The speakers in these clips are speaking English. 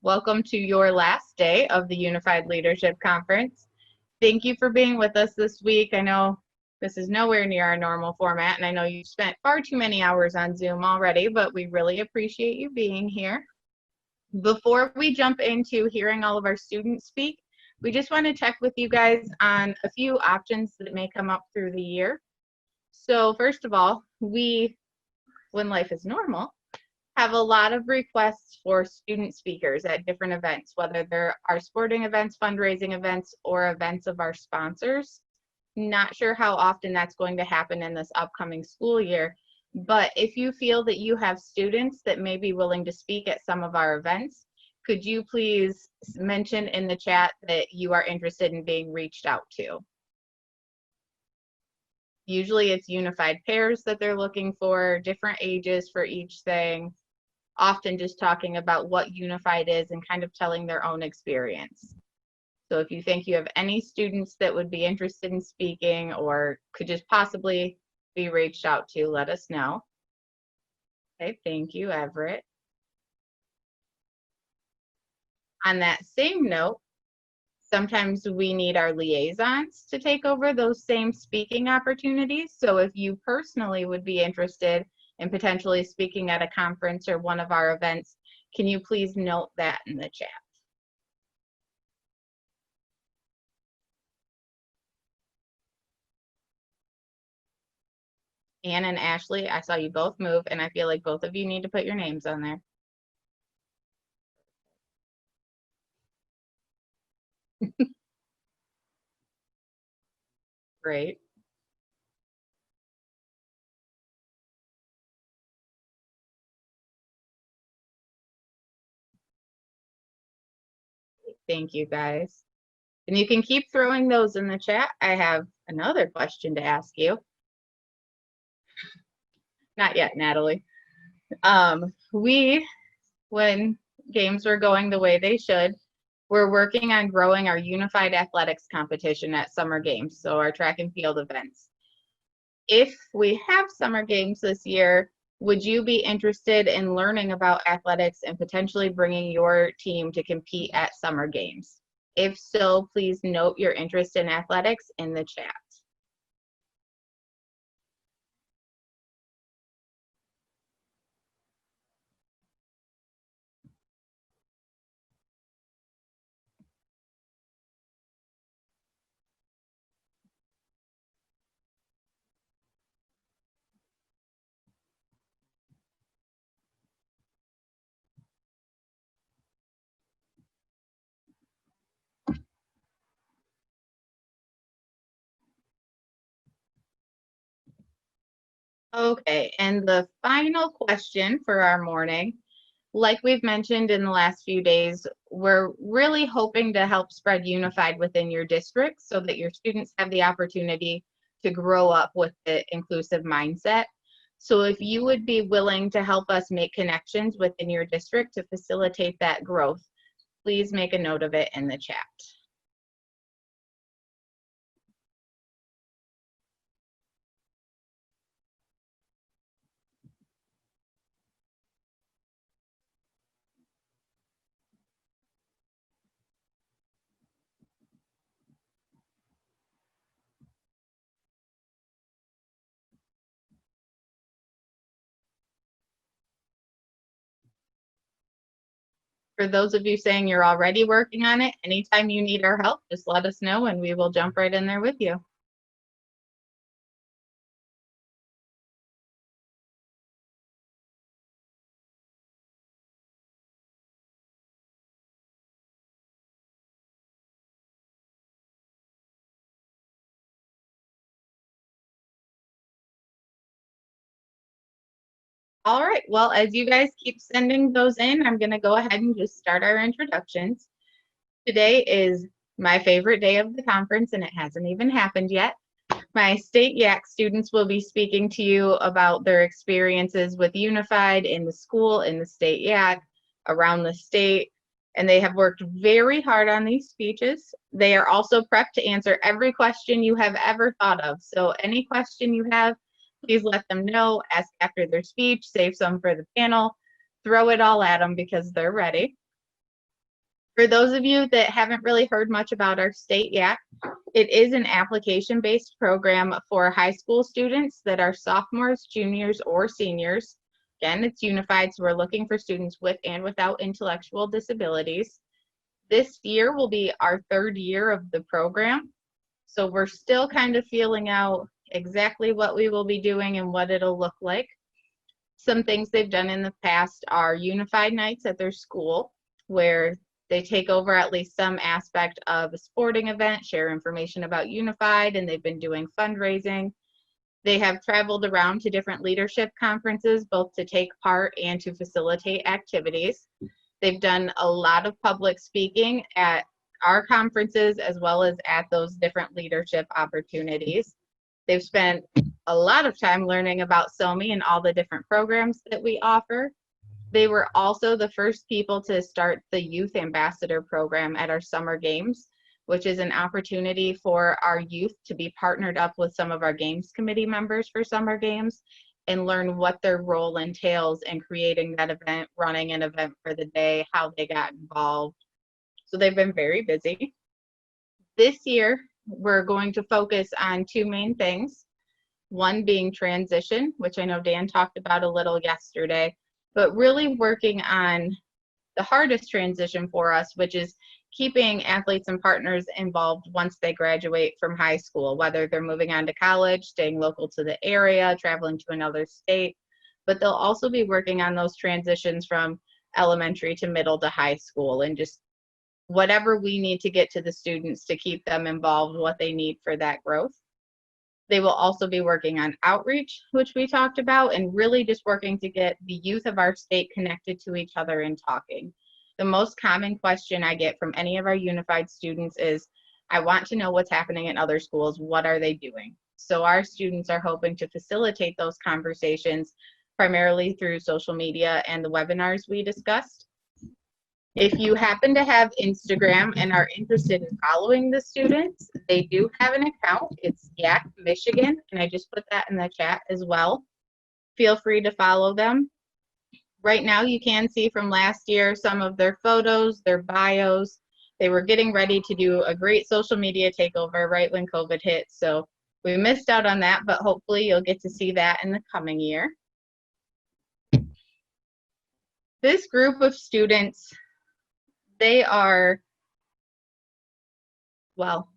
Welcome to your last day of the Unified Leadership Conference. Thank you for being with us this week. I know this is nowhere near our normal format, and I know you've spent far too many hours on Zoom already, but we really appreciate you being here. Before we jump into hearing all of our students speak, we just want to check with you guys on a few options that may come up through the year. So first of all, when life is normal, have a lot of requests for student speakers at different events, whether they're our sporting events, fundraising events, or events of our sponsors. Not sure how often that's going to happen in this upcoming school year, but if you feel that you have students that may be willing to speak at some of our events, could you please mention in the chat that you are interested in being reached out to? Usually it's unified pairs that they're looking for, different ages for each thing, often just talking about what unified is and kind of telling their own experience. So if you think you have any students that would be interested in speaking or could just possibly be reached out to, let us know. Okay, thank you, Everett. On that same note, sometimes we need our liaisons to take over those same speaking opportunities. So if you personally would be interested in potentially speaking at a conference or one of our events, can you please note that in the chat? Anne and Ashley, I saw you both move, and I feel like both of you need to put your names on there. Great. Thank you, guys. And you can keep throwing those in the chat. I have another question to ask you. Not yet, Natalie. When games were going the way they should, we're working on growing our unified athletics competition at summer games, so our track and field events. If we have summer games this year, would you be interested in learning about athletics and potentially bringing your team to compete at summer games? If so, please note your interest in athletics in the chat. Okay, and the final question for our morning, like we've mentioned in the last few days, we're really hoping to help spread unified within your district so that your students have the opportunity to grow up with the inclusive mindset. So if you would be willing to help us make connections within your district to facilitate that growth, please make a note of it in the chat. For those of you saying you're already working on it, anytime you need our help, just let us know and we will jump right in there with you. All right, well, as you guys keep sending those in, I'm going to go ahead and just start our introductions. Today is my favorite day of the conference, and it hasn't even happened yet. My state YAC students will be speaking to you about their experiences with Unified in the school, in the state YAC, around the state, and they have worked very hard on these speeches. They are also prepped to answer every question you have ever thought of. So any question you have, please let them know, ask after their speech, save some for the panel, throw it all at them because they're ready. For those of you that haven't really heard much about our state yet, it is an application-based program for high school students that are sophomores, juniors, or seniors. Again, it's unified, so we're looking for students with and without intellectual disabilities. This year will be our 3rd year of the program, so we're still kind of feeling out exactly what we will be doing and what it'll look like. Some things they've done in the past are unified nights at their school, where they take over at least some aspect of a sporting event, share information about Unified, and they've been doing fundraising. They have traveled around to different leadership conferences, both to take part and to facilitate activities. They've done a lot of public speaking at our conferences as well as at those different leadership opportunities. They've spent a lot of time learning about SOMI and all the different programs that we offer. They were also the first people to start the Youth Ambassador program at our summer games, which is an opportunity for our youth to be partnered up with some of our games committee members for summer games and learn what their role entails in creating that event, running an event for the day, how they got involved. So they've been very busy. This year, we're going to focus on 2 main things. One being transition, which I know Dan talked about a little yesterday, but really working on the hardest transition for us, which is keeping athletes and partners involved once they graduate from high school, whether they're moving on to college, staying local to the area, traveling to another state, but they'll also be working on those transitions from elementary to middle to high school and just whatever we need to get to the students to keep them involved, what they need for that growth. They will also be working on outreach, which we talked about, and really just working to get the youth of our state connected to each other and talking. The most common question I get from any of our unified students is, I want to know what's happening in other schools. What are they doing? So our students are hoping to facilitate those conversations primarily through social media and the webinars we discussed. If you happen to have Instagram and are interested in following the students, they do have an account. It's YAC Michigan, and I just put that in the chat as well. Feel free to follow them. Right now, you can see from last year some of their photos, their bios. They were getting ready to do a great social media takeover right when COVID hit, so we missed out on that, but hopefully you'll get to see that in the coming year. This group of students, they are, well,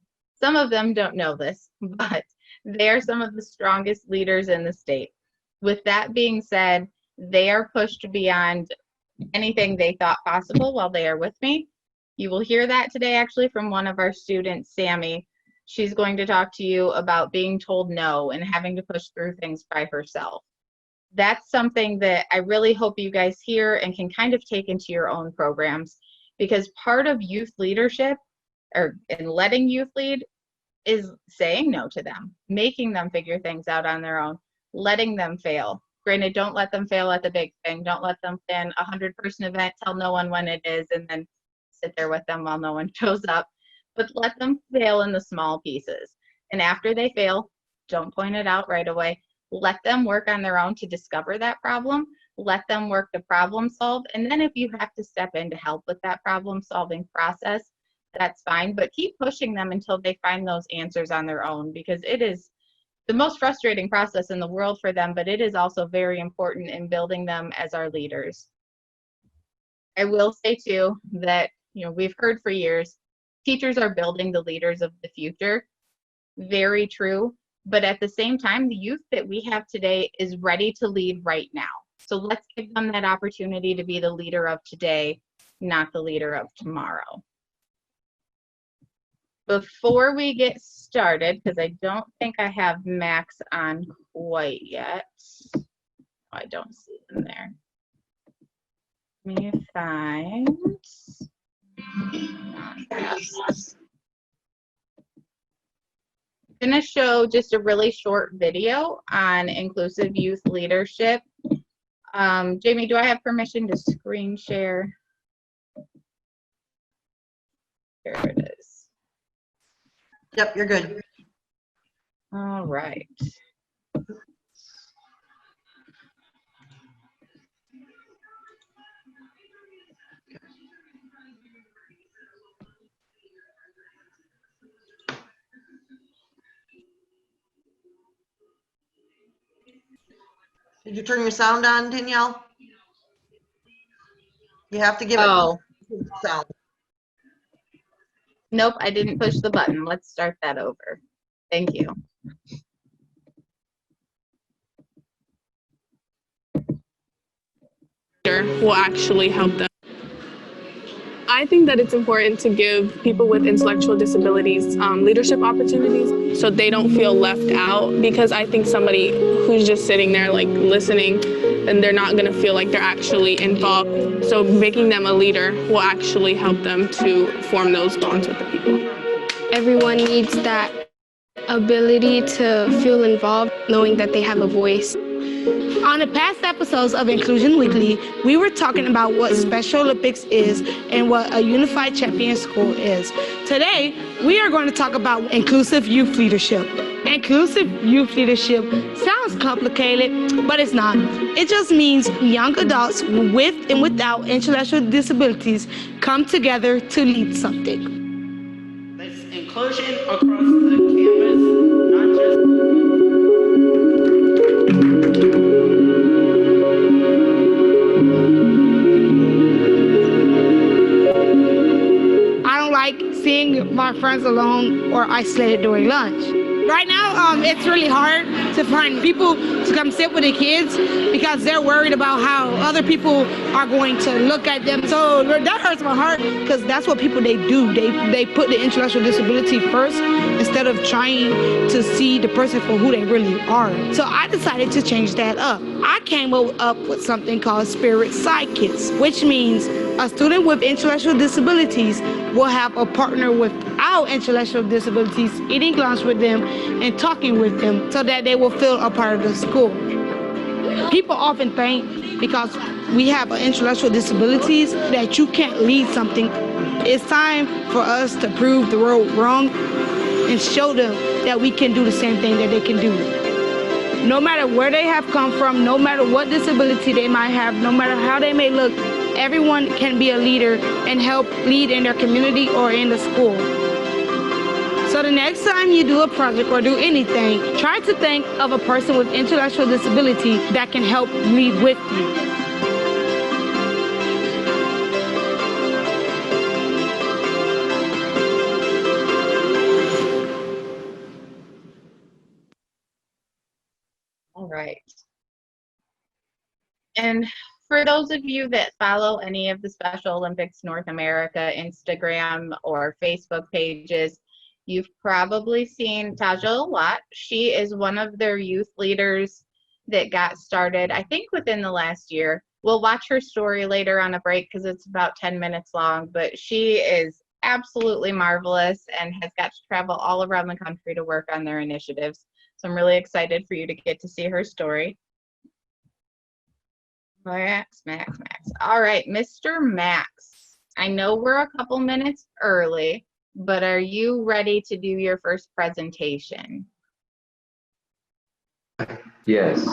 some of them don't know this, but they are some of the strongest leaders in the state. With that being said, they are pushed beyond anything they thought possible while they are with me. You will hear that today actually from one of our students, Sammy. She's going to talk to you about being told no and having to push through things by herself. That's something that I really hope you guys hear and can kind of take into your own programs, because part of youth leadership or in letting youth lead is saying no to them, making them figure things out on their own, letting them fail. Granted, don't let them fail at the big thing. Don't let them plan a 100-person event, tell no one when it is, and then sit there with them while no one shows up. But let them fail in the small pieces. And after they fail, don't point it out right away. Let them work on their own to discover that problem. Let them work to problem solve. And then if you have to step in to help with that problem solving process, that's fine. But keep pushing them until they find those answers on their own, because it is the most frustrating process in the world for them, but it is also very important in building them as our leaders. I will say too that, we've heard for years, teachers are building the leaders of the future. Very true. But at the same time, the youth that we have today is ready to lead right now. So let's give them that opportunity to be the leader of today, not the leader of tomorrow. Before we get started, because I don't think I have Max on quite yet. I don't see him there. Let me find. I'm going to show just a really short video on inclusive youth leadership. Jamie, do I have permission to screen share? Here it is. Yep, you're good. All right. Did you turn your sound on, Danielle? You have to give it Oh, sound. nope, I didn't push the button. Let's start that over. Thank you. Will actually help them. I think that it's important to give people with intellectual disabilities leadership opportunities so they don't feel left out, because I think somebody who's just sitting there like listening, and they're not going to feel like they're actually involved. So making them a leader will actually help them to form those bonds with the people. Everyone needs that ability to feel involved, knowing that they have a voice. On the past episodes of Inclusion Weekly, we were talking about what Special Olympics is and what a unified champion school is. Today, we are going to talk about inclusive youth leadership. Inclusive youth leadership sounds complicated, but it's not. It just means young adults with and without intellectual disabilities come together to lead something. It's inclusion across the campus, not just... I don't like seeing my friends alone or isolated during lunch. Right now, it's really hard to find people to come sit with the kids because they're worried about how other people are going to look at them. So that hurts my heart, because that's what people they do. They put the intellectual disability first instead of trying to see the person for who they really are. So I decided to change that up. I came up with something called Spirit Sidekicks, which means a student with intellectual disabilities will have a partner without intellectual disabilities eating lunch with them and talking with them so that they will feel a part of the school. People often think because we have intellectual disabilities that you can't lead something. It's time for us to prove the world wrong and show them that we can do the same thing that they can do. No matter where they have come from, no matter what disability they might have, no matter how they may look, everyone can be a leader and help lead in their community or in the school. So the next time you do a project or do anything, try to think of a person with intellectual disability that can help lead with you. All right. And for those of you that follow any of the Special Olympics North America Instagram or Facebook pages, you've probably seen Taja a lot. She is one of their youth leaders that got started, I think, within the last year. We'll watch her story later on a break because it's about 10 minutes long, but she is absolutely marvelous and has got to travel all around the country to work on their initiatives. So I'm really excited for you to get to see her story. Max. All right, Mr. Max, I know we're a couple minutes early, but are you ready to do your first presentation? Yes.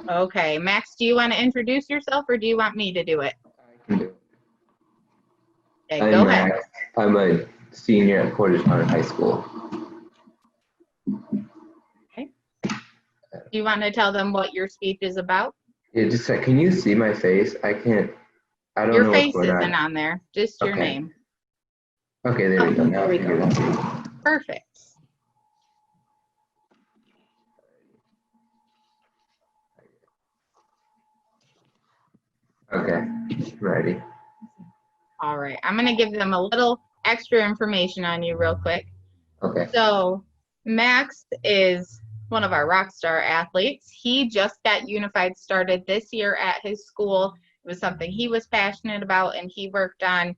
Okay, Max, do you want to introduce yourself or do you want me to do it? I can do it. Okay, go ahead. Max. I'm a senior at Portage County High School. Okay. Do you want to tell them what your speech is about? Yeah, just can you see my face? I don't know Your what's face going isn't on. on there, just your Okay. name. Okay, there we go. Now There we I can go. see. Perfect. Okay, ready. All right, I'm going to give them a little extra information on you real quick. Okay. So Max is one of our rock star athletes. He just got Unified started this year at his school. It was something he was passionate about and he worked on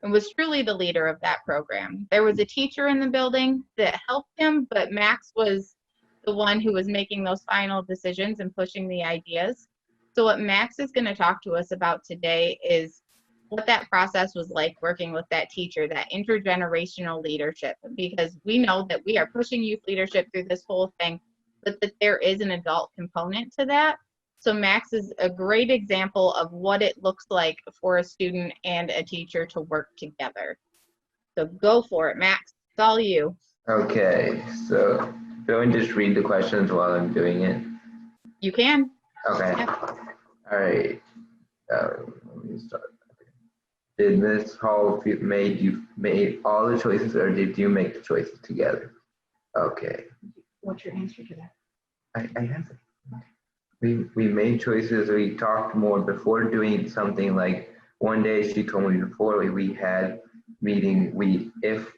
and was truly the leader of that program. There was a teacher in the building that helped him, but Max was the one who was making those final decisions and pushing the ideas. So what Max is going to talk to us about today is what that process was like working with that teacher, that intergenerational leadership, because we know that we are pushing youth leadership through this whole thing, but that there is an adult component to that. So Max is a great example of what it looks like for a student and a teacher to work together. So go for it, Max. It's all you. Okay, so do I just read the questions while I'm doing it? You can. Okay. Yep. All right. Let me start. Did Miss Hall made all the choices, or did you make the choices together? Okay. What's your answer to that? I have it. We made choices. We talked more before doing something. Like one day she told me before we had meeting, if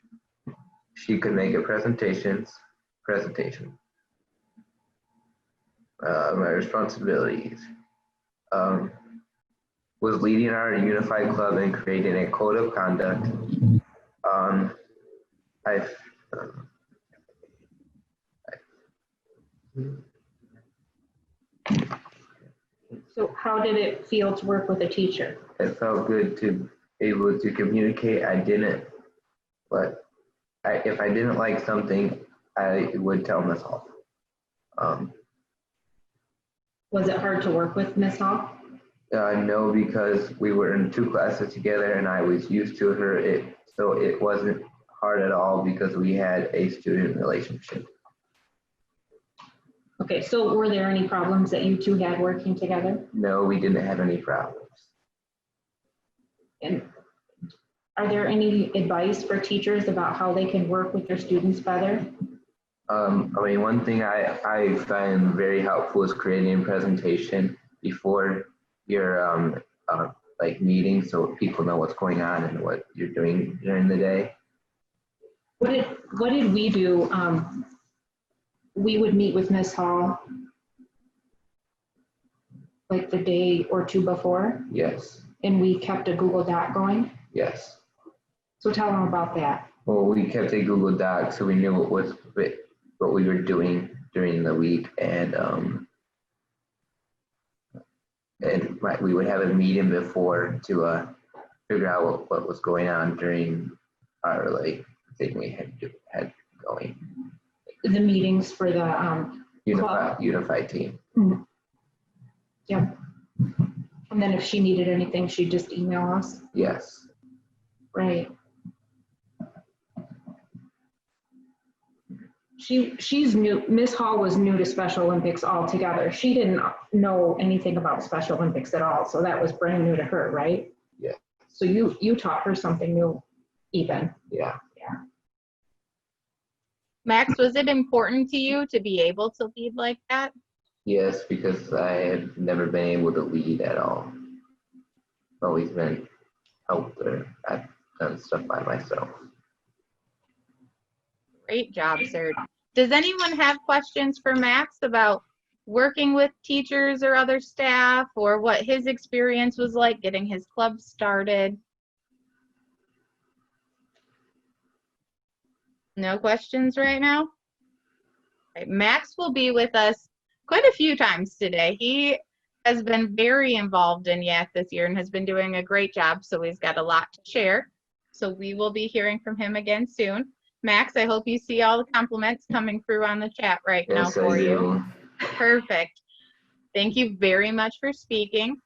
she could make a presentation. My responsibilities was leading our unified club and creating a code of conduct. I So how did it feel to work with a teacher? It felt good to be able to communicate. I didn't, but if I didn't like something, I would tell Miss Hall. Was it hard to work with Miss Hall? No, because we were in 2 classes together and I was used to her. So it wasn't hard at all because we had a student relationship. Okay, so were there any problems that you two had working together? No, we didn't have any problems. And are there any advice for teachers about how they can work with their students better? I mean, one thing I find very helpful is creating a presentation before your like meeting, so people know what's going on and what you're doing during the day. What did we do? We would meet with Miss Hall like the day or 2 before, Yes, and we kept a Google Doc going. yes. So tell them about that. Well, we kept a Google Doc so we knew what we were doing during the week, and we would have a meeting before to figure out what was going on during our thing we had going. The meetings for the Unified team. Yep. And then if she needed anything, she'd just email us. Yes. Right. She's new. Miss Hall was new to Special Olympics altogether. She didn't know anything about Special Olympics at all, so that was brand new to her, right? Yeah. So you taught her something new, even. Yeah. Max, was it important to you to be able to lead like that? Yes, because I have never been able to lead at all. Always been helped, or I've done stuff by myself. Great job, sir. Does anyone have questions for Max about working with teachers or other staff, or what his experience was like getting his club started? No questions right now? Right, Max will be with us quite a few times today. He has been very involved in YAC this year and has been doing a great job, so he's got a lot to share. So we will be hearing from him again soon. Max, I hope you see all the compliments coming through on the chat right now for you. Perfect. Thank you very much for speaking.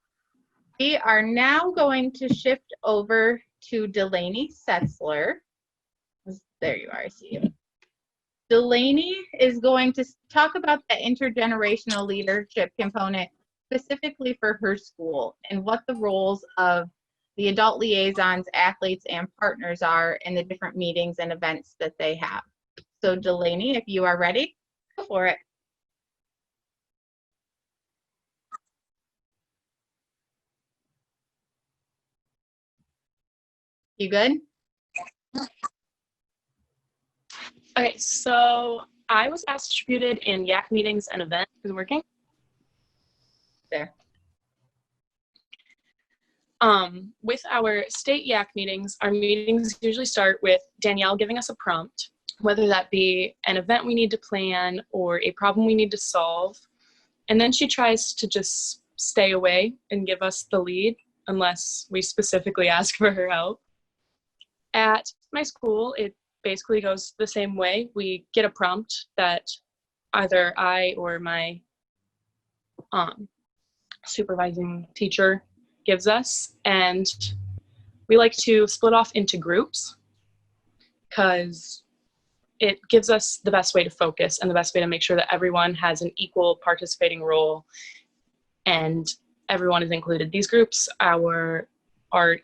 We are now going to shift over to Delaney Setzler. There you are, I see you. Delaney is going to talk about the intergenerational leadership component specifically for her school and what the roles of the adult liaisons, athletes, and partners are in the different meetings and events that they have. So Delaney, if you are ready, go for it. You good? Okay, so I was asked distributed in YAC meetings and events. Is it working? There. With our state YAC meetings, our meetings usually start with Danielle giving us a prompt, whether that be an event we need to plan or a problem we need to solve. And then she tries to just stay away and give us the lead unless we specifically ask for her help. At my school, it basically goes the same way. We get a prompt that either I or my supervising teacher gives us, and we like to split off into groups because it gives us the best way to focus and the best way to make sure that everyone has an equal participating role and everyone is included. These groups are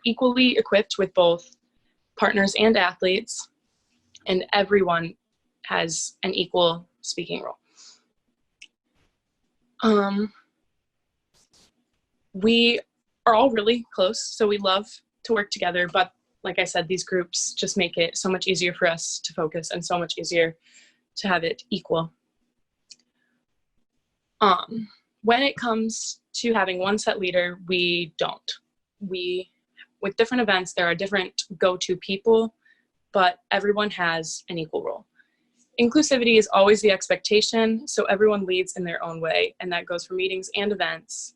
equally equipped with both partners and athletes, and everyone has an equal speaking role. We are all really close, so we love to work together, but like I said, these groups just make it so much easier for us to focus and so much easier to have it equal. When it comes to having one set leader, we don't. With different events, there are different go-to people, but everyone has an equal role. Inclusivity is always the expectation, so everyone leads in their own way, and that goes for meetings and events.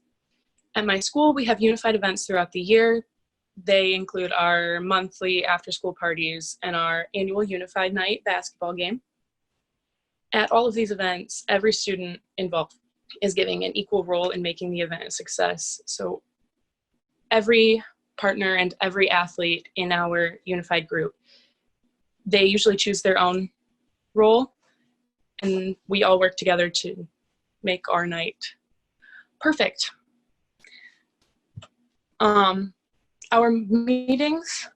At my school, we have unified events throughout the year. They include our monthly after-school parties and our annual unified night basketball game. At all of these events, every student involved is giving an equal role in making the event a success. So every partner and every athlete in our unified group, they usually choose their own role, and we all work together to make our night perfect. Our meetings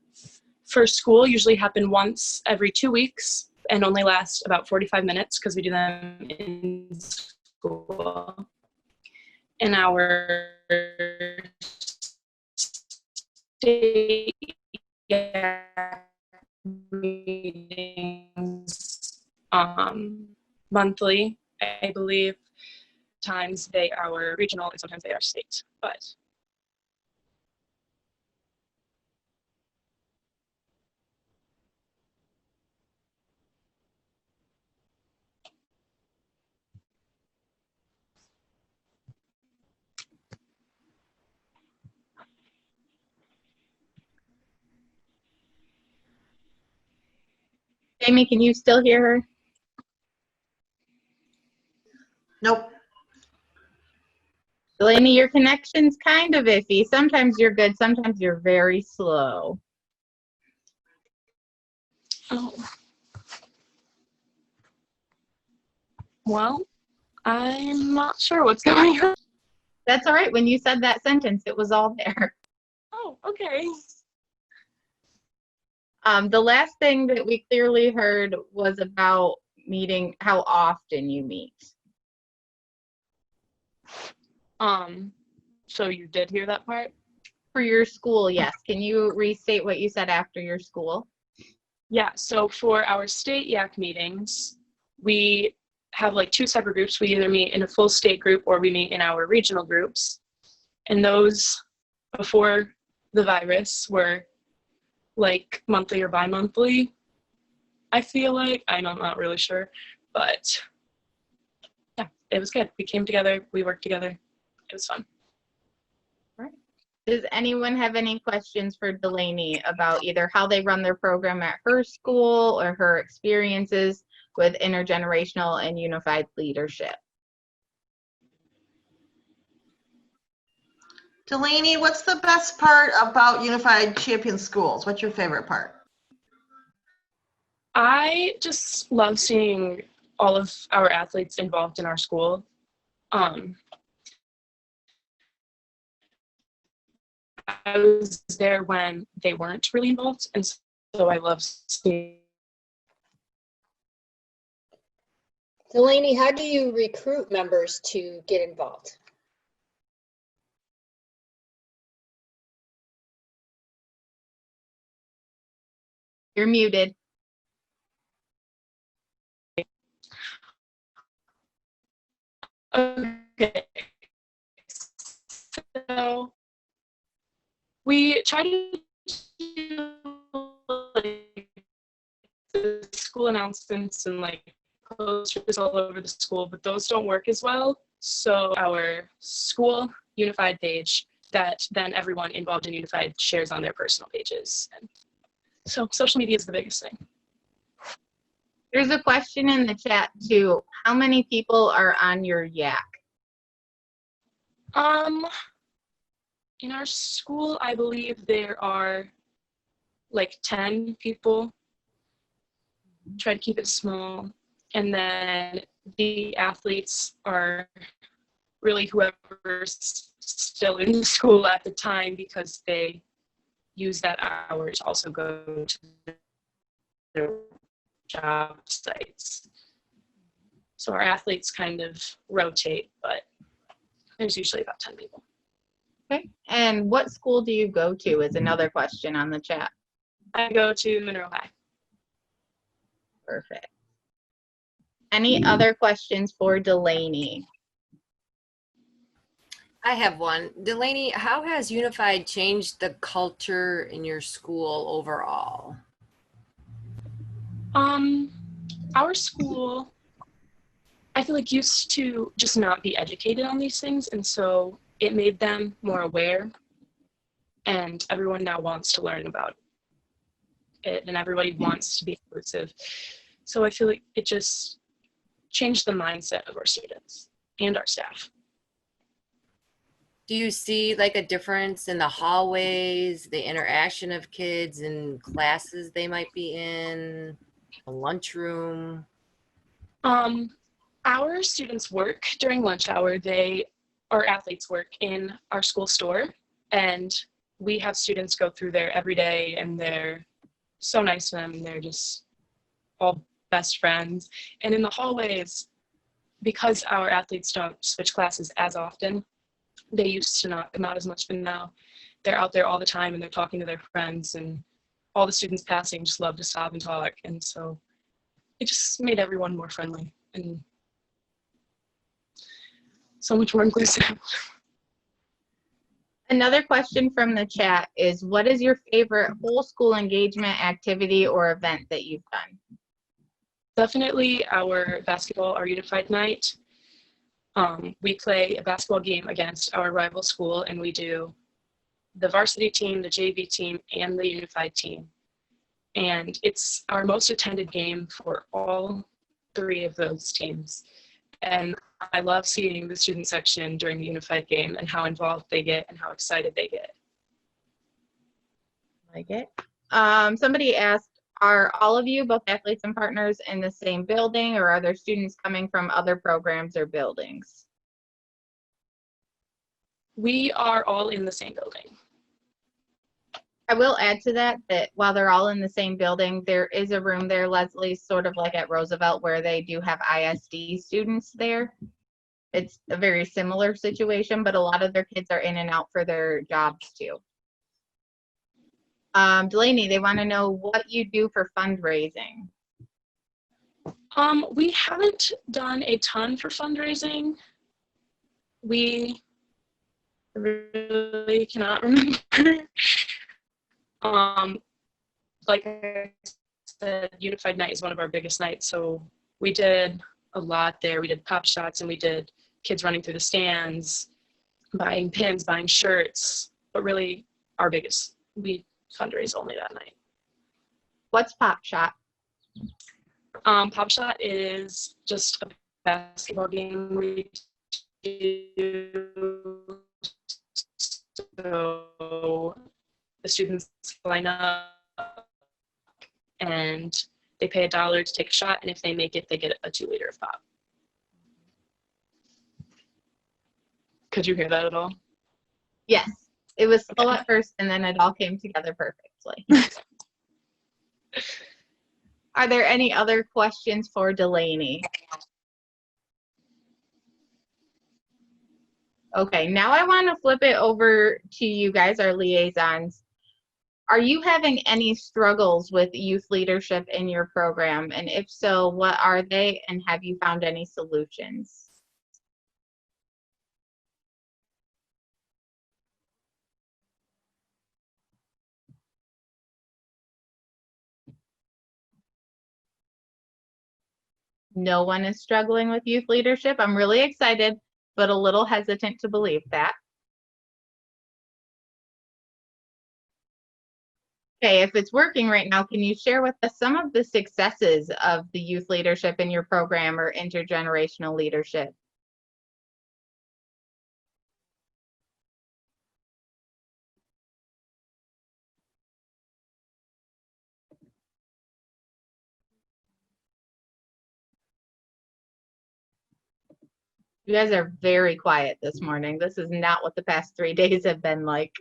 for school usually happen once every 2 weeks and only last about 45 minutes because we do them in school. And our state meetings monthly, I believe. Times they are regional and sometimes they are state, but Jamie, can you still hear her? Nope. Delaney, your connection's kind of iffy. Sometimes you're good, sometimes you're very slow. oh. Well, I'm not sure what's going on. That's all right. When you said that sentence, it was all there. Oh, okay. The last thing that we clearly heard was about meeting, how often you meet. So you did hear that part? For your school, yes. Can you restate what you said after your school? Yeah, so for our state YAC meetings, we have like 2 separate groups. We either meet in a full state group or we meet in our regional groups. And those before the virus were like monthly or bi-monthly, I feel like. I'm not really sure, but yeah, it was good. We came together, we worked together. It was fun. Right. Does anyone have any questions for Delaney about either how they run their program at her school or her experiences with intergenerational and unified leadership? Delaney, what's the best part about Unified Champion Schools? What's your favorite part? I just love seeing all of our athletes involved in our school. I was there when they weren't really involved, and so I love seeing. Delaney, how do you recruit members to get involved? You're muted. Okay. So we try to do like the school announcements and like posters all over the school, but those don't work as well. So our school unified page that then everyone involved in unified shares on their personal pages. And so social media is the biggest thing. There's a question in the chat too. How many people are on your YAC? In our school, I believe there are like 10 people. Try to keep it small. And then the athletes are really whoever's still in school at the time, because they use that hour to also go to their job sites. So our athletes kind of rotate, but there's usually about 10 people. Okay. And what school do you go to is another question on the chat. I go to Monroe High. Perfect. Any other questions for Delaney? I have one. Delaney, how has Unified changed the culture in your school overall? Our school, I feel like, used to just not be educated on these things, and so it made them more aware, and everyone now wants to learn about it, and everybody wants to be inclusive. So I feel like it just changed the mindset of our students and our staff. Do you see like a difference in the hallways, the interaction of kids and classes they might be in, the lunchroom? Our students work during lunch hour. Our athletes work in our school store, and we have students go through there every day, and they're so nice to them. They're just all best friends. And in the hallways, because our athletes don't switch classes as often, they used to not come out as much, but now they're out there all the time and they're talking to their friends, and all the students passing just love to stop and talk. And so it just made everyone more friendly and so much more inclusive. Another question from the chat is, what is your favorite whole school engagement activity or event that you've done? Definitely our basketball, our unified night. We play a basketball game against our rival school, and we do the varsity team, the JV team, and the unified team. And it's our most attended game for all three of those teams. And I love seeing the student section during the unified game and how involved they get and how excited they get. Like it. Somebody asked, are all of you, both athletes and partners, in the same building, or are there students coming from other programs or buildings? We are all in the same building. I will add to that while they're all in the same building, there is a room there, Leslie, sort of like at Roosevelt, where they do have ISD students there. It's a very similar situation, but a lot of their kids are in and out for their jobs too. Delaney, they want to know what you do for fundraising. We haven't done a ton for fundraising. We really cannot remember. Like I said, Unified Night is one of our biggest nights, so we did a lot there. We did pop shots, and we did kids running through the stands, buying pins, buying shirts, but really we fundraise only that night. What's pop shot? Pop shot is just a basketball game we do. So the students line up and they pay $1 to take a shot, and if they make it, they get a 2 liter of pop. Could you hear that at all? Yes, it was slow at first, and then it all came together perfectly. Are there any other questions for Delaney? Okay, now I want to flip it over to you guys, our liaisons. Are you having any struggles with youth leadership in your program? And if so, what are they, and have you found any solutions? No one is struggling with youth leadership. I'm really excited, but a little hesitant to believe that. Okay, if it's working right now, can you share with us some of the successes of the youth leadership in your program or intergenerational leadership? You guys are very quiet this morning. This is not what the past 3 days have been like.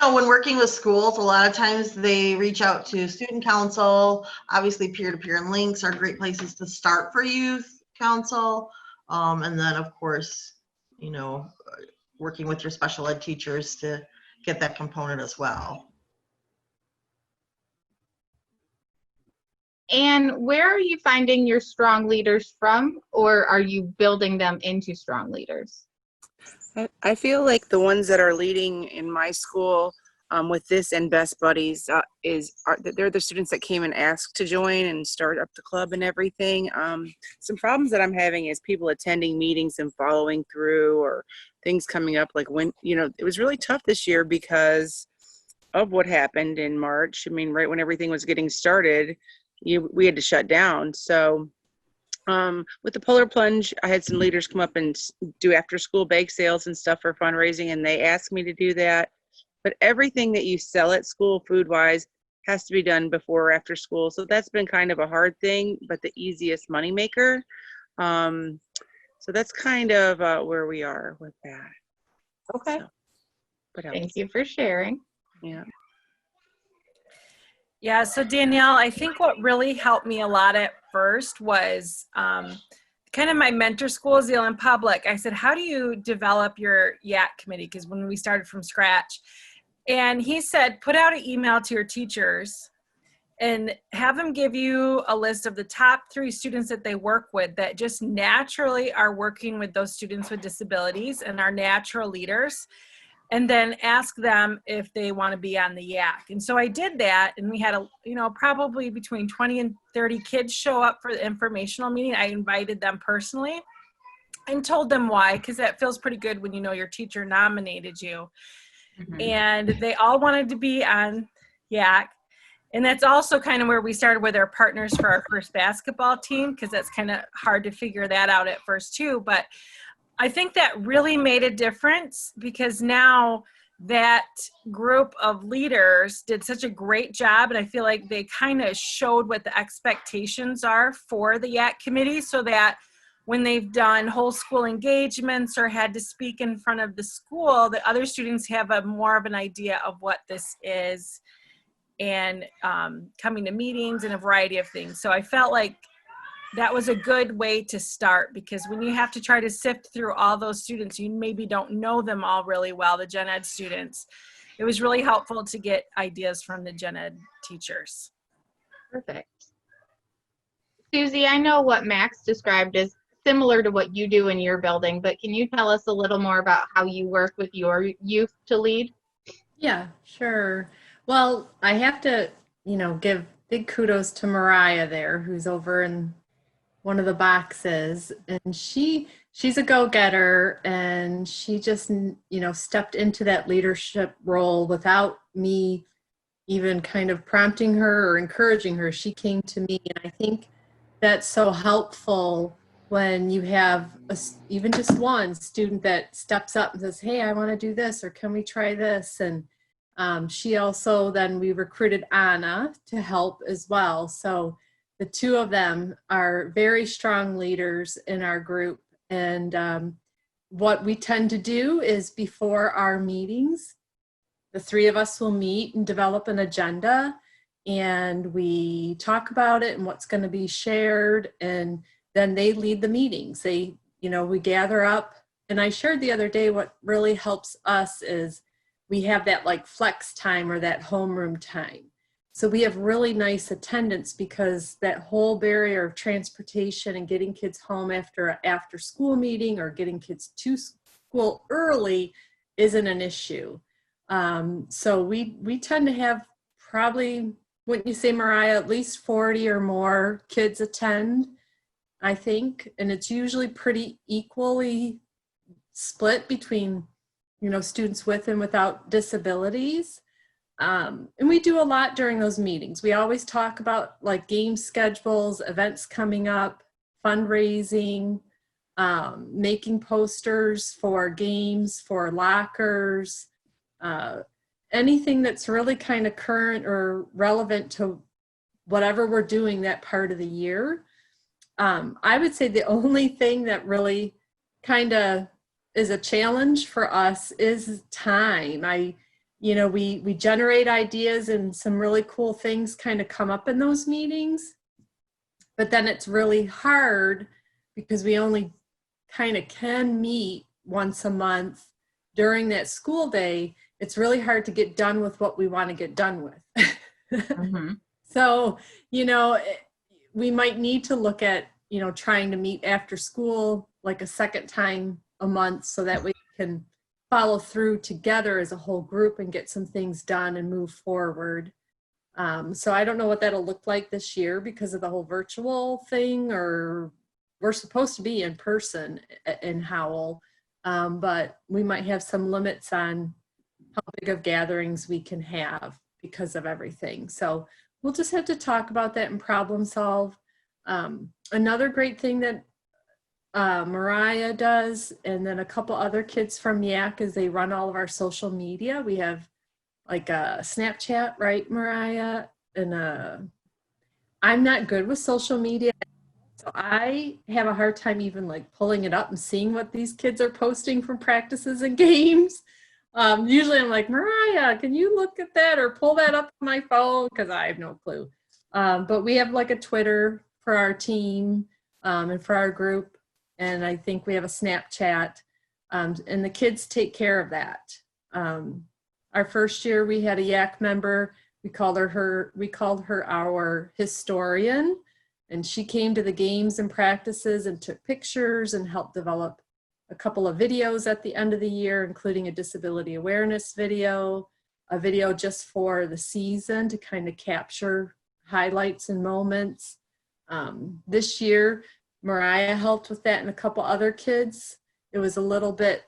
I know when working with schools, a lot of times they reach out to student council. Obviously, peer-to-peer and links are great places to start for youth council. And then, of course, you know, working with your special ed teachers to get that component as well. And where are you finding your strong leaders from, or are you building them into strong leaders? I feel like the ones that are leading in my school with this and Best Buddies they're the students that came and asked to join and start up the club and everything. Some problems that I'm having is people attending meetings and following through, or things coming up like when, it was really tough this year because of what happened in March. I mean, right when everything was getting started, we had to shut down. So with the Polar Plunge, I had some leaders come up and do after school bake sales and stuff for fundraising, and they asked me to do that. But everything that you sell at school food wise has to be done before or after school. So that's been kind of a hard thing, but the easiest moneymaker. So that's kind of where we are with that. Okay. So, thank you for sharing. Yeah. Yeah, so Danielle, I think what really helped me a lot at first was kind of my mentor school, Zealand Public. I said, how do you develop your YAC committee? Because when we started from scratch, and he said, put out an email to your teachers and have them give you a list of the top 3 students that they work with that just naturally are working with those students with disabilities and are natural leaders. And then ask them if they want to be on the YAC. And so I did that, and we had probably between 20 and 30 kids show up for the informational meeting. I invited them personally and told them why, because that feels pretty good when you know your teacher nominated you. Mm-hmm. And they all wanted to be on YAC. And that's also kind of where we started with our partners for our first basketball team, because that's kind of hard to figure that out at first too. But I think that really made a difference, because now that group of leaders did such a great job, and I feel like they kind of showed what the expectations are for the YAC committee, so that when they've done whole school engagements or had to speak in front of the school, the other students have more of an idea of what this is, and coming to meetings and a variety of things. So I felt like that was a good way to start, because when you have to try to sift through all those students, you maybe don't know them all really well, the gen ed students. It was really helpful to get ideas from the gen ed teachers. Perfect. Susie, I know what Max described is similar to what you do in your building, but can you tell us a little more about how you work with your youth to lead? Yeah, sure. Well, I have to, give big kudos to Mariah there, who's over in one of the boxes, and she's a go-getter, and she just stepped into that leadership role without me even kind of prompting her or encouraging her. She came to me, and I think that's so helpful when you have even just one student that steps up and says, hey, I want to do this, or can we try this? And she also, then we recruited Anna to help as well. So the 2 of them are very strong leaders in our group. And what we tend to do is before our meetings, the 3 of us will meet and develop an agenda, and we talk about it and what's going to be shared. And then they lead the meetings. We gather up. And I shared the other day, what really helps us is we have that like flex time or that homeroom time. So we have really nice attendance, because that whole barrier of transportation and getting kids home after school meeting or getting kids to school early isn't an issue. So we tend to have probably, wouldn't you say, Mariah, at least 40 or more kids attend, I think. And it's usually pretty equally split between, students with and without disabilities. And we do a lot during those meetings. We always talk about like game schedules, events coming up, fundraising, making posters for games, for lockers, anything that's really kind of current or relevant to whatever we're doing that part of the year. I would say the only thing that really kind of is a challenge for us is time. We generate ideas and some really cool things kind of come up in those meetings, but then it's really hard because we only kind of can meet once a month during that school day. It's really hard to get done with what we want to get done with. Mm-hmm. So, we might need to look at, trying to meet after school like a second time a month so that we can follow through together as a whole group and get some things done and move forward. So I don't know what that'll look like this year because of the whole virtual thing, or we're supposed to be in person in Howell, but we might have some limits on how big of gatherings we can have because of everything. So we'll just have to talk about that and problem solve. Another great thing that Mariah does, and then a couple other kids from YAC, is they run all of our social media. We have like a Snapchat, right, Mariah? And I'm not good with social media, so I have a hard time even like pulling it up and seeing what these kids are posting from practices and games. Usually I'm like, Mariah, can you look at that or pull that up on my phone? Because I have no clue. But we have like a Twitter for our team and for our group. And I think we have a Snapchat. And the kids take care of that. Our first year we had a YAC member. We called her our historian. And she came to the games and practices and took pictures and helped develop a couple of videos at the end of the year, including a disability awareness video, a video just for the season to kind of capture highlights and moments. This year, Mariah helped with that and a couple other kids. It was a little bit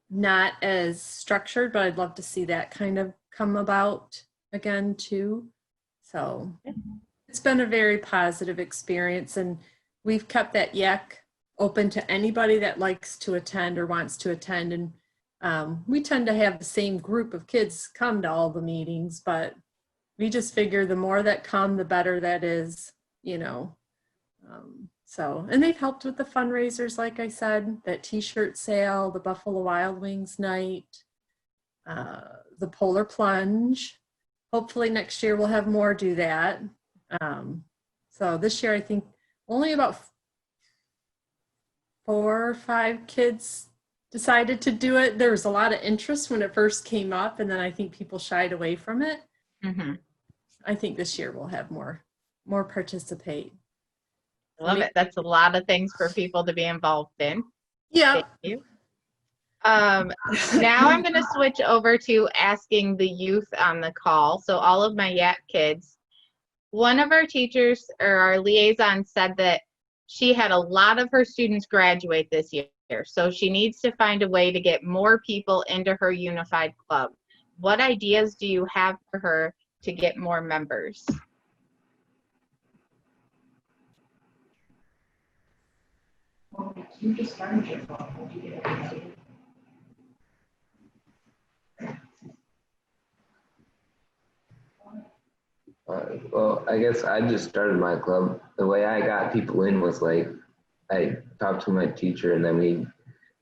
not as structured, but I'd love to see that kind of come about again too. So it's been a very positive experience, and we've kept that YAC open to anybody that likes to attend or wants to attend. And we tend to have the same group of kids come to all the meetings, but we just figure the more that come, the better that is, So, and they've helped with the fundraisers, like I said, that t-shirt sale, the Buffalo Wild Wings night, the Polar Plunge. Hopefully next year we'll have more do that. So this year I think only about 4 or 5 kids decided to do it. There was a lot of interest when it first came up, and then I think people shied away from it. Mm-hmm. I think this year we'll have more participate. Love it. That's a lot of things for people to be involved in. Yeah. Thank you. Now I'm going to switch over to asking the youth on the call. So all of my YAC kids. One of our teachers or our liaison said that she had a lot of her students graduate this year. So she needs to find a way to get more people into her unified club. What ideas do you have for her to get more members? You just started your phone. How did you get it? Well, I guess I just started my club. The way I got people in was like, I talked to my teacher and then we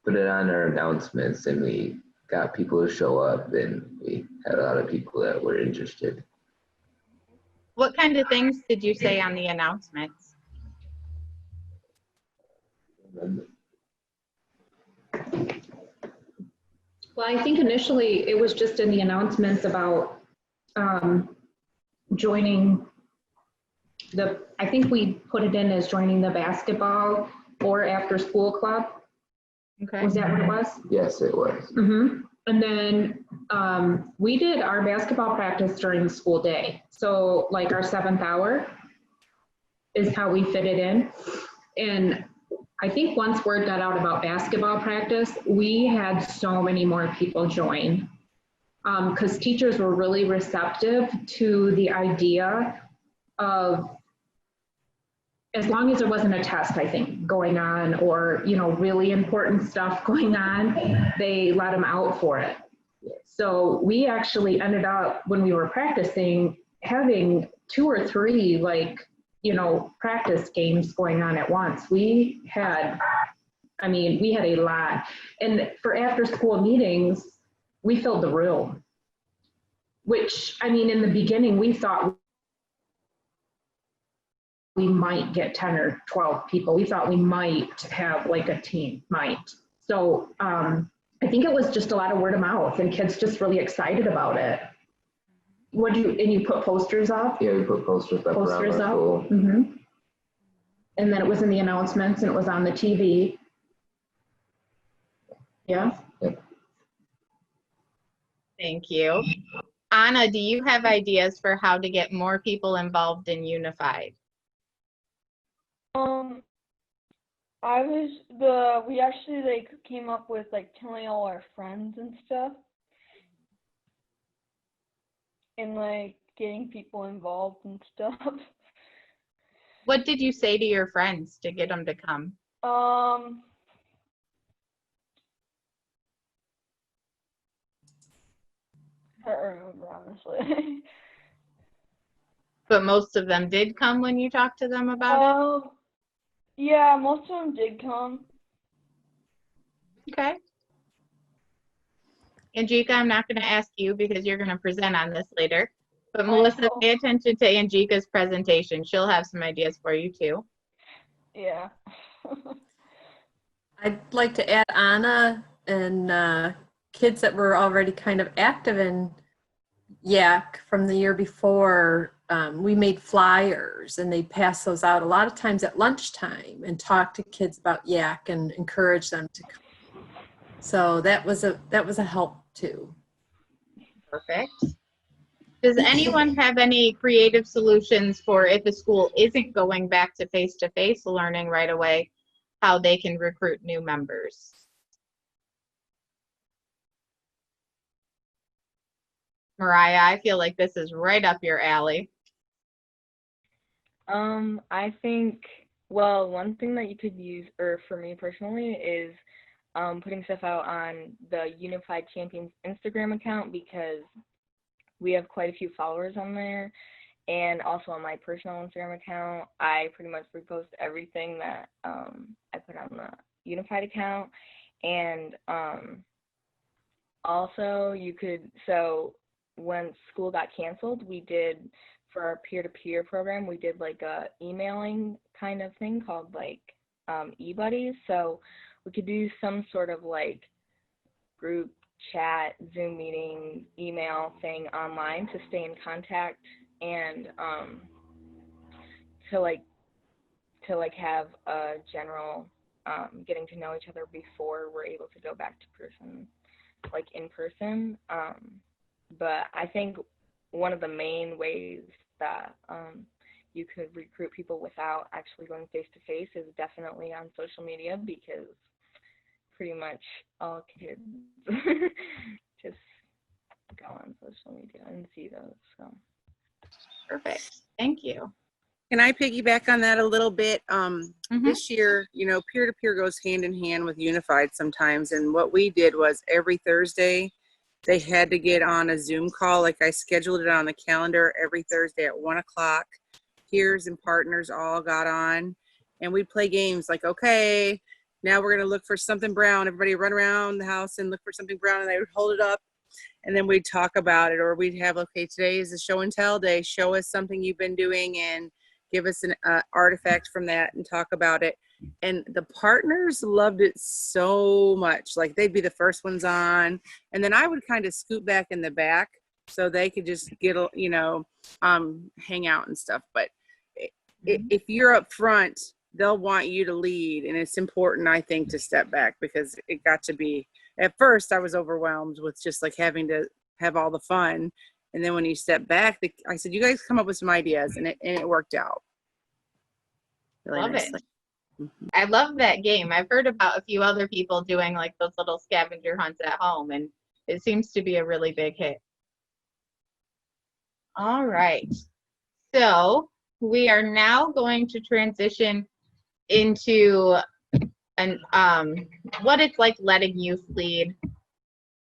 put it on our announcements and we got people to show up and we had a lot of people that were interested. What kind of things did you say on the announcements? Well, I think initially it was just in the announcements about joining I think we put it in as joining the basketball or after school club. Okay. Was that what it was? Yes, it was. Mm-hmm. And then we did our basketball practice during the school day. So like our 7th hour is how we fit it in. And I think once word got out about basketball practice, we had so many more people join because teachers were really receptive to the idea of, as long as there wasn't a test, I think, going on or, really important stuff going on, they let them out for it. So we actually ended up, when we were practicing, having 2 or 3 practice games going on at once. We had a lot. And for after school meetings, we filled the room, which, in the beginning, we thought we might get 10 or 12 people. We thought we might have like a team, So I think it was just a lot of word of mouth and kids just really excited about it. And you put posters up? Yeah, we put posters up around our school. Mm-hmm. And then it was in the announcements and it was on the TV. Yeah. Yep. Thank you. Anna, do you have ideas for how to get more people involved in Unified? We actually came up with telling all our friends and stuff. And getting people involved and stuff. What did you say to your friends to get them to come? I don't remember, honestly. But most of them did come when you talked to them about it? Yeah, most of them did come. Okay. Angelica, I'm not going to ask you because you're going to present on this later. But Melissa, pay attention to Angelica's presentation. She'll have some ideas for you too. Yeah. I'd like to add Anna and kids that were already kind of active in YAC from the year before. We made flyers and they pass those out a lot of times at lunchtime and talk to kids about YAC and encourage them to come. So that was a help too. Perfect. Does anyone have any creative solutions for if a school isn't going back to face-to-face learning right away, how they can recruit new members? Mariah, I feel like this is right up your alley. I think, well, one thing that you could use, or for me personally, is putting stuff out on the Unified Champions Instagram account, because we have quite a few followers on there. And also on my personal Instagram account, I pretty much repost everything that I put on the Unified account. And also you could, so when school got canceled, we did, for our peer-to-peer program, we did like a emailing kind of thing called like eBuddies. So we could do some sort of like group chat, Zoom meeting, email thing online to stay in contact and to have a general getting to know each other before we're able to go back to person, like in person. But I think one of the main ways that you could recruit people without actually going face to face is definitely on social media, because pretty much all kids just go on social media and see those. So perfect. Thank you. Can I piggyback on that a little bit? This year, peer-to-peer goes hand in hand with Unified sometimes. And what we did was every Thursday, they had to get on a Zoom call. Like I scheduled it on the calendar every Thursday at 1 o'clock. Peers and partners all got on and we'd play games like, okay, now we're going to look for something brown. Everybody run around the house and look for something brown, and they would hold it up and then we'd talk about it. Or we'd have, okay, today is a show and tell day. Show us something you've been doing and give us an artifact from that and talk about it. And the partners loved it so much. Like they'd be the first ones on, and then I would kind of scoot back in the back so they could just get, hang out and stuff. But if you're up front, they'll want you to lead. And it's important, I think, to step back, because it got to be, at first I was overwhelmed with just like having to have all the fun. And then when you step back, I said, you guys come up with some ideas, and it worked out. Really Love nicely. it. I love that game. I've heard about a few other people doing like those little scavenger hunts at home, and it seems to be a really big hit. All right. So we are now going to transition into what it's like letting youth lead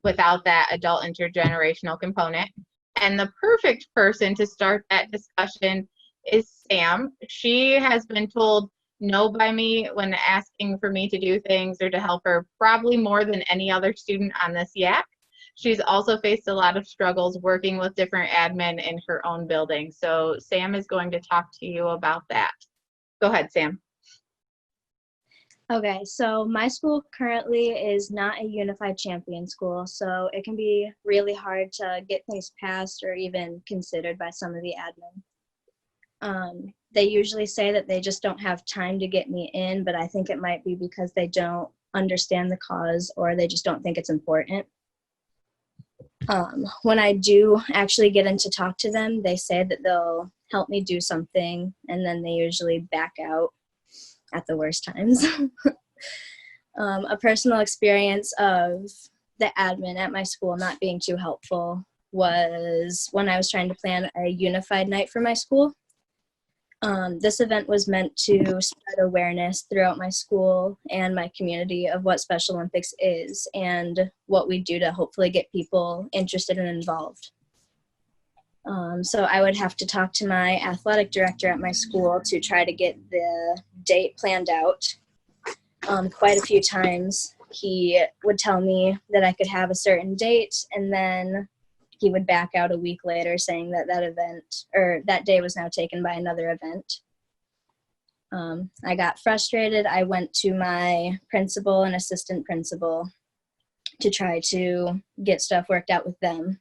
without that adult intergenerational component. And the perfect person to start that discussion is Sam. She has been told no by me when asking for me to do things or to help her, probably more than any other student on this YAC. She's also faced a lot of struggles working with different admin in her own building. So Sam is going to talk to you about that. Go ahead, Sam. Okay, so my school currently is not a unified champion school, so it can be really hard to get things passed or even considered by some of the admin. They usually say that they just don't have time to get me in, but I think it might be because they don't understand the cause or they just don't think it's important. When I do actually get in to talk to them, they say that they'll help me do something, and then they usually back out at the worst times. A personal experience of the admin at my school not being too helpful was when I was trying to plan a unified night for my school. This event was meant to spread awareness throughout my school and my community of what Special Olympics is and what we do to hopefully get people interested and involved. So I would have to talk to my athletic director at my school to try to get the date planned out. Quite a few times he would tell me that I could have a certain date, and then he would back out a week later saying that that event or that day was now taken by another event. I got frustrated. I went to my principal and assistant principal to try to get stuff worked out with them.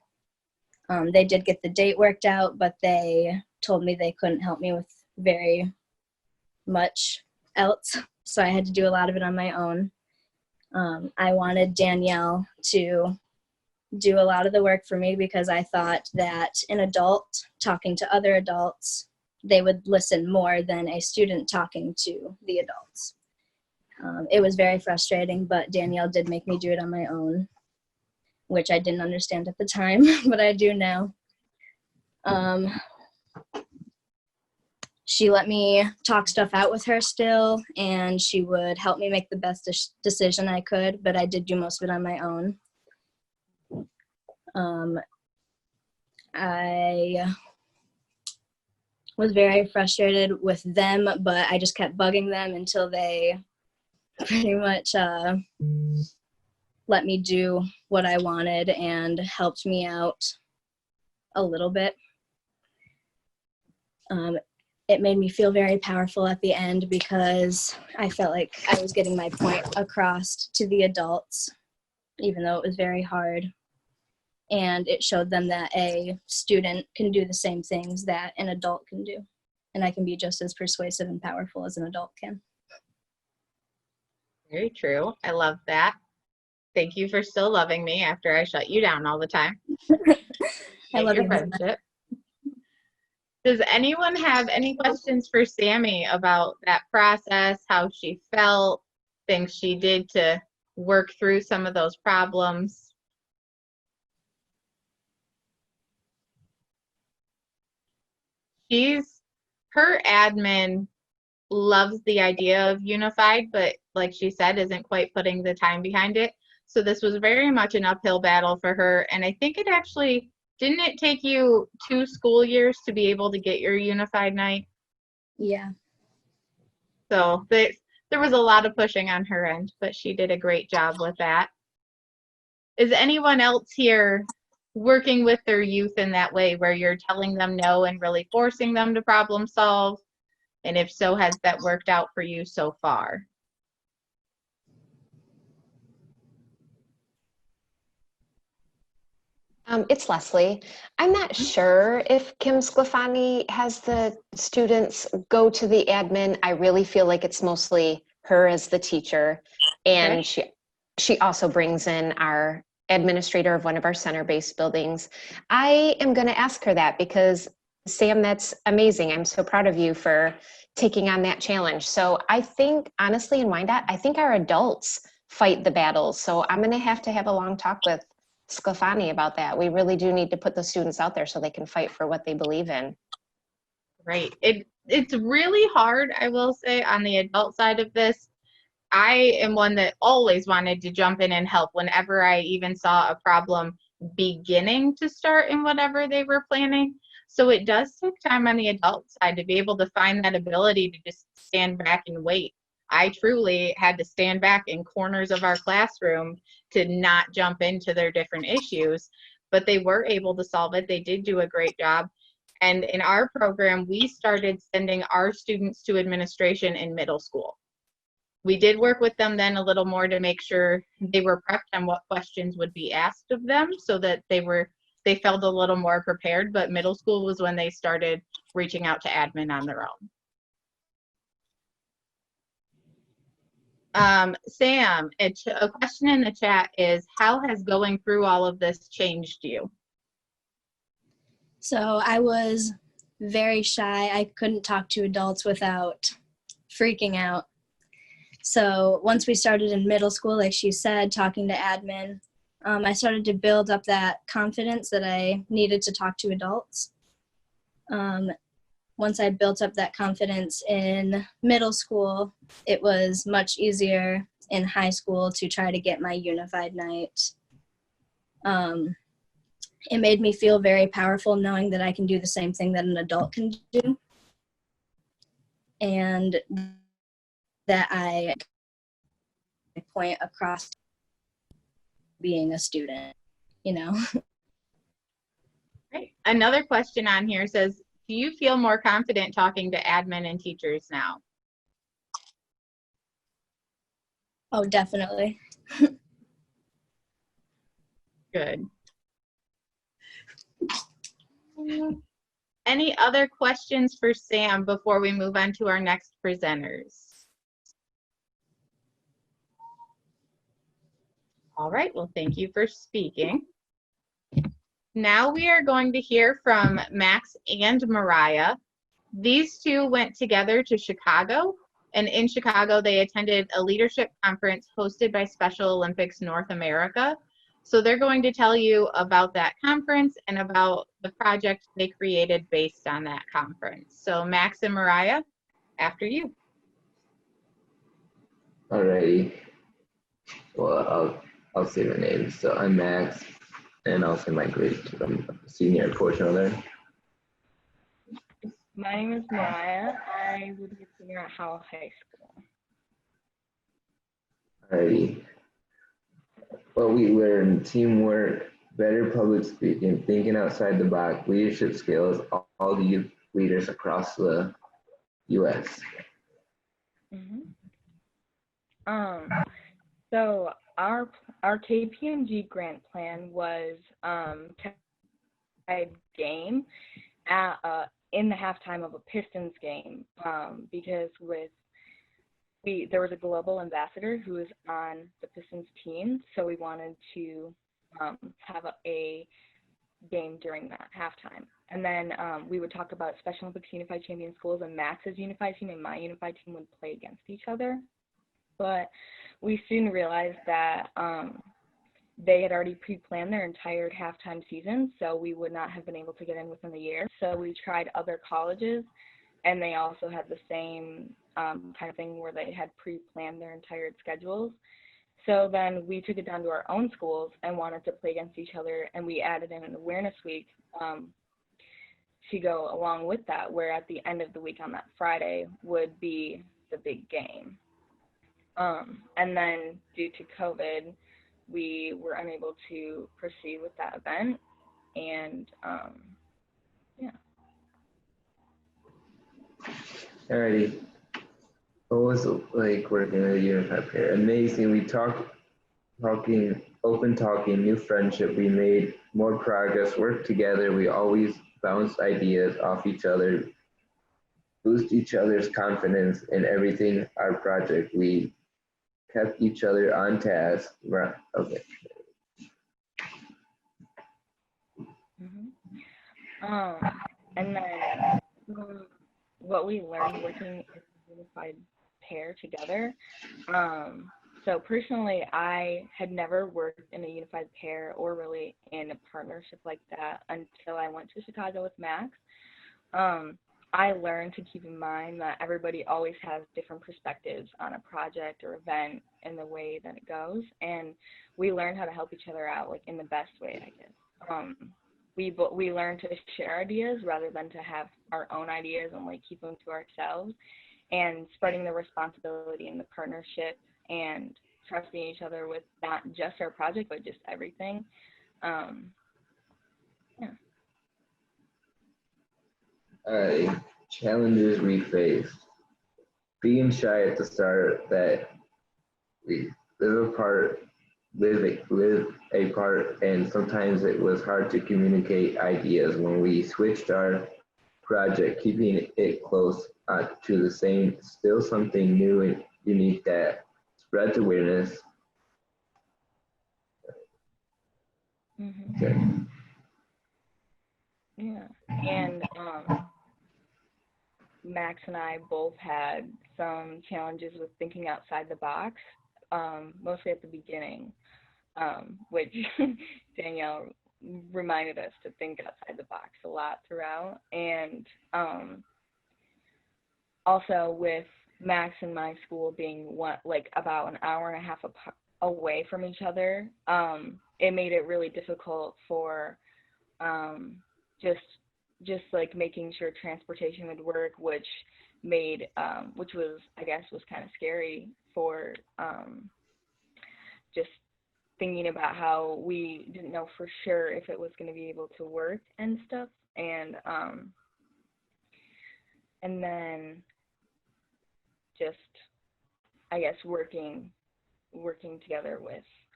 They did get the date worked out, but they told me they couldn't help me with very much else, so I had to do a lot of it on my own. I wanted Danielle to do a lot of the work for me because I thought that an adult talking to other adults, they would listen more than a student talking to the adults. It was very frustrating, but Danielle did make me do it on my own, which I didn't understand at the time, but I do now. She let me talk stuff out with her still, and she would help me make the best decision I could, but I did do most of it on my own. I was very frustrated with them, but I just kept bugging them until they pretty much let me do what I wanted and helped me out a little bit. It made me feel very powerful at the end because I felt like I was getting my point across to the adults, even though it was very hard. And it showed them that a student can do the same things that an adult can do. And I can be just as persuasive and powerful as an adult can. Very true. I love that. Thank you for still loving me after I shut you down all the time. I love your you. friendship. Does anyone have any questions for Sammy about that process, how she felt, things she did to work through some of those problems? Her admin loves the idea of unified, but like she said, isn't quite putting the time behind it. So this was very much an uphill battle for her. And I think it actually, didn't it take you 2 school years to be able to get your unified night? Yeah. So there was a lot of pushing on her end, but she did a great job with that. Is anyone else here working with their youth in that way where you're telling them no and really forcing them to problem solve? And if so, has that worked out for you so far? It's Leslie. I'm not sure if Kim Sclafani has the students go to the admin. I really feel like it's mostly her as the teacher. And Okay. she also brings in our administrator of one of our center-based buildings. I am going to ask her that because, Sam, that's amazing. I'm so proud of you for taking on that challenge. So I think, honestly, in Wyandotte, I think our adults fight the battles. So I'm going to have a long talk with Sclafani about that. We really do need to put the students out there so they can fight for what they believe in. Right. It's really hard, I will say, on the adult side of this. I am one that always wanted to jump in and help whenever I even saw a problem beginning to start in whatever they were planning. So it does take time on the adult side to be able to find that ability to just stand back and wait. I truly had to stand back in corners of our classroom to not jump into their different issues, but they were able to solve it. They did do a great job. And in our program, we started sending our students to administration in middle school. We did work with them then a little more to make sure they were prepped on what questions would be asked of them so that they felt a little more prepared, but middle school was when they started reaching out to admin on their own. Sam, a question in the chat is, how has going through all of this changed you? So I was very shy. I couldn't talk to adults without freaking out. So once we started in middle school, like she said, talking to admin, I started to build up that confidence that I needed to talk to adults. Once I built up that confidence in middle school, it was much easier in high school to try to get my unified night. It made me feel very powerful knowing that I can do the same thing that an adult can do. And that I point across being a student, you know. Great. Another question on here says, do you feel more confident talking to admin and teachers now? Oh, definitely. Good. Any other questions for Sam before we move on to our next presenters? All right, well, thank you for speaking. Now we are going to hear from Max and Mariah. These two went together to Chicago, and in Chicago they attended a leadership conference hosted by Special Olympics North America. So they're going to tell you about that conference and about the project they created based on that conference. So Max and Mariah, after you. Alrighty. Well, I'll say my name. So I'm Max, and I'll say my grade. I'm a senior at Fort Northern. My name is Mariah. I would be a senior at Howell High School. Alrighty. Well, we learned teamwork, better public speaking, thinking outside the box, leadership skills, all the youth leaders across the U.S. So our KPMG grant plan was a game at in the halftime of a Pistons game because there was a global ambassador who was on the Pistons team, so we wanted to have a game during that halftime. And then we would talk about Special Olympics Unified Champion Schools, and Max's unified team and my unified team would play against each other. But we soon realized that they had already pre-planned their entire halftime season, so we would not have been able to get in within the year. So we tried other colleges, and they also had the same kind of thing where they had pre-planned their entire schedules. So then we took it down to our own schools and wanted to play against each other, and we added in an awareness week to go along with that, where at the end of the week on that Friday would be the big game. And then due to COVID, we were unable to proceed with that event, and yeah. Alrighty. What was it like working with a unified pair? Amazing. We open talking, new friendship. We made more progress, worked together. We always bounced ideas off each other, boost each other's confidence in everything our project. We kept each other on task. Okay. And then what we learned working as a unified pair together. So personally, I had never worked in a unified pair or really in a partnership like that until I went to Chicago with Max. I learned to keep in mind that everybody always has different perspectives on a project or event and the way that it goes. And we learned how to help each other out, like in the best way, I guess. we learn to share ideas rather than to have our own ideas and like keep them to ourselves, and spreading the responsibility and the partnership and trusting each other with not just our project but just everything. Yeah. Challenges we faced. Being shy at the start, that we live a part, and sometimes it was hard to communicate ideas when we switched our project, keeping it close to the same, still something new and unique that spreads awareness. Okay. Yeah, and Max and I both had some challenges with thinking outside the box, mostly at the beginning, which Danielle reminded us to think outside the box a lot throughout. And also with Max and my school being about an hour and a half away from each other, it made it really difficult for just like making sure transportation would work, which was, I guess, was kind of scary for just thinking about how we didn't know for sure if it was going to be able to work and stuff. And then just, I guess, working together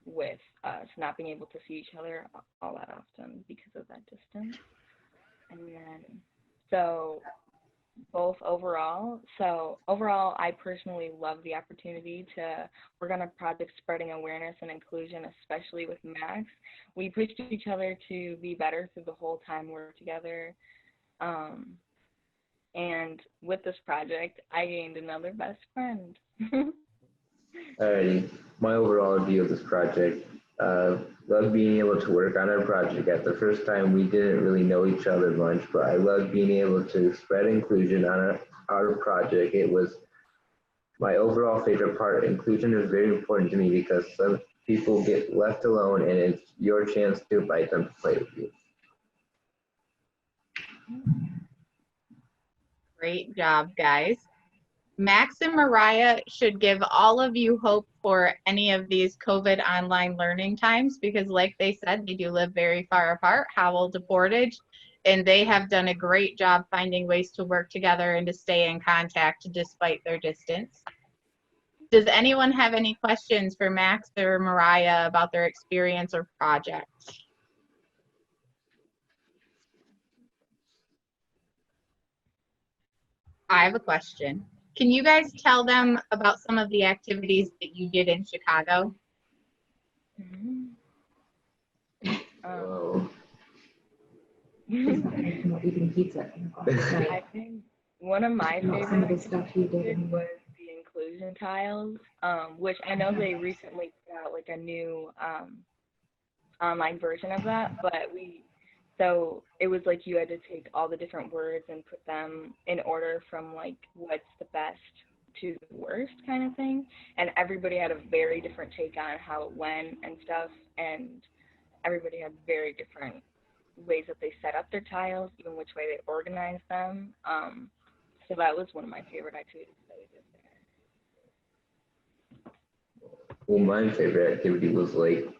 with us not being able to see each other all that often because of that distance. And then overall, I personally love the opportunity to work on a project spreading awareness and inclusion, especially with Max. We pushed each other to be better through the whole time we're together. And with this project, I gained another best friend. Alrighty, my overall view of this project, love being able to work on our project. At the first time, we didn't really know each other much, but I love being able to spread inclusion on our project. It was my overall favorite part. Inclusion is very important to me because some people get left alone, and it's your chance to invite them to play with you. Great job, guys. Max and Mariah should give all of you hope for any of these COVID online learning times, because like they said, they do live very far apart, Howell to Portage, and they have done a great job finding ways to work together and to stay in contact despite their distance. Does anyone have any questions for Max or Mariah about their experience or project? I have a question. Can you guys tell them about some of the activities that you did in Chicago? Eating pizza. I think one of my favorite stuff he did was the inclusion tiles, which I know they recently put out like a new online version of that, but so it was like you had to take all the different words and put them in order from like what's the best to the worst kind of thing. And everybody had a very different take on how it went and stuff. And everybody had very different ways that they set up their tiles, even which way they organized them. So that was one of my favorite activities that we did there. Well, my favorite activity was like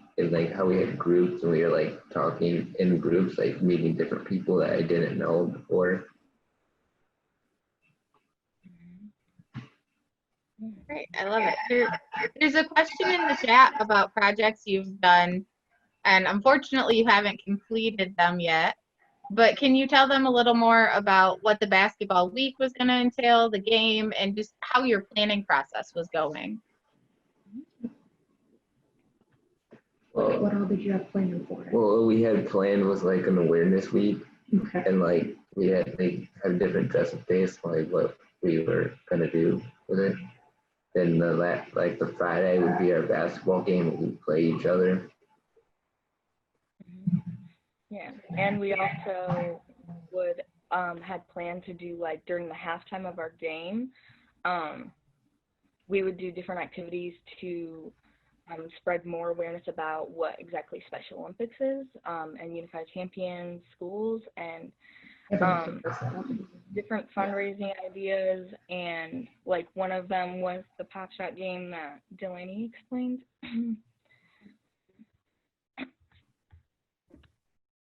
how we had groups and we were like talking in groups, like meeting different people that I didn't know before. Great, I love it. There's a question in the chat about projects you've done, and unfortunately you haven't completed them yet, but can you tell them a little more about what the basketball week was going to entail, the game, and just how your planning process was going? What all did you have planned for it? Well, we had planned was like an awareness week, Okay. and like we had have different dress-up days, like what we were gonna do with it. Then the Friday would be our basketball game. We'd play each other. Yeah, and we also would had planned to do like during the halftime of our game, we would do different activities to spread more awareness about what exactly Special Olympics is, and Unified Champions schools, and different fundraising ideas. And like one of them was the Pop Shot game that Delaney explained.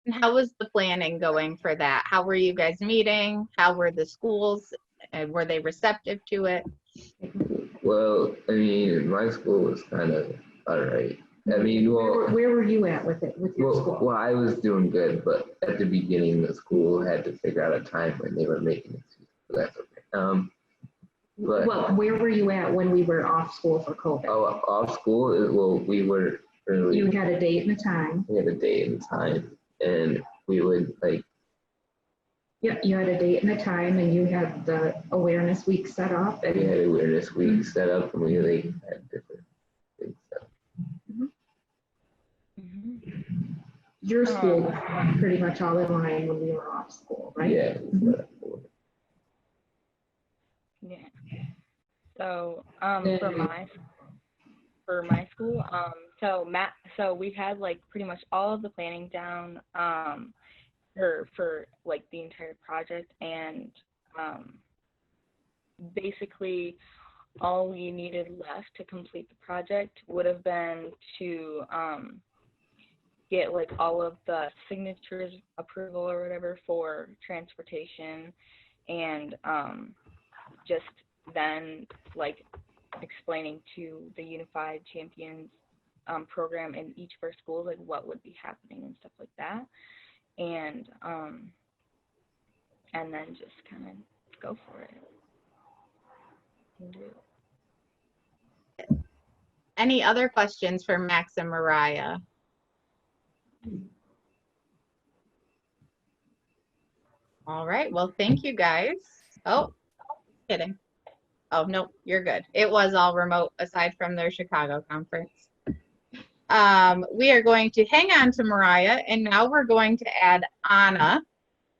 And how was the planning going for that? How were you guys meeting? How were the schools? Were they receptive to it? Well, I mean, my school was kind of all right. I mean, well, Where were you at with it, with your school? well, I was doing good, but at the beginning, the school had to figure out a time when they were making excuses. So that's okay. But Well, where were you at when we were off school for COVID? oh, off school, well, we were early. You had a date and a time. We had a date and time, and we would like. Yeah, you had a date and a time, and you had the awareness week set up. And we had awareness week set up, and we like had different things set up. Your school was pretty much all in line when we were off school, right? Yeah. Yeah. So for my school, so we had like pretty much all of the planning down for like the entire project, and basically all we needed left to complete the project would have been to get like all of the signatures approval or whatever for transportation, and just then like explaining to the Unified Champions program in each of our schools like what would be happening and stuff like that, and then just kind of go for it and do it. Any other questions for Max and Mariah? All right, well, thank you guys. Oh, kidding. Oh, no, you're good. It was all remote aside from their Chicago conference. We are going to hang on to Mariah, and now we're going to add Anna.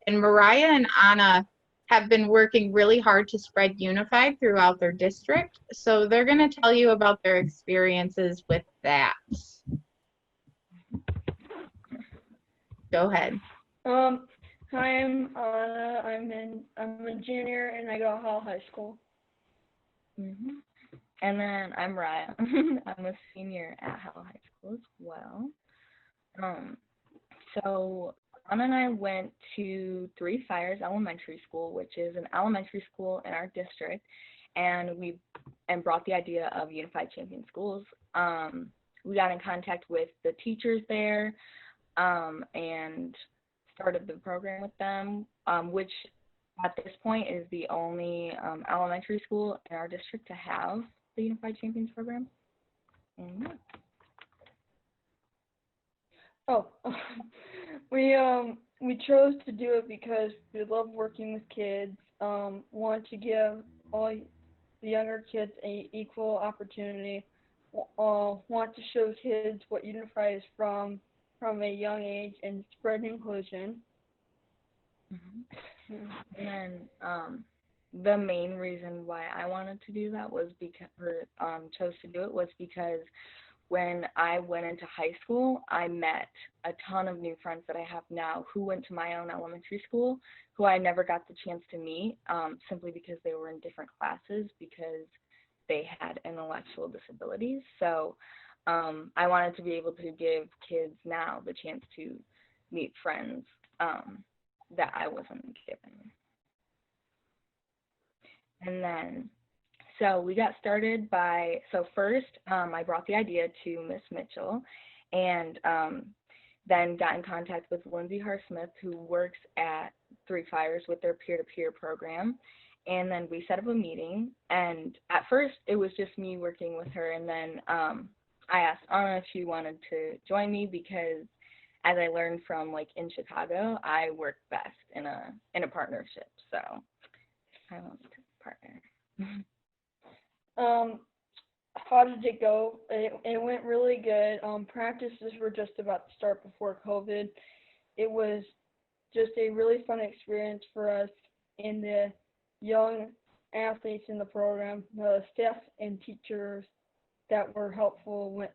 And Mariah and Anna have been working really hard to spread Unified throughout their district. So they're going to tell you about their experiences with that. Go ahead. Hi, I'm Anna. I'm a junior and I go to Hall High School. And then I'm Raya. I'm a senior at Hall High School as well. So Anna and I went to Three Fires Elementary School, which is an elementary school in our district, and brought the idea of Unified Champion Schools. We got in contact with the teachers there, and started the program with them, which at this point is the only elementary school in our district to have the Unified Champions program. Oh, we chose to do it because we love working with kids. Want to give all the younger kids a equal opportunity. Want to show kids what Unified is from a young age and spread inclusion. And the main reason why I wanted to do that was chose to do it was because when I went into high school, I met a ton of new friends that I have now who went to my own elementary school, who I never got the chance to meet, simply because they were in different classes because they had intellectual disabilities. So I wanted to be able to give kids now the chance to meet friends that I wasn't given. And then, so we got started by, so first I brought the idea to Miss Mitchell, and then got in contact with Lindsay Harsmith, who works at Three Fires with their peer-to-peer program. And then we set up a meeting, and at first it was just me working with her, and then I asked Anna if she wanted to join me because, as I learned from like in Chicago, I work best in a partnership. So I want to partner. How did it go? It went really good. Practices were just about to start before COVID. It was just a really fun experience for us and the young athletes in the program, the staff and teachers that were helpful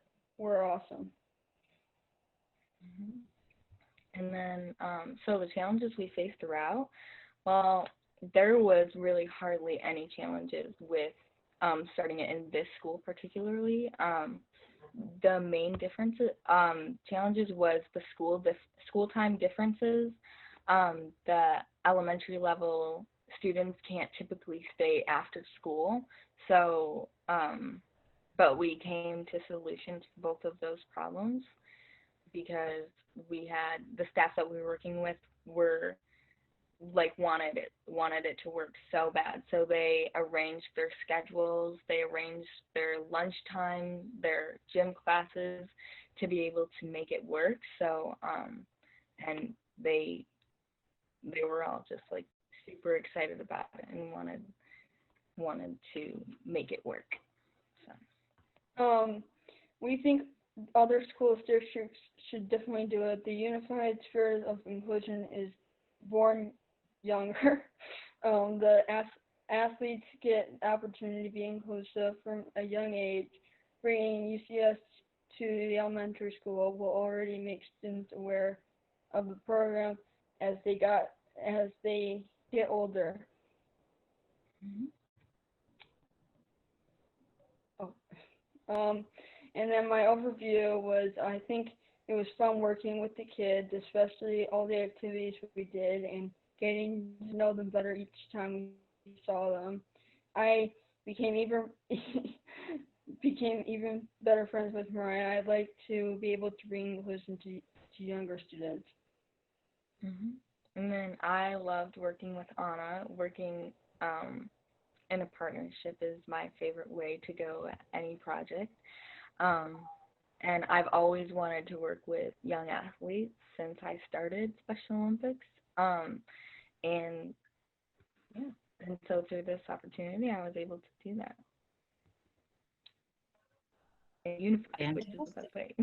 were awesome. And then, so the challenges we faced throughout, well, there was really hardly any challenges with starting it in this school particularly. The main challenges was the school time differences. The elementary level students can't typically stay after school, so but we came to solutions for both of those problems because we had the staff that we were working with were like wanted it to work so bad, so they arranged their schedules, they arranged their lunchtime, their gym classes to be able to make it work. So and they were all just like super excited about it and wanted to make it work. So we think other school districts should definitely do it. The Unified Spirit of Inclusion is born younger. The athletes get the opportunity to be inclusive from a young age. Bringing UCS to the elementary school will already make students aware of the program as they get older. And then my overview was, I think it was fun working with the kids, especially all the activities we did and getting to know them better each time we saw them. I became even better friends with Mariah. I'd like to be able to bring inclusion to younger students. And then I loved working with Anna. Working in a partnership is my favorite way to go at any project. And I've always wanted to work with young athletes since I started Special Olympics. And so through this opportunity, I was able to do that. And unified, which is the best way.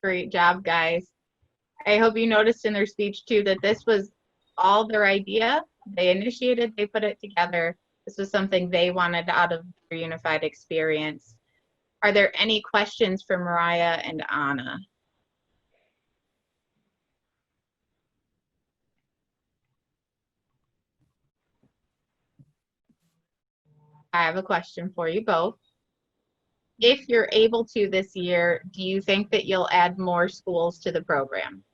Great job, guys. I hope you noticed in their speech too that this was all their idea. They initiated, they put it together. This was something they wanted out of their unified experience. Are there any questions for Mariah and Anna? I have a question for you both. If you're able to this year, do you think that you'll add more schools to the program?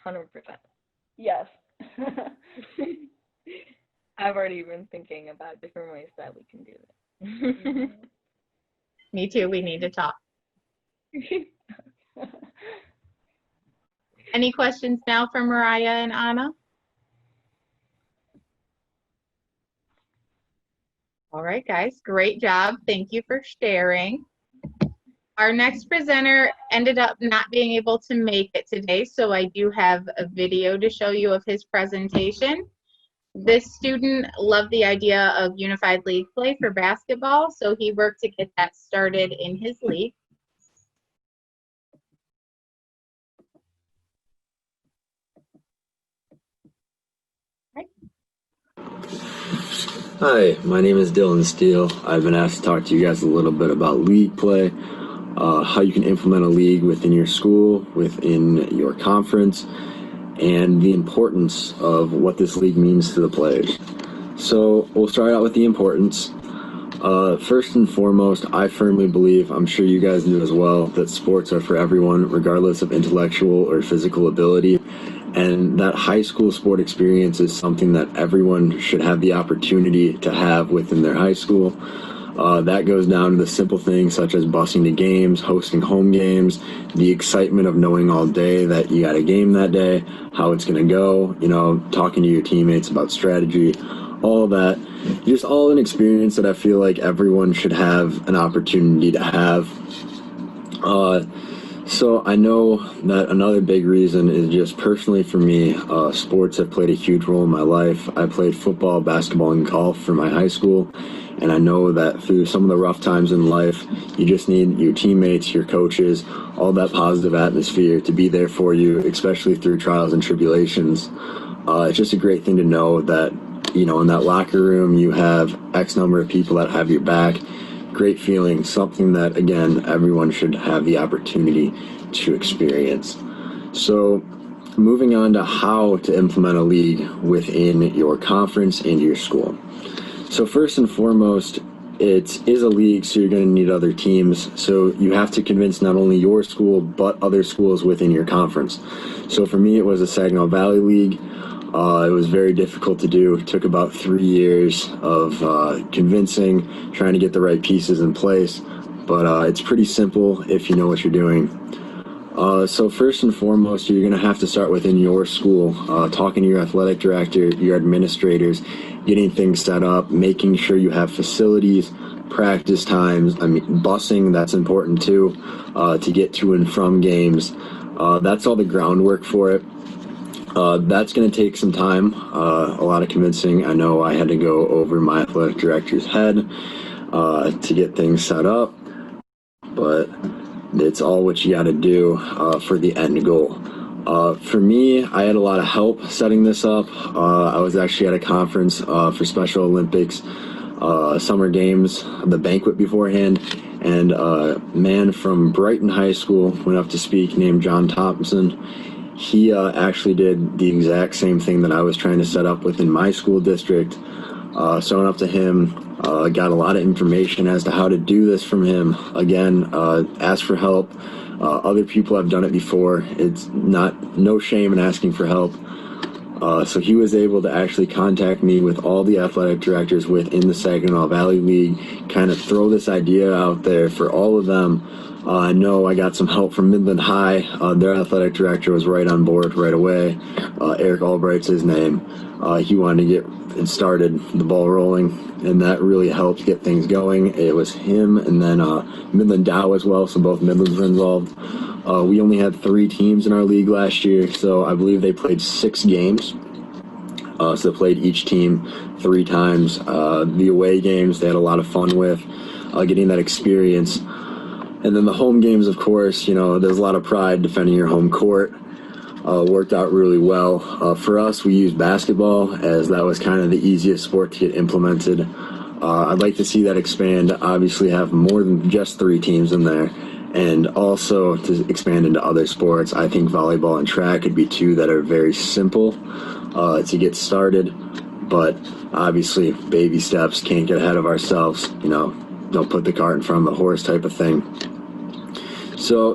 100%. Yes. I've already been thinking about different ways that we can do it. Me too, we need to talk. Any questions now for Mariah and Anna? All right, guys, great job. Thank you for sharing. Our next presenter ended up not being able to make it today, so I do have a video to show you of his presentation. This student loved the idea of unified league play for basketball, so he worked to get that started in his league. Hi, my name is Dylan Steele. I've been asked to talk to you guys a little bit about league play, how you can implement a league within your school, within your conference, and the importance of what this league means to the players. So we'll start out with the importance. First and foremost, I firmly believe, I'm sure you guys do as well, that sports are for everyone, regardless of intellectual or physical ability. And that high school sport experience is something that everyone should have the opportunity to have within their high school. That goes down to the simple things such as busing to games, hosting home games, the excitement of knowing all day that you got a game that day, how it's going to go, you know, talking to your teammates about strategy, all that. Just all an experience that I feel like everyone should have an opportunity to have. So I know that another big reason is just personally for me, sports have played a huge role in my life. I played football, basketball, and golf for my high school, and I know that through some of the rough times in life, you just need your teammates, your coaches, all that positive atmosphere to be there for you, especially through trials and tribulations. It's just a great thing to know that, you know, in that locker room, you have X number of people that have your back. great feeling, something that, again, everyone should have the opportunity to experience. So moving on to how to implement a league within your conference and your school. So first and foremost, it is a league, so you're going to need other teams. So you have to convince not only your school, but other schools within your conference. So for me, it was a Saginaw Valley League. It was very difficult to do. It took about 3 years of convincing, trying to get the right pieces in place. But it's pretty simple if you know what you're doing. So first and foremost, you're going to have to start within your school, talking to your athletic director, your administrators, getting things set up, making sure you have facilities, practice times, busing, that's important too, to get to and from games. That's all the groundwork for it. That's going to take some time, a lot of convincing. I know I had to go over my athletic director's head to get things set up, but it's all what you got to do for the end goal. For me, I had a lot of help setting this up. I was actually at a conference for Special Olympics, Summer Games, the banquet beforehand, and a man from Brighton High School went up to speak named John Thompson. He actually did the exact same thing that I was trying to set up within my school district. So I went up to him, got a lot of information as to how to do this from him. Again, asked for help. Other people have done it before. It's no shame in asking for help. So he was able to actually contact me with all the athletic directors within the Saginaw Valley League, kind of throw this idea out there for all of them. I know I got some help from Midland High. Their athletic director was right on board right away. Eric Albright's his name. He wanted to get it started, the ball rolling, and that really helped get things going. It was him and then Midland Dow as well, so both Midlands were involved. We only had 3 teams in our league last year, so I believe they played 6 games. So they played each team 3 times. The away games they had a lot of fun with, getting that experience. And then the home games, of course, there's a lot of pride defending your home court. Worked out really well. For us, we used basketball as that was kind of the easiest sport to get implemented. I'd like to see that expand, obviously have more than just 3 teams in there, and also to expand into other sports. I think volleyball and track could be 2 that are very simple to get started, but obviously baby steps, can't get ahead of ourselves, don't put the cart in front of the horse type of thing. So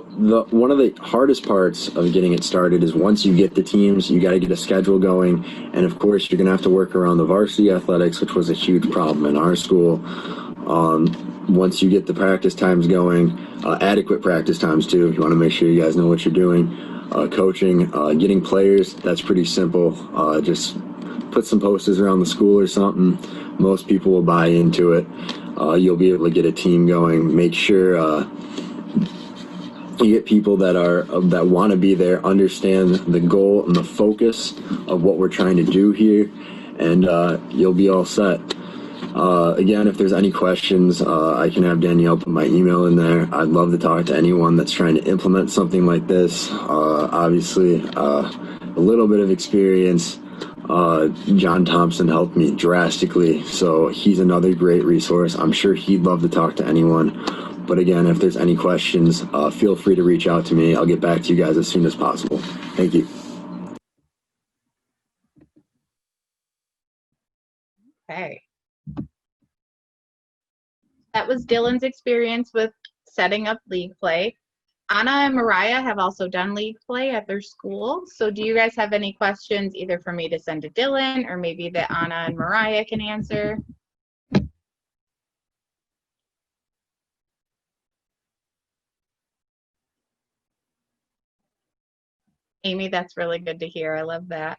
one of the hardest parts of getting it started is once you get the teams, you got to get a schedule going. And of course, you're going to have to work around the varsity athletics, which was a huge problem in our school. Once you get the practice times going, adequate practice times too, if you want to make sure you guys know what you're doing. Coaching, getting players, that's pretty simple. Just put some posters around the school or something. Most people will buy into it. You'll be able to get a team going. Make sure you get people that want to be there, understand the goal and the focus of what we're trying to do here, and you'll be all set. Again, if there's any questions, I can have Danielle put my email in there. I'd love to talk to anyone that's trying to implement something like this. Obviously, a little bit of experience. John Thompson helped me drastically, so he's another great resource. I'm sure he'd love to talk to anyone. But again, if there's any questions, feel free to reach out to me. I'll get back to you guys as soon as possible. Thank you. Okay. That was Dylan's experience with setting up league play. Anna and Mariah have also done league play at their school. So do you guys have any questions either for me to send to Dylan or maybe that Anna and Mariah can answer? Amy, that's really good to hear. I love that.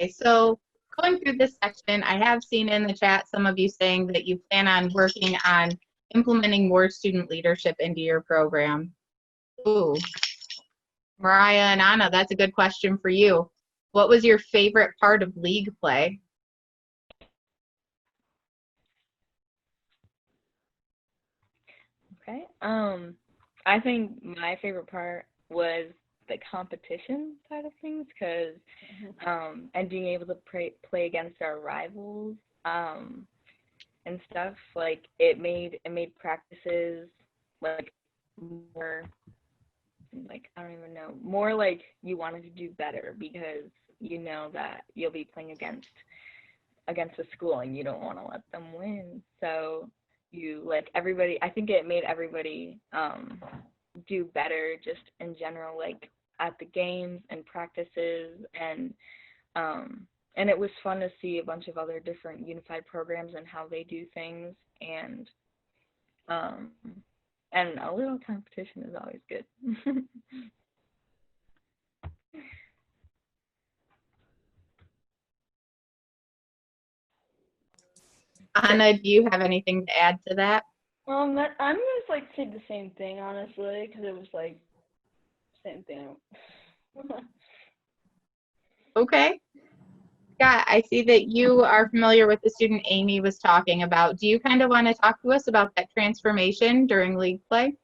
Okay, so going through this section, I have seen in the chat some of you saying that you plan on working on implementing more student leadership into your program. Ooh, Mariah and Anna, that's a good question for you. What was your favorite part of league play? Okay. I think my favorite part was the competition side of things, because and being able to play against our rivals and stuff. Like it made practices like more, like I don't even know, more like you wanted to do better because you know that you'll be playing against the school and you don't want to let them win. So you like everybody, I think it made everybody do better just in general, like at the games and practices, and it was fun to see a bunch of other different unified programs and how they do things, and a little competition is always good. Anna, do you have anything to add to that? I'm gonna like say the same thing honestly, because it was like same thing. Okay. Scott, I see that you are familiar with the student Amy was talking about. Do you kind of want to talk to us about that transformation during league play?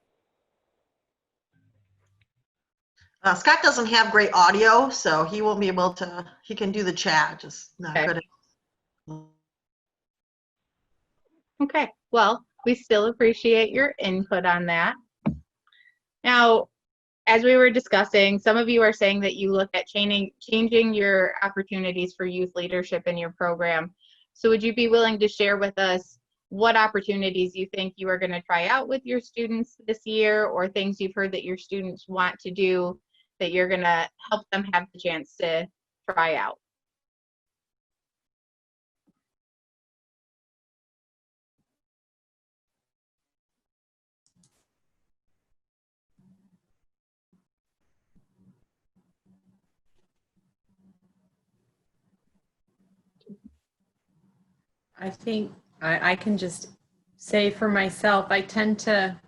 Scott doesn't have great audio, so he won't be able to, he can do the chat, just not good at. Okay, well, we still appreciate your input on that. Now, as we were discussing, some of you are saying that you look at changing your opportunities for youth leadership in your program. So would you be willing to share with us what opportunities you think you are going to try out with your students this year, or things you've heard that your students want to do that you're going to help them have the chance to try out? I think I can just say for myself, I tend to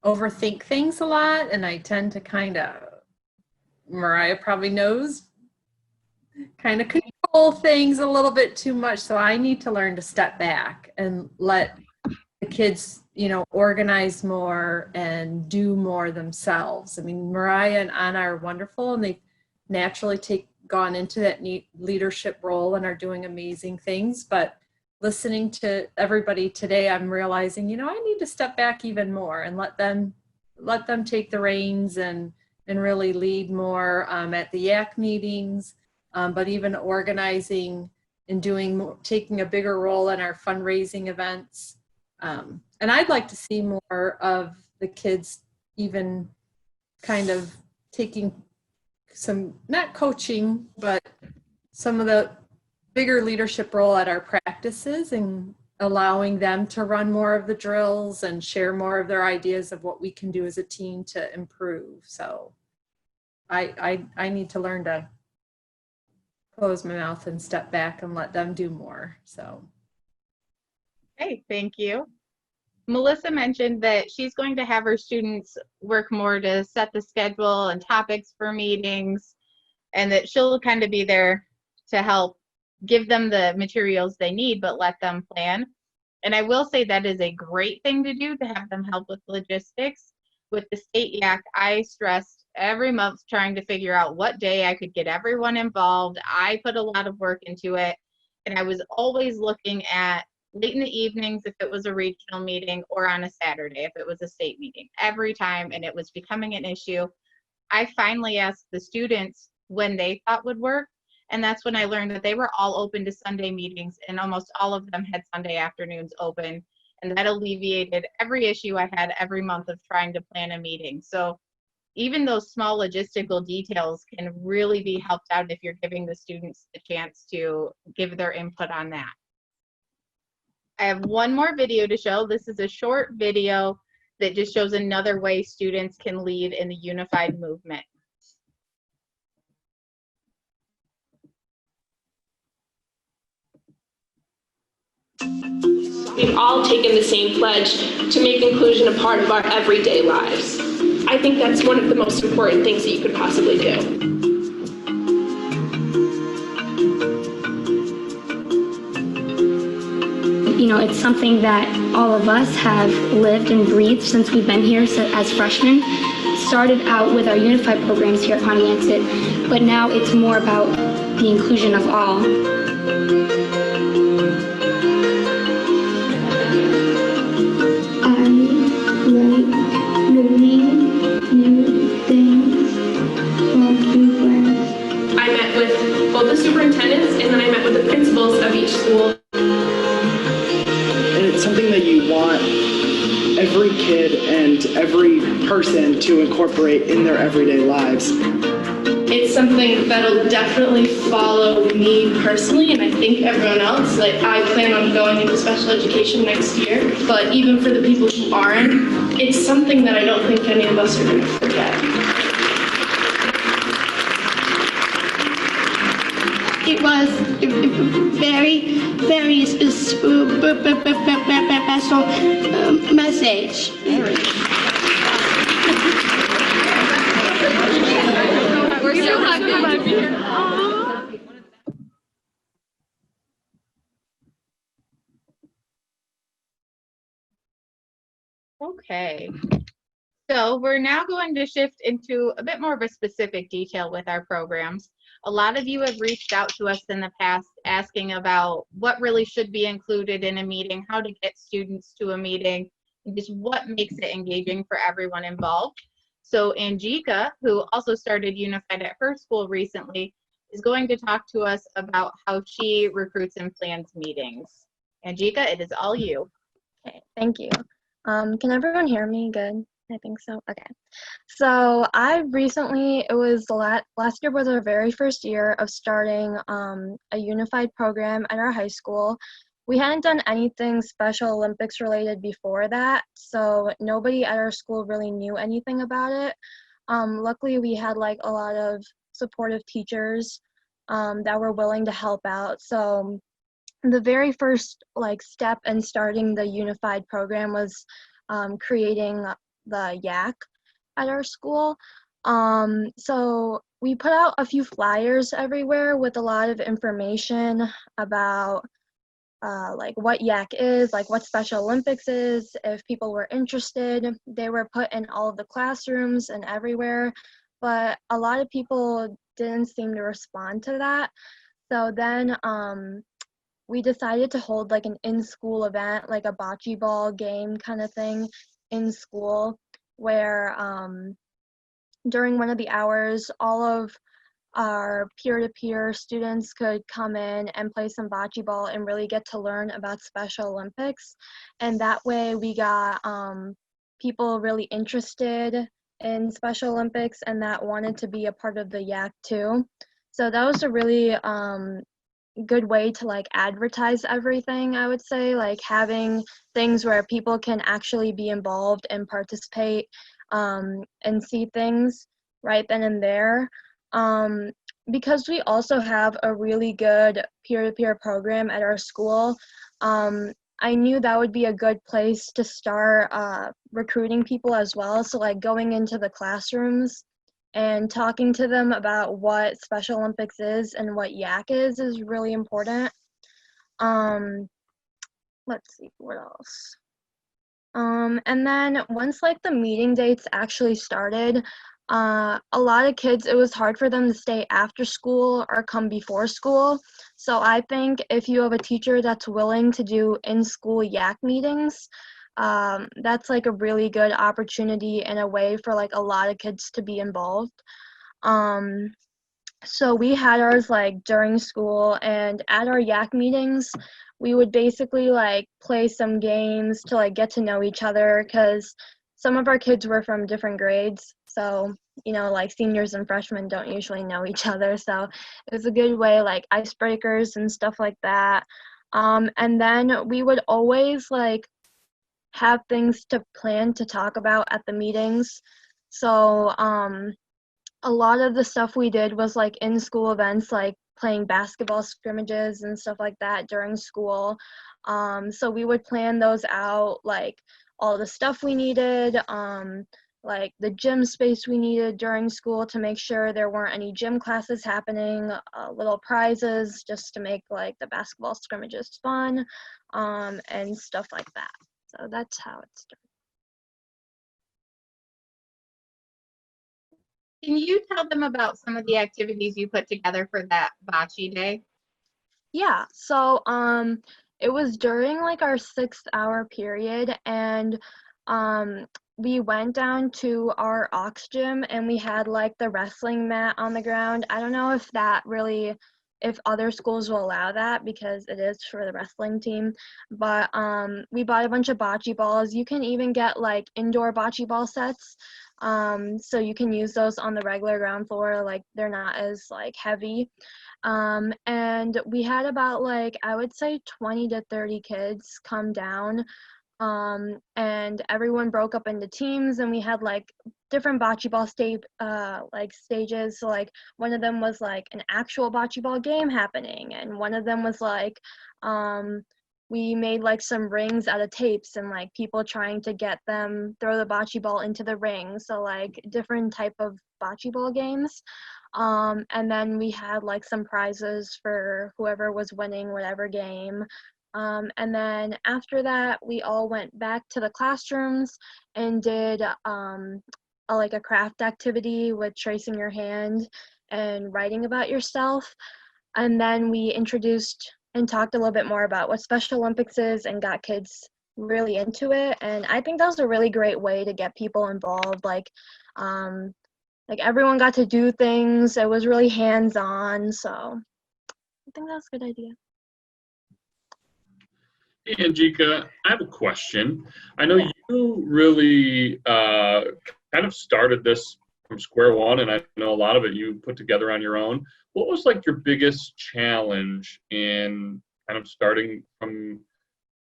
overthink things a lot, and I tend to kind of, Mariah probably knows, kind of control things a little bit too much. So I need to learn to step back and let the kids, you know, organize more and do more themselves. I mean, Mariah and Anna are wonderful, and they naturally gone into that neat leadership role and are doing amazing things. But listening to everybody today, I'm realizing, you know, I need to step back even more and let them take the reins and really lead more at the YAC meetings, but even organizing and doing more, taking a bigger role in our fundraising events. And I'd like to see more of the kids even kind of taking some, not coaching, but some of the bigger leadership role at our practices, and allowing them to run more of the drills and share more of their ideas of what we can do as a team to improve. So I need to learn to close my mouth and step back and let them do more. So. Okay, thank you. Melissa mentioned that she's going to have her students work more to set the schedule and topics for meetings, and that she'll kind of be there to help give them the materials they need, but let them plan. And I will say that is a great thing to do, to have them help with logistics. With the state YAC, I stressed every month trying to figure out what day I could get everyone involved. I put a lot of work into it, and I was always looking at late in the evenings if it was a regional meeting, or on a Saturday if it was a state meeting, every time, and it was becoming an issue. I finally asked the students when they thought would work, and that's when I learned that they were all open to Sunday meetings, and almost all of them had Sunday afternoons open, and that alleviated every issue I had every month of trying to plan a meeting. So even those small logistical details can really be helped out if you're giving the students the chance to give their input on that. I have one more video to show. This is a short video that just shows another way students can lead in the unified movement. We've all taken the same pledge to make inclusion a part of our everyday lives. I think that's one of the most important things that you could possibly do. You know, it's something that all of us have lived and breathed since we've been here as freshmen. Started out with our unified programs here at Pontiac, but now it's more about the inclusion of all. with both the superintendents, and then I met with the principals of each school. And it's something that you want every kid and every person to incorporate in their everyday lives. It's something that'll definitely follow me personally, and I think everyone else. Like, I plan on going into special education next year, but even for the people who aren't, it's something that I don't think any of us are going to forget. It was very, very special message. We're so happy to be here. Okay. So we're now going to shift into a bit more of a specific detail with our programs. A lot of you have reached out to us in the past asking about what really should be included in a meeting, how to get students to a meeting, and just what makes it engaging for everyone involved. So Angika, who also started Unified at her school recently, is going to talk to us about how she recruits and plans meetings. Angika, it is all you. Okay, thank you. Can everyone hear me good? I think so. Okay. So I recently, it was the last year was our very first year of starting a unified program at our high school. We hadn't done anything Special Olympics related before that, so nobody at our school really knew anything about it. Luckily, we had like a lot of supportive teachers that were willing to help out. So the very first like step in starting the unified program was creating the YAC at our school. So we put out a few flyers everywhere with a lot of information about like what YAC is, like what Special Olympics is. If people were interested, they were put in all of the classrooms and everywhere, but a lot of people didn't seem to respond to that. So then we decided to hold like an in-school event, like a bocce ball game kind of thing in school, where during one of the hours, all of our peer-to-peer students could come in and play some bocce ball and really get to learn about Special Olympics. And that way we got people really interested in Special Olympics and that wanted to be a part of the YAC too. So that was a really good way to like advertise everything, I would say, like having things where people can actually be involved and participate and see things right then and there. Because we also have a really good peer-to-peer program at our school, I knew that would be a good place to start recruiting people as well. So like going into the classrooms and talking to them about what Special Olympics is and what YAC is really important. Let's see, what else? And then once like the meeting dates actually started, a lot of kids, it was hard for them to stay after school or come before school. So I think if you have a teacher that's willing to do in-school YAC meetings, that's like a really good opportunity and a way for like a lot of kids to be involved. So we had ours like during school, and at our YAC meetings, we would basically like play some games to like get to know each other, because some of our kids were from different grades. So, you know, like seniors and freshmen don't usually know each other. So it was a good way, like icebreakers and stuff like that. And then we would always like have things to plan to talk about at the meetings. So a lot of the stuff we did was like in school events, like playing basketball scrimmages and stuff like that during school. So we would plan those out, like all the stuff we needed, like the gym space we needed during school to make sure there weren't any gym classes happening, little prizes just to make like the basketball scrimmages fun, and stuff like that. So that's how it started. Can you tell them about some of the activities you put together for that bocce day? Yeah, so it was during like our 6-hour period, and we went down to our aux gym and we had like the wrestling mat on the ground. I don't know if that really, if other schools will allow that because it is for the wrestling team, but we bought a bunch of bocce balls. You can even get like indoor bocce ball sets, so you can use those on the regular ground floor, like they're not as like heavy. And we had about like, I would say 20 to 30 kids come down, and everyone broke up into teams, and we had like different bocce ball like stages. So like one of them was like an actual bocce ball game happening, and one of them was like we made like some rings out of tapes and like people trying to get them throw the bocce ball into the ring. So like different type of bocce ball games. And then we had like some prizes for whoever was winning whatever game. And then after that, we all went back to the classrooms and did like a craft activity with tracing your hand and writing about yourself. And then we introduced and talked a little bit more about what Special Olympics is and got kids really into it. And I think that was a really great way to get people involved. Like everyone got to do things. It was really hands-on. So I think that's a good idea. Hey, Angika, I have a question. I know you really kind of started this from square one, and I know a lot of it you put together on your own. What was like your biggest challenge in kind of starting from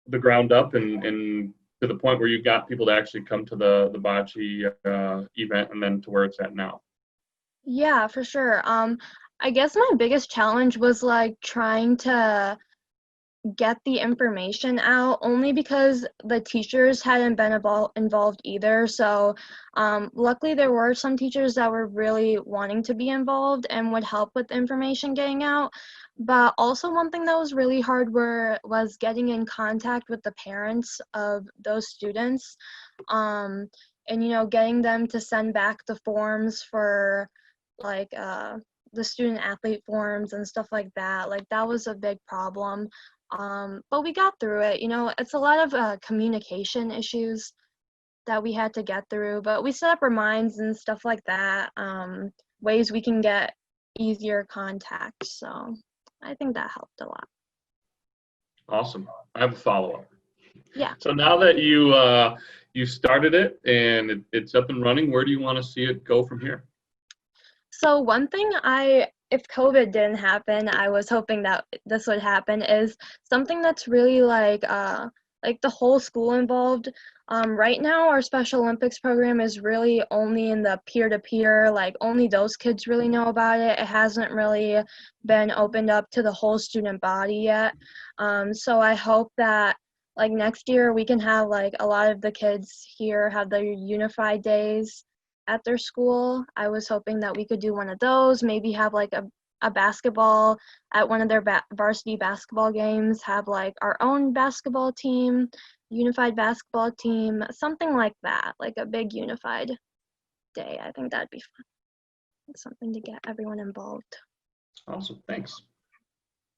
the ground up and to the point where you got people to actually come to the bocce event and then to where it's at now? Yeah, for sure. I guess my biggest challenge was like trying to get the information out, only because the teachers hadn't been involved either. So luckily there were some teachers that were really wanting to be involved and would help with information getting out. But also one thing that was really hard was getting in contact with the parents of those students, and getting them to send back the forms for like the student athlete forms and stuff like that. Like that was a big problem. But we got through it. It's a lot of communication issues that we had to get through, but we set up our minds and stuff like that, ways we can get easier contact. So I think that helped a lot. Awesome. I have a follow-up. Yeah. So now that you started it and it's up and running, where do you want to see it go from here? So one thing if COVID didn't happen, I was hoping that this would happen, is something that's really like the whole school involved. Right now, our Special Olympics program is really only in the peer-to-peer, like only those kids really know about it. It hasn't really been opened up to the whole student body yet. So I hope that like next year we can have like a lot of the kids here have their unified days at their school. I was hoping that we could do one of those, maybe have like a basketball at one of their varsity basketball games, have like our own basketball team, unified basketball team, something like that, like a big unified day. I think that'd be fun. It's something to get everyone involved. Awesome, thanks.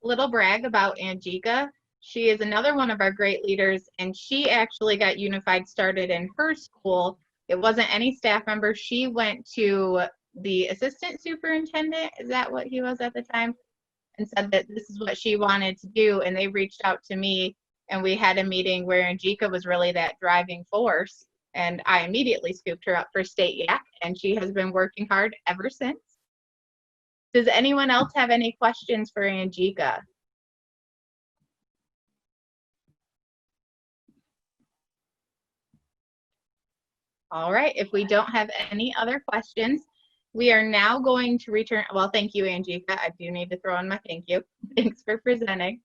Little brag about Angika. She is another one of our great leaders, and she actually got unified started in her school. It wasn't any staff member. She went to the assistant superintendent, is that what he was at the time, and said that this is what she wanted to do, and they reached out to me, and we had a meeting where Angika was really that driving force, and I immediately scooped her up for state YAC, and she has been working hard ever since. Does anyone else have any questions for Angika? All right, if we don't have any other questions, we are now going to return. Well, thank you, Angika. I do need to throw in my thank you. Thanks for presenting.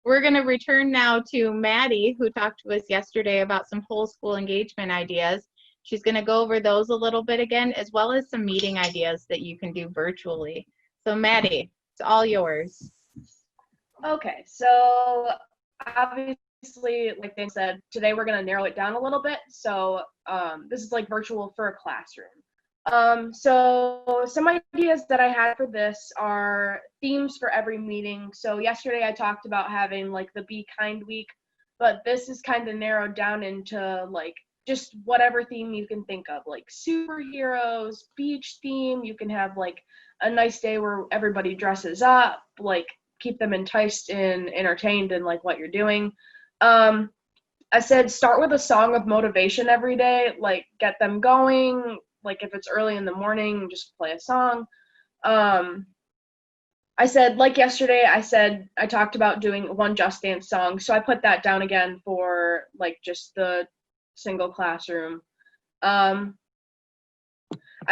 We're going to return now to Maddie, who talked to us yesterday about some whole school engagement ideas. She's going to go over those a little bit again, as well as some meeting ideas that you can do virtually. So Maddie, it's all yours. Okay, so obviously, like they said, today we're going to narrow it down a little bit. So this is like virtual for a classroom. So some ideas that I had for this are themes for every meeting. So yesterday I talked about having like the Be Kind week, but this is kind of narrowed down into like just whatever theme you can think of, like superheroes, beach theme. You can have like a nice day where everybody dresses up, like keep them enticed and entertained in like what you're doing. I said start with a song of motivation every day, like get them going. Like if it's early in the morning, just play a song. I said, like yesterday, I talked about doing one Just Dance song, so I put that down again for like just the single classroom. I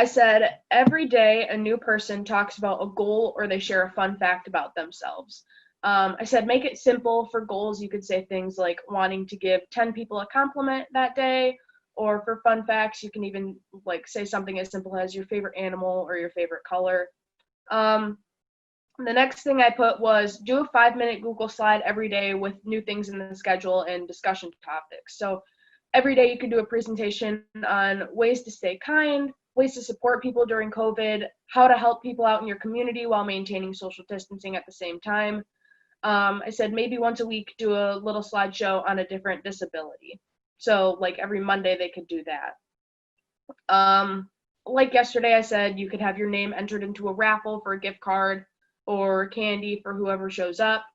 said every day a new person talks about a goal or they share a fun fact about themselves. I said make it simple. For goals, you could say things like wanting to give 10 people a compliment that day, or for fun facts, you can even like say something as simple as your favorite animal or your favorite color. The next thing I put was do a 5-minute Google slide every day with new things in the schedule and discussion topics. So every day you can do a presentation on ways to stay kind, ways to support people during COVID, how to help people out in your community while maintaining social distancing at the same time. I said maybe once a week do a little slideshow on a different disability. So like every Monday they could do that. Like yesterday I said you could have your name entered into a raffle for a gift card or candy for whoever shows up.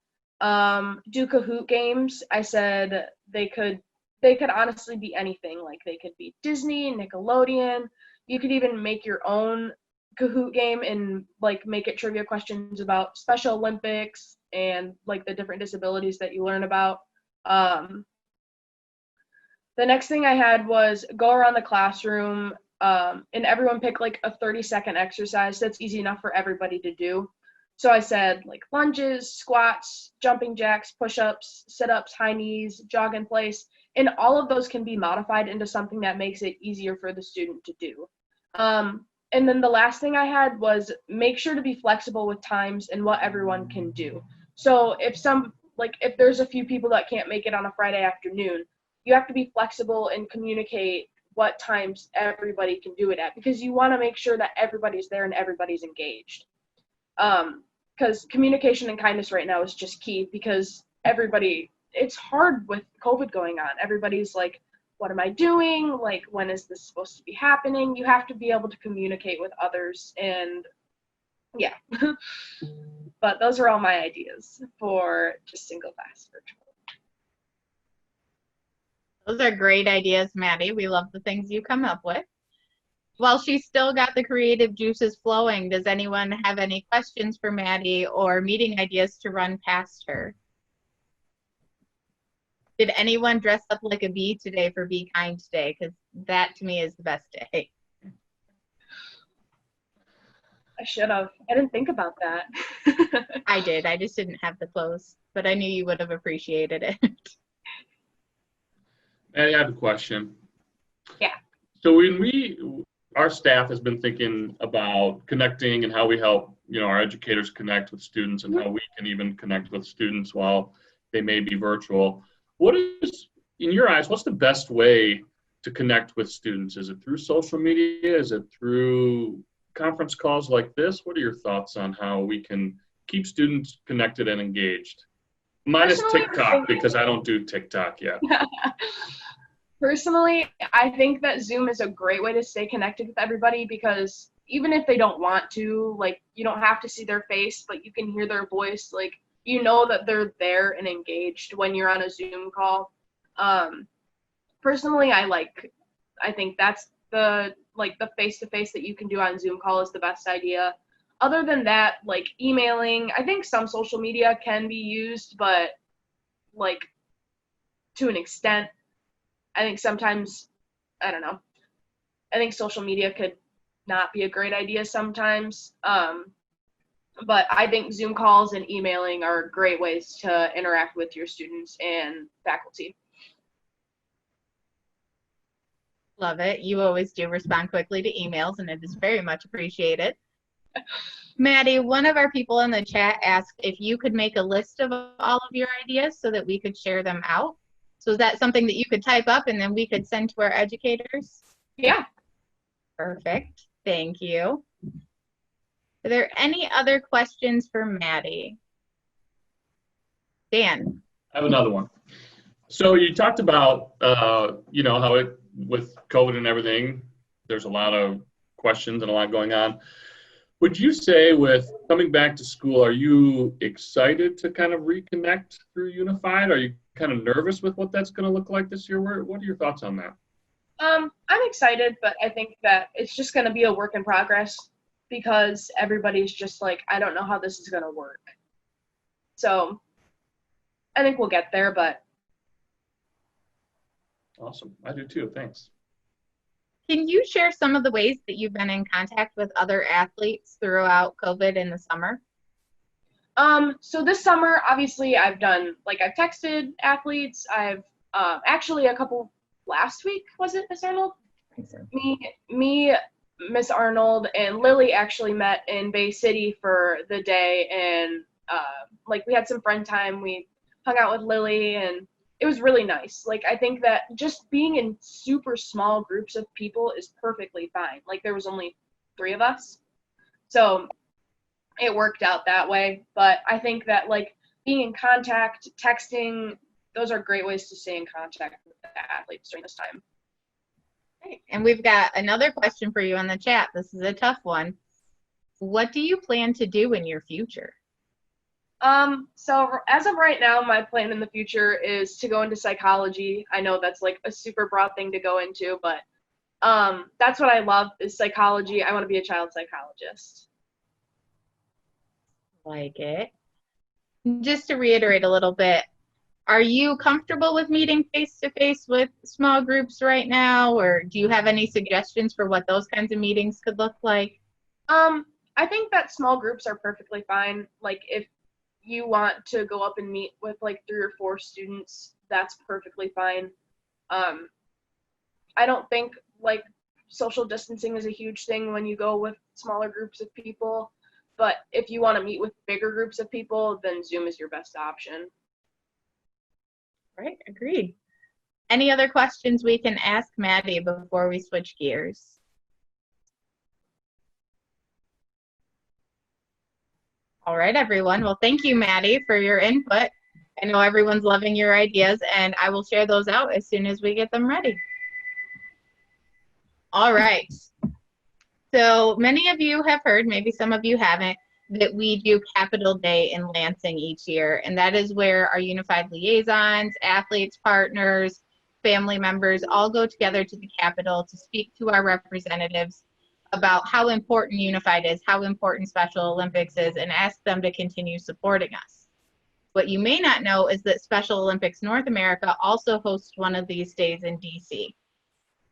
Do Kahoot games. I said they could honestly be anything. Like they could be Disney, Nickelodeon. You could even make your own Kahoot game and like make it trivia questions about Special Olympics and like the different disabilities that you learn about. The next thing I had was go around the classroom and everyone pick like a 30-second exercise that's easy enough for everybody to do. So I said like lunges, squats, jumping jacks, push-ups, sit-ups, high knees, jog in place, and all of those can be modified into something that makes it easier for the student to do. And then the last thing I had was make sure to be flexible with times and what everyone can do. So if there's a few people that can't make it on a Friday afternoon, you have to be flexible and communicate what times everybody can do it at, because you want to make sure that everybody's there and everybody's engaged. Because communication and kindness right now is just key, because it's hard with COVID going on. Everybody's like, what am I doing? Like, when is this supposed to be happening? You have to be able to communicate with others, and yeah. But those are all my ideas for just single class virtual. Those are great ideas, Maddie. We love the things you come up with. While she's still got the creative juices flowing, does anyone have any questions for Maddie or meeting ideas to run past her? Did anyone dress up like a bee today for Be Kind Day? Because that to me is the best day. I should have. I didn't think about that. I did. I just didn't have the clothes, but I knew you would have appreciated it. Maddie, I have a question. Yeah. So our staff has been thinking about connecting and how we help, our educators connect with students and how we can even connect with students while they may be virtual. What is, in your eyes, what's the best way to connect with students? Is it through social media? Is it through conference calls like this? What are your thoughts on how we can keep students connected and engaged? Minus TikTok, because I don't do TikTok yet. Personally, I think that Zoom is a great way to stay connected with everybody, because even if they don't want to, like, you don't have to see their face, but you can hear their voice. Like, you know that they're there and engaged when you're on a Zoom call. Personally, I think that's the face-to-face that you can do on Zoom call is the best idea. Other than that, like emailing, I think some social media can be used, but like to an extent. I think sometimes, I don't know, I think social media could not be a great idea sometimes. But I think Zoom calls and emailing are great ways to interact with your students and faculty. Love it. You always do respond quickly to emails, and it is very much appreciated. Maddie, one of our people in the chat asked if you could make a list of all of your ideas so that we could share them out. So is that something that you could type up and then we could send to our educators? Yeah. Perfect. Thank you. Are there any other questions for Maddie? Dan. I have another one. So you talked about, how with COVID and everything, there's a lot of questions and a lot going on. Would you say with coming back to school, are you excited to kind of reconnect through Unified? Are you kind of nervous with what that's going to look like this year? What are your thoughts on that? I'm excited, but I think that it's just going to be a work in progress because everybody's just like, I don't know how this is going to work. So I think we'll get there, but. Awesome. I do too. Thanks. Can you share some of the ways that you've been in contact with other athletes throughout COVID in the summer? So this summer, obviously, I've texted athletes. I've actually a couple last week, was it, Miss Arnold? I think so. Me, Miss Arnold, and Lily actually met in Bay City for the day, and we had some friend time. We hung out with Lily, and it was really nice. I think that just being in super small groups of people is perfectly fine. There was only 3 of us, so it worked out that way. But I think that being in contact, texting, those are great ways to stay in contact with the athletes during this time. Great. And we've got another question for you in the chat. This is a tough one. What do you plan to do in your future? So as of right now, my plan in the future is to go into psychology. I know that's a super broad thing to go into, but that's what I love is psychology. I want to be a child psychologist. Like it. Just to reiterate a little bit, are you comfortable with meeting face-to-face with small groups right now, or do you have any suggestions for what those kinds of meetings could look like? I think that small groups are perfectly fine. If you want to go up and meet with 3 or 4 students, that's perfectly fine. I don't think social distancing is a huge thing when you go with smaller groups of people, but if you want to meet with bigger groups of people, then Zoom is your best option. Right, agreed. Any other questions we can ask Maddie before we switch gears? All right, everyone. Well, thank you, Maddie, for your input. I know everyone's loving your ideas, and I will share those out as soon as we get them ready. All right. So many of you have heard, maybe some of you haven't, that we do Capitol Day in Lansing each year, and that is where our unified liaisons, athletes, partners, family members all go together to the Capitol to speak to our representatives about how important Unified is, how important Special Olympics is, and ask them to continue supporting us. What you may not know is that Special Olympics North America also hosts one of these days in DC.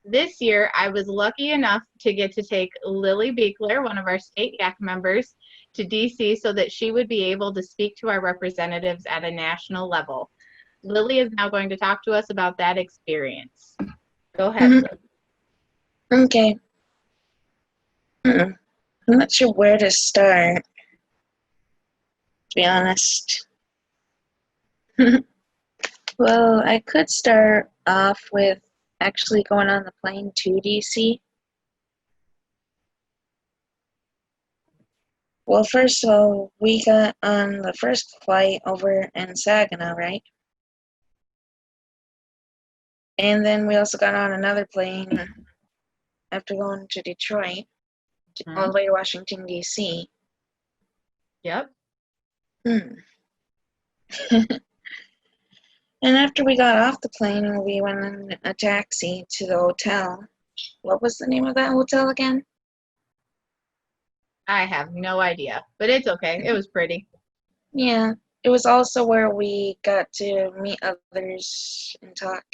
This year, I was lucky enough to get to take Lily Beekler, one of our state YAC members, to DC so that she would be able to speak to our representatives at a national level. Lily is now going to talk to us about that experience. Go ahead, Lily. Okay. I'm not sure where to start, to be honest. Well, I could start off with actually going on the plane to DC. Well, first of all, we got on the first flight over in Saginaw, right? And then we also got on another plane after going to Detroit, all the way to Washington, D.C. Yep. And after we got off the plane, we went in a taxi to the hotel. What was the name of that hotel again? I have no idea, but it's okay. It was pretty. Yeah, it was also where we got to meet others and talk.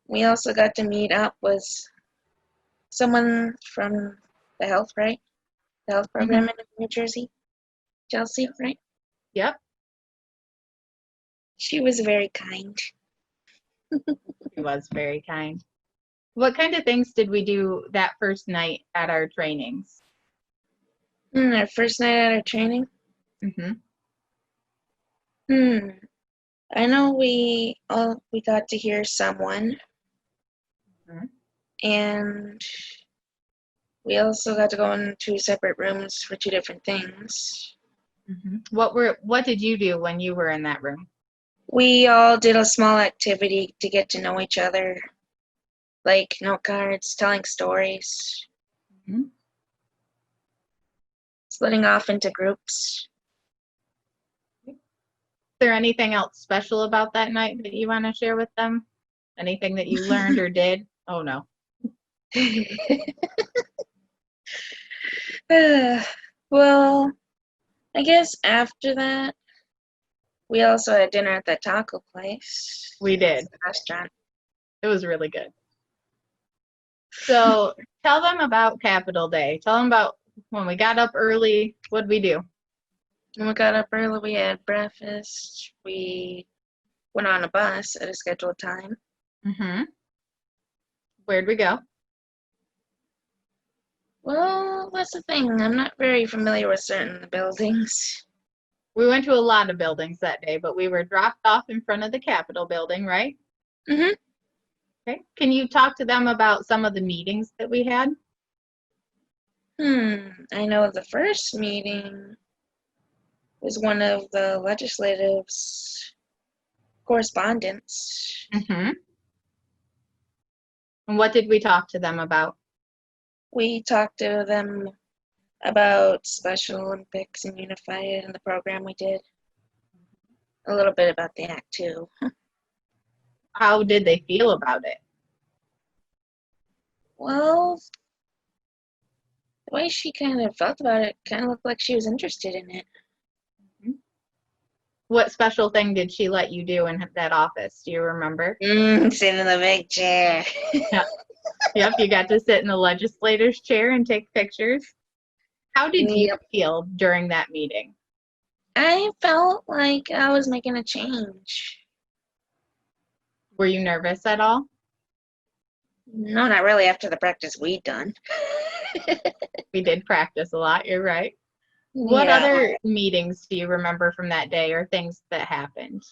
We also got to meet up with someone from the health, right? The health program in New Jersey. Chelsea, right? Yep. She was very kind. She was very kind. What kind of things did we do that first night at our trainings? Our first night at our training? I know we got to hear someone. And we also got to go in 2 separate rooms for 2 different things. What did you do when you were in that room? We all did a small activity to get to know each other, like note cards, telling stories, splitting off into groups. Is there anything else special about that night that you want to share with them? Anything that you learned or did? Oh no. Well, I guess after that, we also had dinner at that taco place. We did. Restaurant. It was really good. So tell them about Capitol Day. Tell them about when we got up early. What did we do? When we got up early, we had breakfast. We went on a bus at a scheduled time. Where'd we go? Well, that's the thing. I'm not very familiar with certain buildings. We went to a lot of buildings that day, but we were dropped off in front of the Capitol building, right? Okay. Can you talk to them about some of the meetings that we had? I know the first meeting was one of the legislative's correspondence. And what did we talk to them about? We talked to them about Special Olympics and Unified and the program we did. A little bit about the act too. How did they feel about it? Well, the way she kind of felt about it kind of looked like she was interested in it. What special thing did she let you do in that office? Do you remember? Sit in the big chair. Yep, you got to sit in the legislator's chair and take pictures. How did you feel during that meeting? I felt like I was making a change. Were you nervous at all? No, not really after the practice we'd done. We did practice a lot, you're right. What Yeah. other meetings do you remember from that day or things that happened?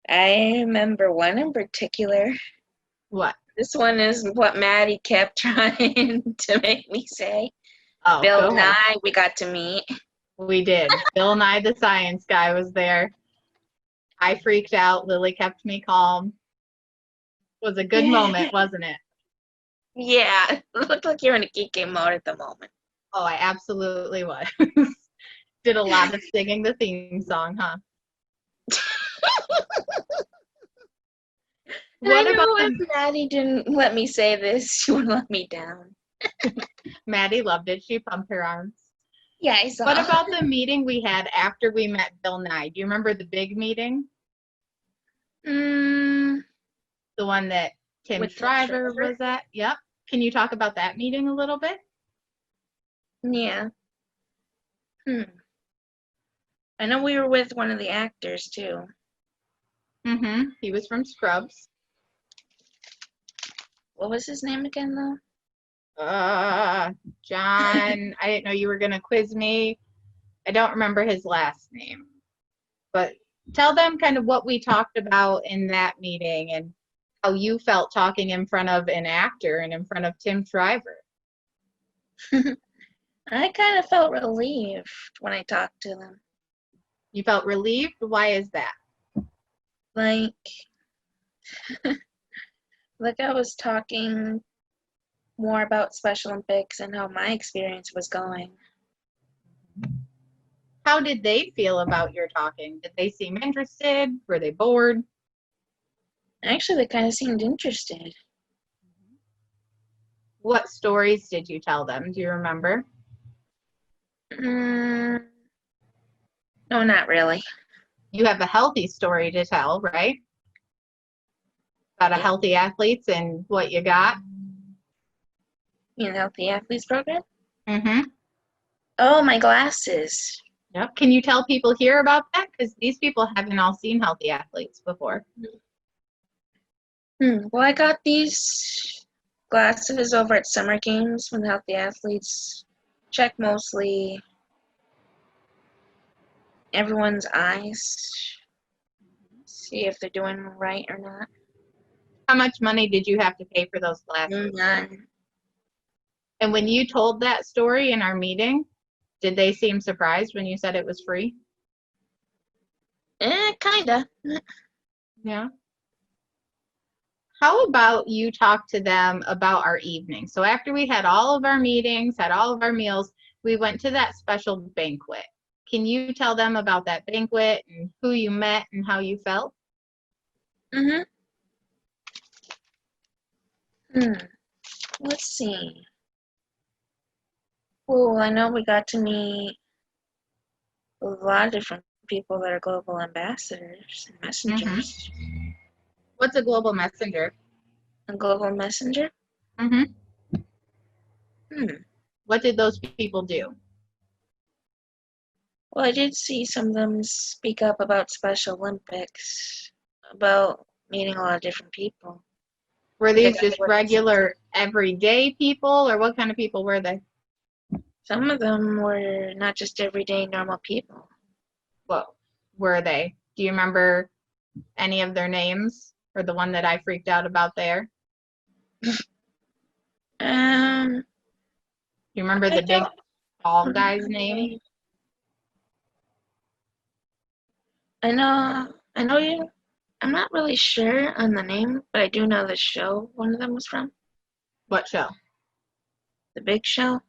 I remember one in particular. What? This one is what Maddie kept trying to make me say. Oh, Bill go ahead. Nye, we got to meet. We did. Bill Nye the science guy was there. I freaked out. Lily kept me calm. It was a good moment, wasn't it? Yeah, it looked like you're in a geeking mode at the moment. Oh, I absolutely was. Did a lot of singing the theme song, huh? I know if Maddie didn't let me say this, she would let me down. Maddie loved it. She pumped her arms. Yeah, I saw. What about the meeting we had after we met Bill Nye? Do you remember the big meeting? The one that Tim With Shriver Shriver? was at? Yep. Can you talk about that meeting a little bit? Yeah. I know we were with one of the actors too. He was from Scrubs. What was his name again though? John. I didn't know you were gonna quiz me. I don't remember his last name. But tell them kind of what we talked about in that meeting and how you felt talking in front of an actor and in front of Tim Shriver. I kind of felt relieved when I talked to them. You felt relieved? Why is that? Like I was talking more about Special Olympics and how my experience was going. How did they feel about your talking? Did they seem interested? Were they bored? Actually, they kind of seemed interested. What stories did you tell them? Do you remember? No, not really. You have a healthy story to tell, right? About a healthy athletes and what you got. You know, Healthy Athletes Program? Mm-hmm. Oh, my glasses. Yep. Can you tell people here about that? Because these people haven't all seen Healthy Athletes before. Well, I got these glasses over at summer games when Healthy Athletes check mostly everyone's eyes, see if they're doing right or not. How much money did you have to pay for those glasses? None. And when you told that story in our meeting, Did they seem surprised when you said it was free? Kinda. Yeah. How about you talk to them about our evening? So after we had all of our meetings, had all of our meals, we went to that special banquet. Can you tell them about that banquet and who you met and how you felt? Hmm. Let's see. Well, I know we got to meet a lot of different people that are global ambassadors and messengers. What's a global messenger? A global messenger? What did those people do? Well, I did see some of them speak up about Special Olympics, about meeting a lot of different people. Were They these got just to work with regular everyday people, or what kind of people were they? some of them were not just everyday normal people. What were they? Do you remember any of their names, or the one that I freaked out about there? You remember the big tall guy's name? I know you. I'm not really sure on the name, but I do know the show one of them was from. What show? The Big Show.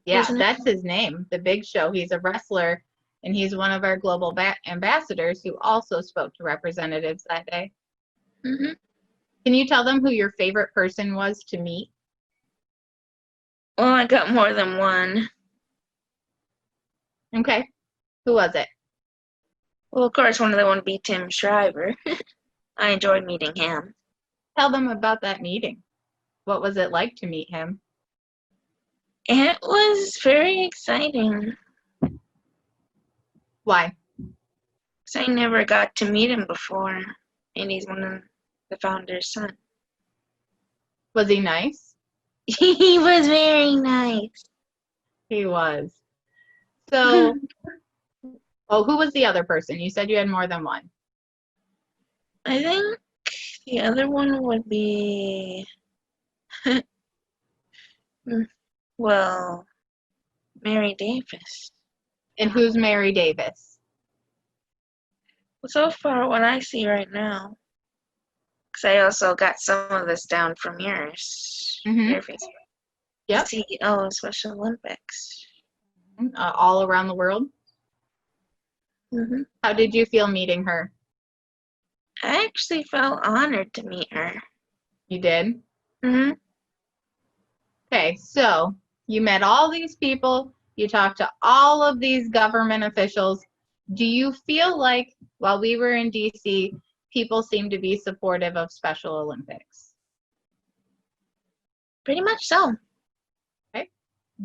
Yeah, Wasn't it? that's his name, The Big Show. He's a wrestler, and he's one of our global ambassadors who also spoke to representatives that day. Can you tell them who your favorite person was to meet? Well, I got more than one. Okay. Who was it? Well, of course, one of them would be Tim Shriver. I enjoyed meeting him. Tell them about that meeting. What was it like to meet him? It was very exciting. Why? Because I never got to meet him before, and he's one of the founder's son. Was he nice? He was very nice. He was. So, oh, who was the other person? You said you had more than one. I think the other one would be, well, Mary Davis. And who's Mary Davis? So far, what I see right now, because I also got some of this down from yours, your Facebook. Yep. CEO of Special Olympics. All around the world. How did you feel meeting her? I actually felt honored to meet her. You did? Okay, so you met all these people, you talked to all of these government officials. Do you feel like while we were in DC, people seemed to be supportive of Special Olympics? Pretty much so. Okay.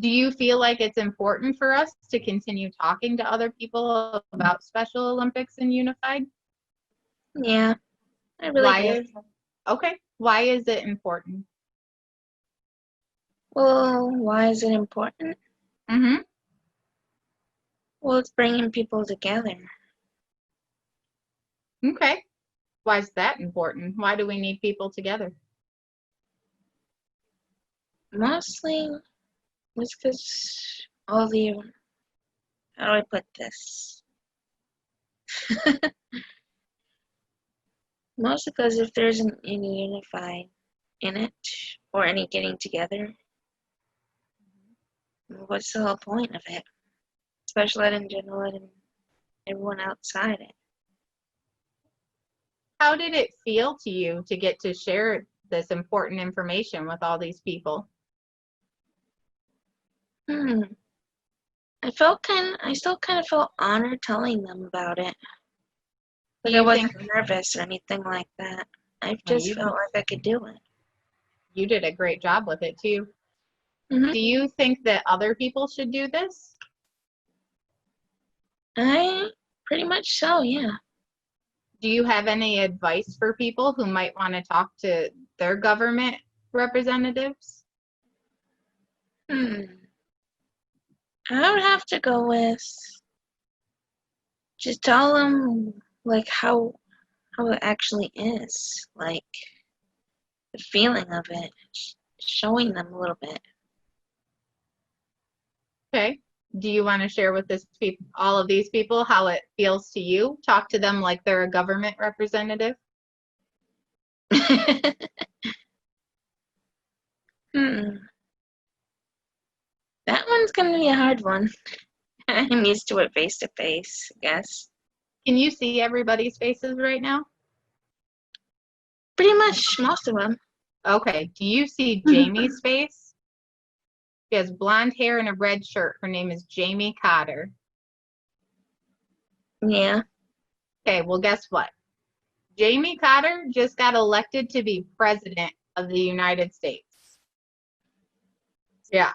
Do you feel like it's important for us to continue talking to other people about Special Olympics and Unified? Yeah, I really do. Okay, why is it important? Well, why is it important? Well, it's bringing people together. Okay. Why is that important? Why do we need people together? Mostly it's because all the, how do I put this? Mostly because if there isn't any unified in it, or any getting together, what's the whole point of it? Special ed in general ed and everyone outside it. How did it feel to you to get to share this important information with all these people? I still kind of felt honored telling them about it. Like Do I you wasn't think nervous or anything like that. I No, just you felt like I could do it. you did a great job with it too. Do you think that other people should do this? I pretty much so, yeah. Do you have any advice for people who might want to talk to their government representatives? I would have to go with just tell them like how it actually is, like the feeling of it, showing them a little bit. Okay. Do you want to share with all of these people how it feels to you? Talk to them like they're a government representative. That one's gonna be a hard one. I'm used to it face to face, I guess. Can you see everybody's faces right now? Pretty much most of them. Okay. Do you see Jamie's face? She has blonde hair and a red shirt. Her name is Jamie Cotter. Yeah. Okay, well, guess what? Jamie Cotter just got elected to be president of the United States. Yeah.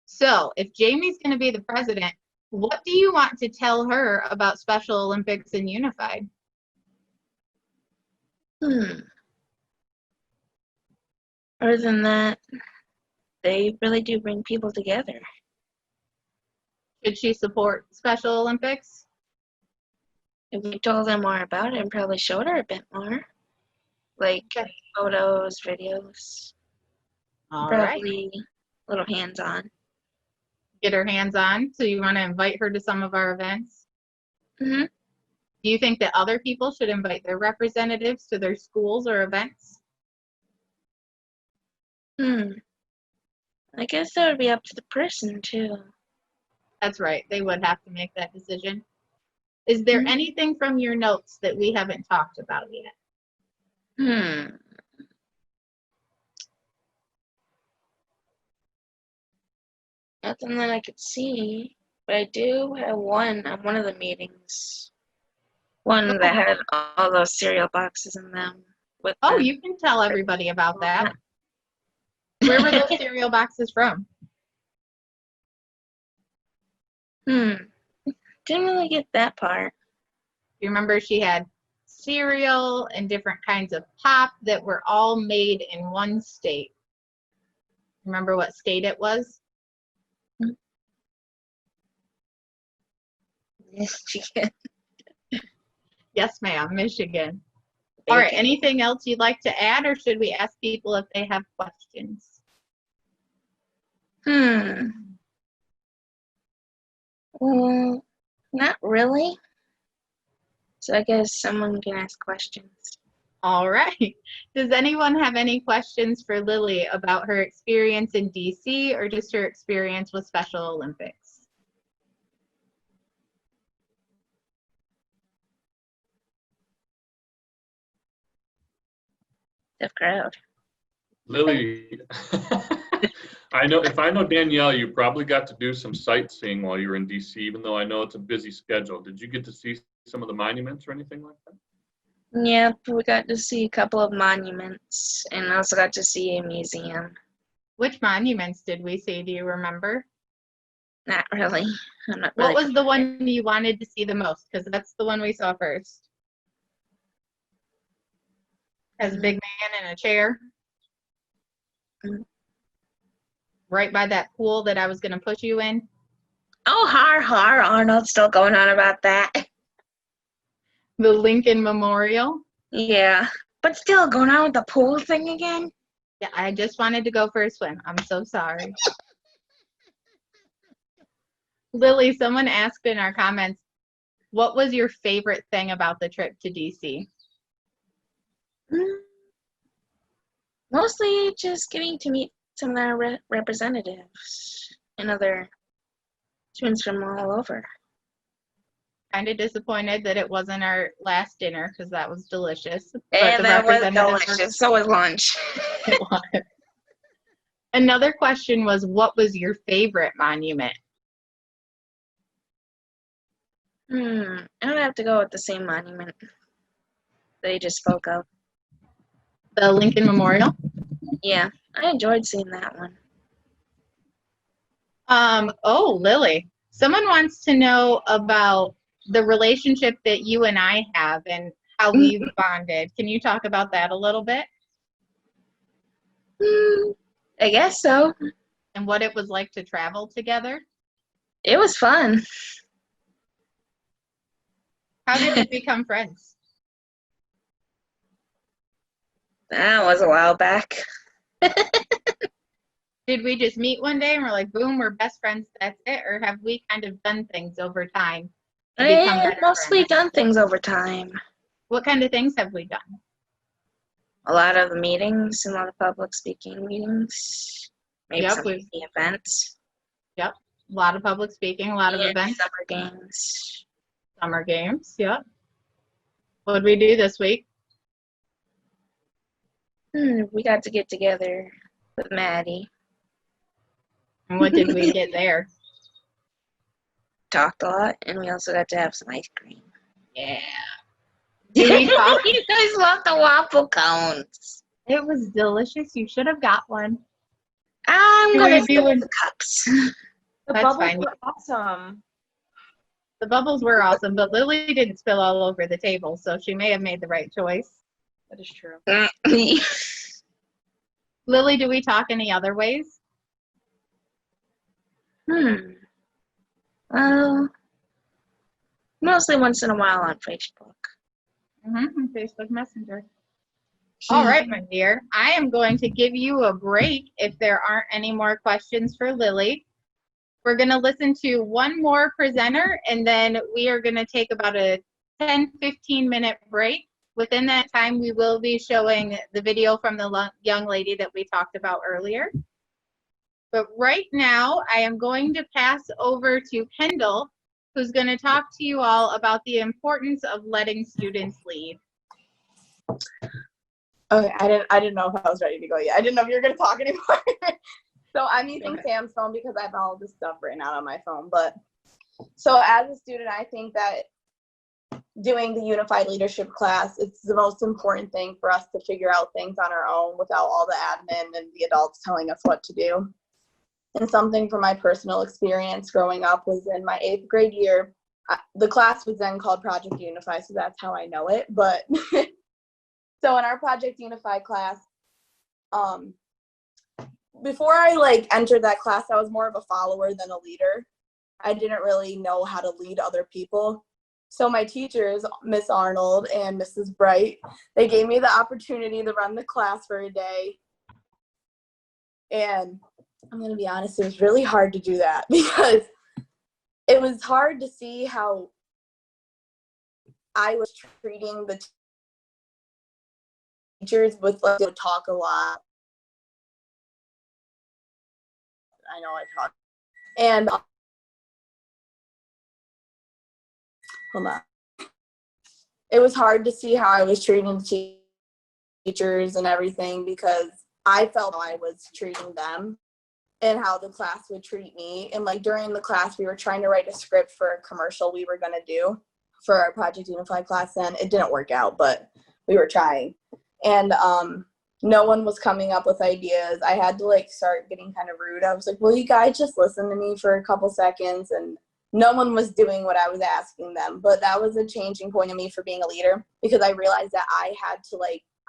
So if Jamie's going to be the president, what do you want to tell her about Special Olympics and Unified? Other than that, they really do bring people together. Should she support Special Olympics? If we told them more about it and probably showed her a bit more, like photos, videos, All right. probably a little hands-on. Get her hands on. So you want to invite her to some of our events? Mm-hmm. Do you think that other people should invite their representatives to their schools or events? I guess that would be up to the person too. That's right. They would have to make that decision. Is there anything from your notes that we haven't talked about yet? Nothing that I could see, but I do have one on one of the meetings. One that had all those cereal boxes in them. With You can tell everybody about that. Where were those cereal boxes from? Didn't really get that part. You remember she had cereal and different kinds of pop that were all made in one state. Remember what state it was? Michigan. Yes, ma'am, Michigan. All right, anything else you'd like to add, or should we ask people if they have questions? Well, not really. So I guess someone can ask questions. All right. Does anyone have any questions for Lily about her experience in DC or just her experience with Special Olympics? The crowd. Lily, if I know Danielle, you probably got to do some sightseeing while you were in DC, even though I know it's a busy schedule. Did you get to see some of the monuments or anything like that? Yeah, we got to see a couple of monuments and also got to see a museum. Which monuments did we see? Do you remember? Not really. I'm not What really was the one you wanted to see the most? Because that's the one we saw first. Has a big man in a chair. Right by that pool that I was going to put you in. Oh, Arnold's still going on about that. The Lincoln Memorial. Yeah, but still going on with the pool thing again? Yeah, I just wanted to go for a swim. I'm so sorry. Lily, someone asked in our comments, what was your favorite thing about the trip to DC? Mostly just getting to meet some of their representatives and other students from all over. Kind of disappointed that it wasn't our last dinner because that was delicious. And that was delicious. So was lunch. It was. Another question was, what was your favorite monument? I would have to go with the same monument that you just spoke of. The Lincoln Memorial? Yeah, I enjoyed seeing that one. Oh, Lily, someone wants to know about the relationship that you and I have and how we've bonded. Can you talk about that a little bit? I guess so. And what it was like to travel together? It was fun. How did you become friends? That was a while back. Did we just meet one day and we're like, boom, we're best friends, that's it? Or have we kind of done things over time to become better Mostly friends? done things over time. What kind of things have we done? A lot of meetings, a lot of public speaking meetings, maybe Yep, some community events. Yep, a lot of public speaking, a lot of events. Summer games. Summer games, yep. What did we do this week? We got to get together with Maddie. And what did we get there? Talked a lot, and we also got to have some ice cream. Yeah. Did we talk? You guys love the waffle cones. It was delicious. You should have got one. I'm Did gonna we do fill one- the cups. The That's bubbles fine. were awesome. The bubbles were awesome, but Lily didn't spill all over the table, so she may have made the right choice. That is true. Lily, do we talk any other ways? Well, mostly once in a while on Facebook. On Facebook Messenger. All right, my dear. I am going to give you a break if there aren't any more questions for Lily. We're going to listen to one more presenter, and then we are going to take about a 10-15 minute break. Within that time, we will be showing the video from the young lady that we talked about earlier. But right now, I am going to pass over to Kendall, who's going to talk to you all about the importance of letting students lead. Okay, I didn't know if I was ready to go yet. I didn't know if you were going to talk anymore. So I'm using Sam's phone because I have all this stuff written out on my phone. But so as a student, I think that doing the unified leadership class, it's the most important thing for us to figure out things on our own without all the admin and the adults telling us what to do. And something from my personal experience growing up was in my 8th grade year. The class was then called Project Unify, so that's how I know it. But so in our Project Unify class, before I entered that class, I was more of a follower than a leader. I didn't really know how to lead other people. So my teachers, Miss Arnold and Mrs. Bright, they gave me the opportunity to run the class for a day. And I'm going to be honest, it was really hard to do that because it was hard to see how I was treating the teachers with they would talk a lot. I know I talk. And hold on. It was hard to see how I was treating the teachers and everything because I felt I was treating them and how the class would treat me. And during the class, we were trying to write a script for a commercial we were going to do for our Project Unified class. And it didn't work out, but we were trying. And no one was coming up with ideas. I had to start getting kind of rude. I was like, will you guys just listen to me for a couple seconds? And no one was doing what I was asking them. But that was a changing point in me for being a leader because I realized that I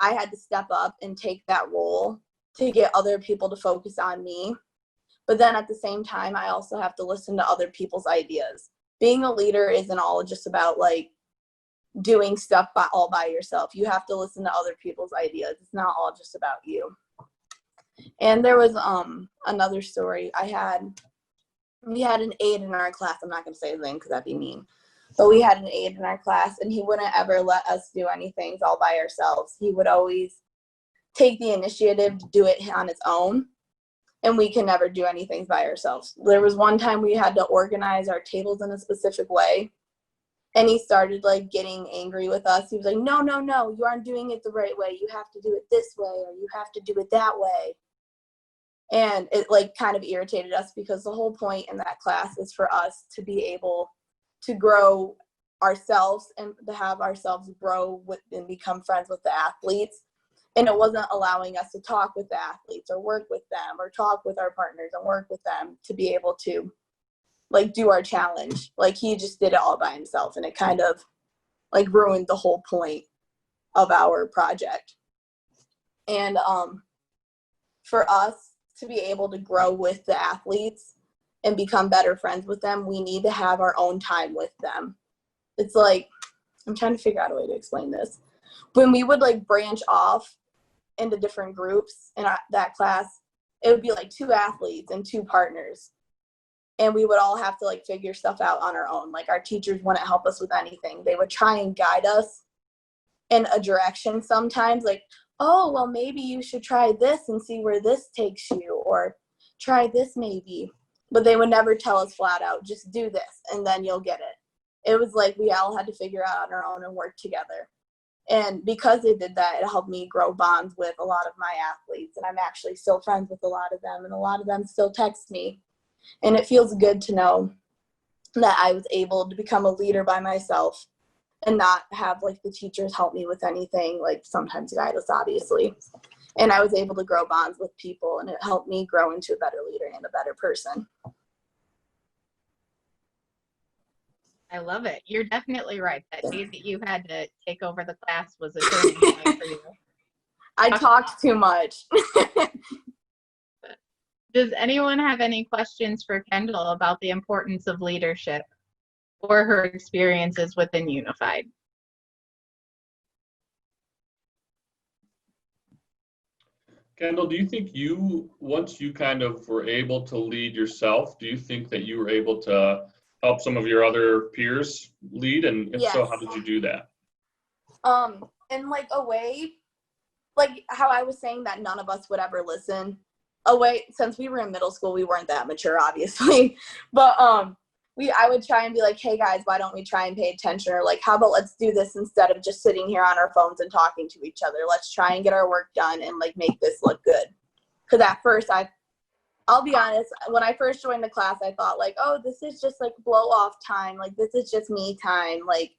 had to step up and take that role to get other people to focus on me. But then at the same time, I also have to listen to other people's ideas. Being a leader isn't all just about doing stuff all by yourself. You have to listen to other people's ideas. It's not all just about you. And there was another story. We had an aide in our class. I'm not going to say his name because that'd be mean. But we had an aide in our class, and he wouldn't ever let us do anything all by ourselves. He would always take the initiative to do it on his own, and we can never do anything by ourselves. There was one time we had to organize our tables in a specific way, and he started getting angry with us. He was like, no, you aren't doing it the right way. You have to do it this way, or you have to do it that way. And it kind of irritated us because the whole point in that class is for us to be able to grow ourselves and to have ourselves grow with and become friends with the athletes. And it wasn't allowing us to talk with the athletes or work with them or talk with our partners and work with them to be able to do our challenge. He just did it all by himself, and it kind of ruined the whole point of our project. And for us to be able to grow with the athletes and become better friends with them, we need to have our own time with them. It's I'm trying to figure out a way to explain this. When we would branch off into different groups in that class, it would be like 2 athletes and 2 partners. And we would all have to like figure stuff out on our own. Like our teachers wouldn't help us with anything. They would try and guide us in a direction sometimes, like, oh, well, maybe you should try this and see where this takes you, or try this maybe. But they would never tell us flat out, just do this and then you'll get it. It was like we all had to figure out on our own and work together. And because they did that, it helped me grow bonds with a lot of my athletes. And I'm actually still friends with a lot of them, and a lot of them still text me. And it feels good to know that I was able to become a leader by myself and not have like the teachers help me with anything, like sometimes guide us, obviously. And I was able to grow bonds with people, and it helped me grow into a better leader and a better person. I love it. You're definitely right. That day that you had to take over the class was a turning point for you. I talked too much. Does anyone have any questions for Kendall about the importance of leadership or her experiences within Unified? Kendall, do you think once you kind of were able to lead yourself, do you think that you were able to help some of your other peers lead? And if so, how did you do that? In like a way, like how I was saying that none of us would ever listen. Since we were in middle school, we weren't that mature, obviously. But I would try and be like, hey guys, why don't we try and pay attention? Or like, how about let's do this instead of just sitting here on our phones and talking to each other. Let's try and get our work done and like make this look good. Because at first I'll be honest, when I first joined the class, I thought like, oh, this is just like blow off time. Like this is just me time. Like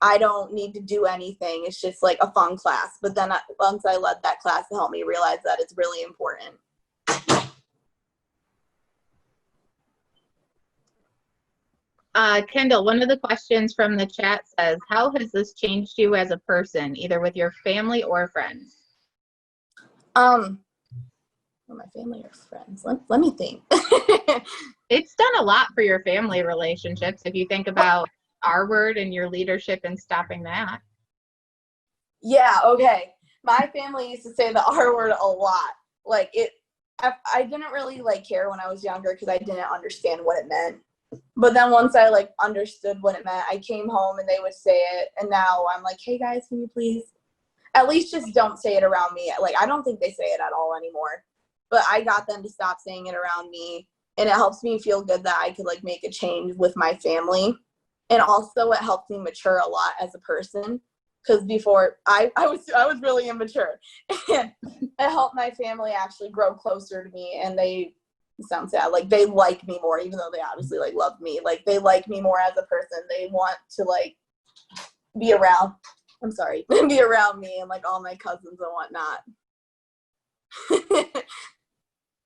I don't need to do anything. It's just like a fun class. But then once I led that class, it helped me realize that it's really important. Kendall, one of the questions from the chat says, how has this changed you as a person, either with your family or friends? My family or friends? Let me think. It's done a lot for your family relationships if you think about our word and your leadership and stopping that. Yeah, okay. My family used to say the R word a lot. Like I didn't really like care when I was younger because I didn't understand what it meant. But then once I like understood what it meant, I came home and they would say it, and now I'm like, hey guys, can you please at least just don't say it around me. Like I don't think they say it at all anymore. But I got them to stop saying it around me, and it helps me feel good that I could like make a change with my family. And also it helped me mature a lot as a person, because before I was really immature. And it helped my family actually grow closer to me, and they sound sad, like they like me more, even though they obviously like love me. Like they like me more as a person. They want to like be around be around me and like all my cousins and whatnot.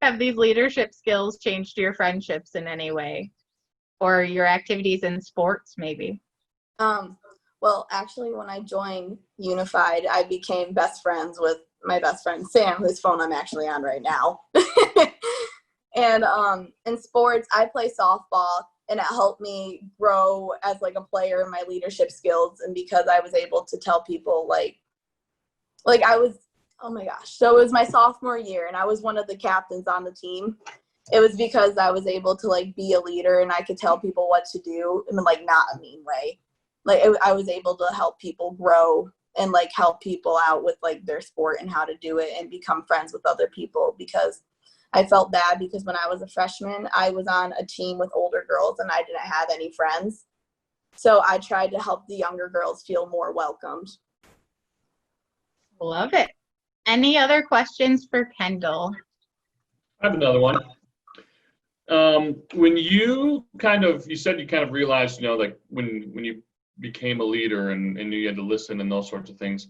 Have these leadership skills changed your friendships in any way, or your activities in sports maybe? Well, actually, when I joined Unified, I became best friends with my best friend Sam, whose phone I'm actually on right now. And in sports, I play softball, and it helped me grow as like a player in my leadership skills. And because I was able to tell people like I was, oh my gosh. So it was my sophomore year, and I was one of the captains on the team. It was because I was able to like be a leader, and I could tell people what to do in like not a mean way. Like I was able to help people grow and like help people out with like their sport and how to do it and become friends with other people, because I felt bad because when I was a freshman, I was on a team with older girls and I didn't have any friends. So I tried to help the younger girls feel more welcomed. Love it. Any other questions for Kendall? I have another one. When you said you kind of realized, like when you became a leader and you had to listen and those sorts of things,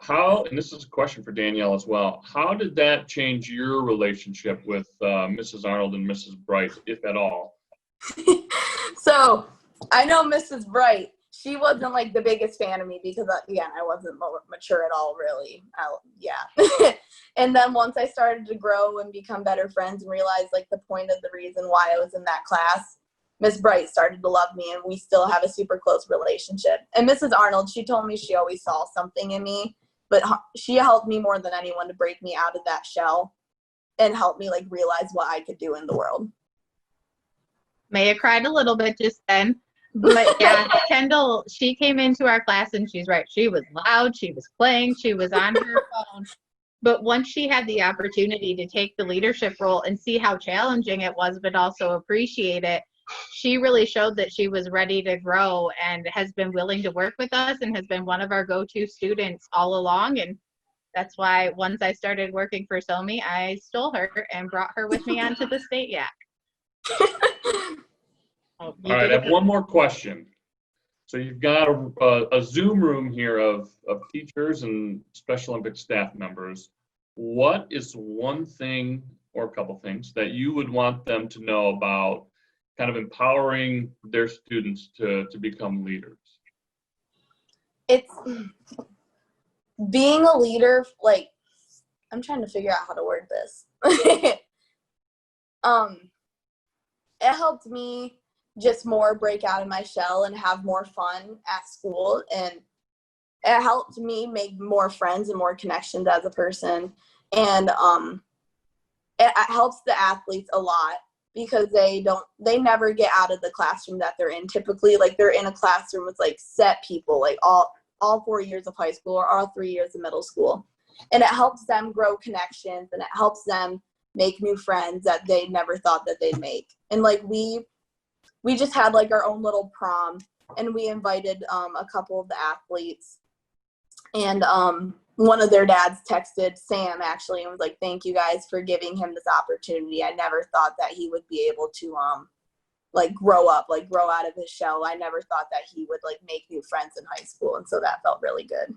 and this is a question for Danielle as well, how did that change your relationship with Mrs. Arnold and Mrs. Bright, if at all? So I know Mrs. Bright, she wasn't like the biggest fan of me because again, I wasn't mature at all, really. Yeah. And then once I started to grow and become better friends and realize like the point of the reason why I was in that class, Miss Bright started to love me, and we still have a super close relationship. And Mrs. Arnold, she told me she always saw something in me, but she helped me more than anyone to break me out of that shell. and helped me like realize what I could do in the world. Maya cried a little bit just then. But yeah, Kendall, she came into our class and she's right. She was loud, she was playing, she was on her phone. But once she had the opportunity to take the leadership role and see how challenging it was, but also appreciate it, she really showed that she was ready to grow and has been willing to work with us and has been one of our go-to students all along. And that's why once I started working for SOMI, I stole her and brought her with me onto the state yak. All right, I have one more question. So you've got a Zoom room here of teachers and Special Olympics staff members. What is one thing or a couple things that you would want them to know about kind of empowering their students to become leaders? It's being a leader, like, I'm trying to figure out how to word this. It helped me just more break out of my shell and have more fun at school, and it helped me make more friends and more connections as a person. And it helps the athletes a lot because they never get out of the classroom that they're in. Typically, like, they're in a classroom with like set people, like all 4 years of high school or all 3 years of middle school, and it helps them grow connections and it helps them make new friends that they never thought that they'd make. And like we just had like our own little prom, and we invited a couple of the athletes, and one of their dads texted Sam actually and was like, thank you guys for giving him this opportunity. I never thought that he would be able to like grow up, like grow out of his shell. I never thought that he would like make new friends in high school, and so that felt really good.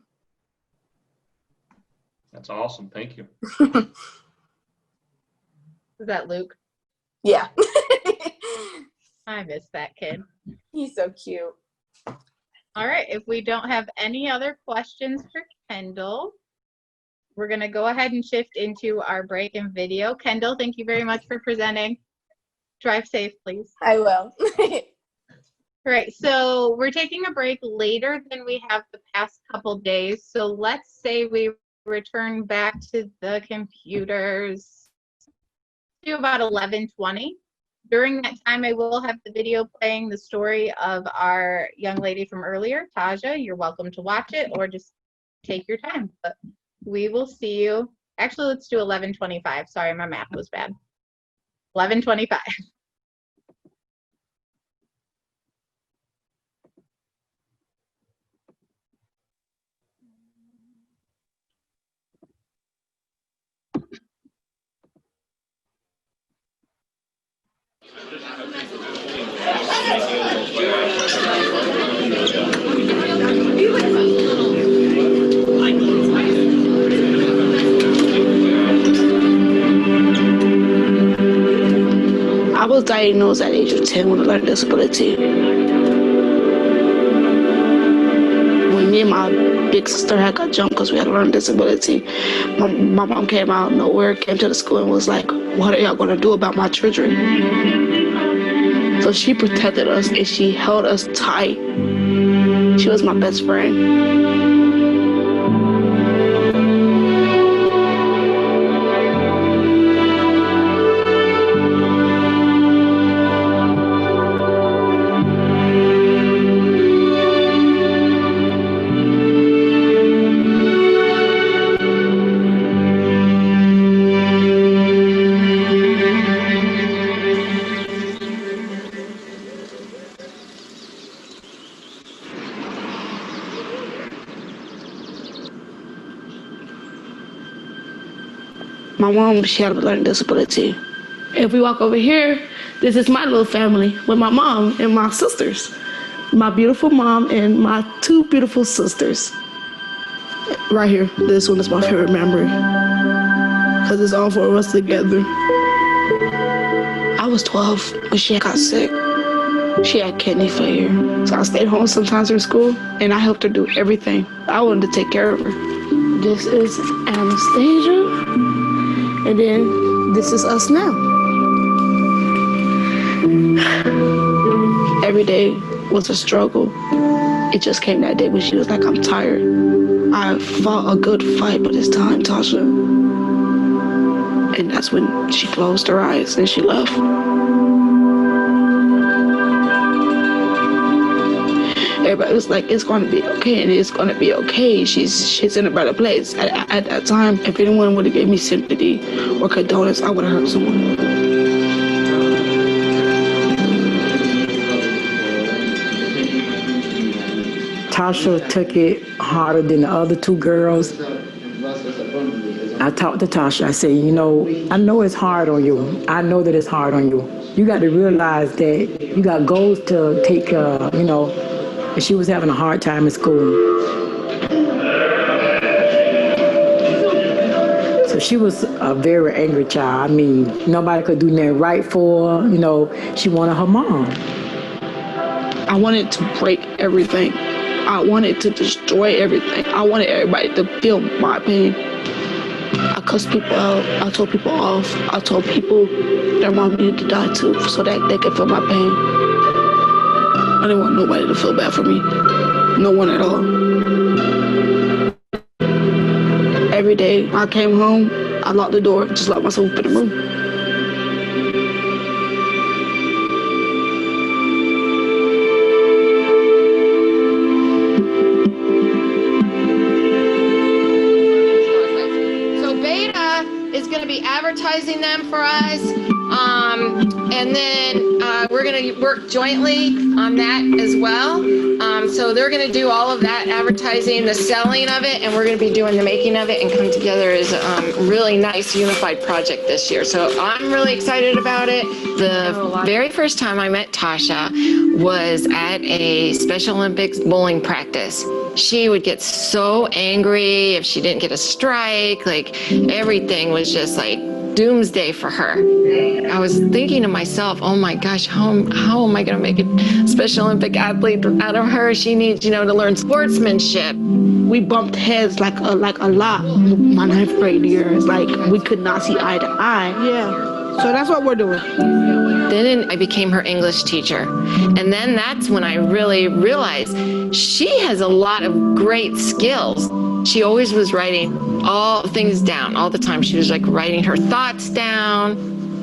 That's awesome. Thank you. Is that Luke? Yeah. I miss that kid. He's so cute. All right, if we don't have any other questions for Kendall, we're going to go ahead and shift into our break and video. Kendall, thank you very much for presenting. Drive safe, please. I will. All right, so we're taking a break later than we have the past couple days. So let's say we return back to the computers to about 11:20. During that time, I will have the video playing the story of our young lady from earlier, Taja. You're welcome to watch it or just take your time. But we will see you. Actually, let's do 11:25. Sorry, my math was bad. 11:25. I was diagnosed at the age of 10 with a learning disability. When me and my big sister had got jumped because we had a learning disability, my mom came out of nowhere, came to the school and was like, what are y'all going to do about my children? So she protected us and she held us tight. She was my best friend. My mom, she had a learning disability. If we walk over here, this is my little family with my mom and my sisters. My beautiful mom and my two beautiful sisters. Right here, this one is my favorite memory. Because it's all four of us together. I was 12 when she got sick. She had kidney failure. So I stayed home sometimes from school and I helped her do everything. I wanted to take care of her. This is Anastasia. And then this is us now. Every day was a struggle. It just came that day when she was like, I'm tired. I fought a good fight, but it's time, Tasha. And that's when she closed her eyes and she left. Everybody was like, it's going to be okay, and it's going to be okay. She's in a better place. At that time, if anyone would have gave me sympathy or condolence, I would have hurt someone. Tasha took it harder than the other two girls. I talked to Tasha. I said, you know, I know it's hard on you. I know that it's hard on you. You got to realize that you got goals to take care of, you know. And she was having a hard time in school. So she was a very angry child. I mean, nobody could do nothing right for her. You know, she wanted her mom. I wanted to break everything. I wanted to destroy everything. I wanted everybody to feel my pain. I cussed people out. I told people off. I told people their mom needed to die too so that they could feel my pain. I didn't want nobody to feel bad for me. No one at all. Every day I came home, I locked the door, just locked myself in the room. Advertising them for us, and then we're going to work jointly on that as well. So they're going to do all of that advertising, the selling of it, and we're going to be doing the making of it and come together as a really nice unified project this year. So I'm really excited about it. The very first time I met Tasha was at a Special Olympics bowling practice. She would get so angry if she didn't get a strike, like everything was just like doomsday for her. I was thinking to myself, oh my gosh, how am I going to make a Special Olympic athlete out of her? She needs, you know, to learn sportsmanship. We bumped heads like a lot. My 9th grade year, it's like we could not see eye to eye. Yeah. So that's what we're doing. Then I became her English teacher. And then that's when I really realized she has a lot of great skills. She always was writing all things down all the time. She was like writing her thoughts down.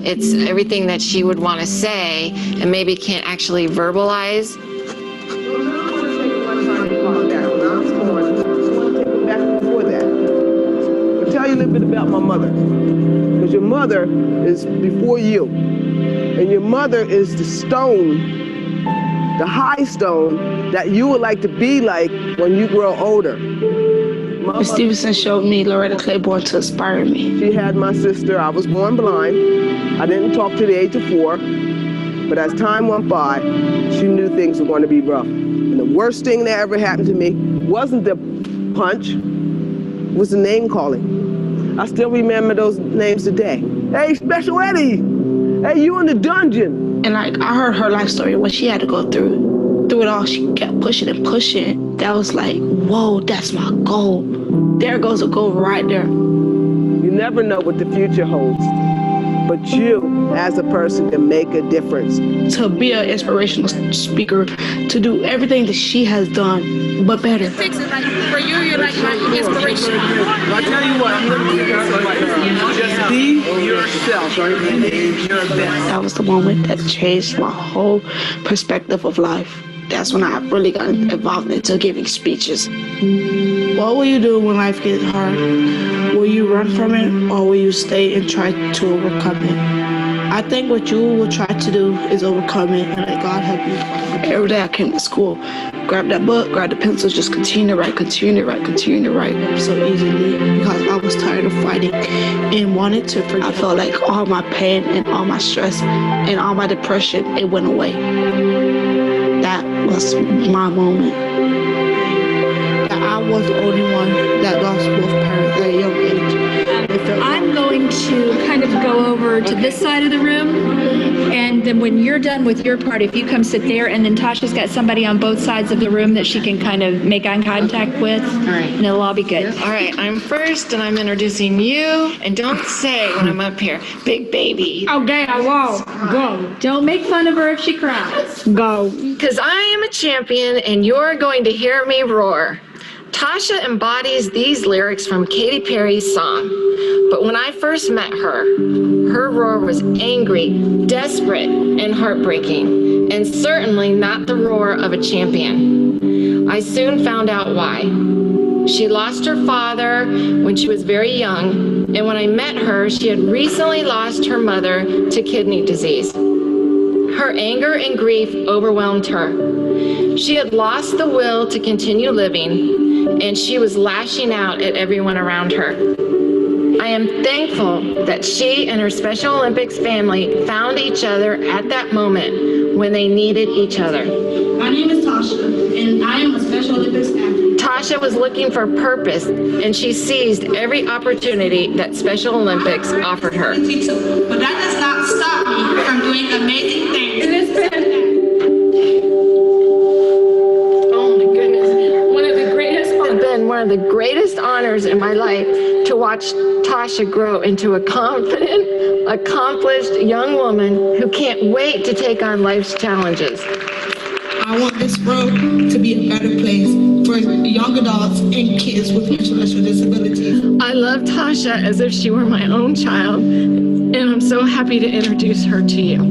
It's everything that she would want to say and maybe can't actually verbalize. I'll tell you a little bit about my mother. Because your mother is before you. And your mother is the stone, the high stone that you would like to be like when you grow older. Miss Stevenson showed me Loretta Claiborne to inspire me. She had my sister. I was born blind. I didn't talk to the age of 4. But as time went by, she knew things were going to be rough. And the worst thing that ever happened to me wasn't the punch, it was the name calling. I still remember those names today. Hey, Special Eddie! Hey, you in the dungeon! And like, I heard her life story, what she had to go through. Through it all, she kept pushing and pushing. That was like, whoa, that's my goal. There goes a goal right there. You never know what the future holds. But you, as a person, can make a difference. To be an inspirational speaker, to do everything that she has done, but better. For you, you're like my inspiration. I'll tell you what, I'm literally just be yourself, right? And your best. That was the moment that changed my whole perspective of life. That's when I really got involved into giving speeches. What will you do when life gets hard? Will you run from it, or will you stay and try to overcome it? I think what you will try to do is overcome it and let God help you. Every day I came to school, grab that book, grab the pencil, just continue to write so easily because I was tired of fighting and wanted to forget. I felt like all my pain and all my stress and all my depression, it went away. That was my moment. I was the only one that lost both parents at a young age. I'm going to kind of go over to this side of the room, and then when you're done with your part, if you come sit there, and then Tasha's got somebody on both sides of the room that she can kind of make eye contact with, all right, and it'll all be good. All right, I'm first, and I'm introducing you, and don't say when I'm up here, big baby. Okay, I won't. Go. Don't make fun of her if she cries. Go. Because I am a champion, and you're going to hear me roar. Tasha embodies these lyrics from Katy Perry's song. But when I first met her, her roar was angry, desperate, and heartbreaking, and certainly not the roar of a champion. I soon found out why. She lost her father when she was very young, and when I met her, she had recently lost her mother to kidney disease. Her anger and grief overwhelmed her. She had lost the will to continue living, and she was lashing out at everyone around her. I am thankful that she and her Special Olympics family found each other at that moment when they needed each other. My name is Tasha, and I am a Special Olympics athlete. Tasha was looking for purpose, and she seized every opportunity that Special Olympics offered her. But that does not stop me from doing amazing things. Oh my goodness. It's been one of the greatest honors in my life to watch Tasha grow into a confident, accomplished young woman who can't wait to take on life's challenges. I want this world to be a better place for young adults and kids with intellectual disabilities. I love Tasha as if she were my own child, and I'm so happy to introduce her to you.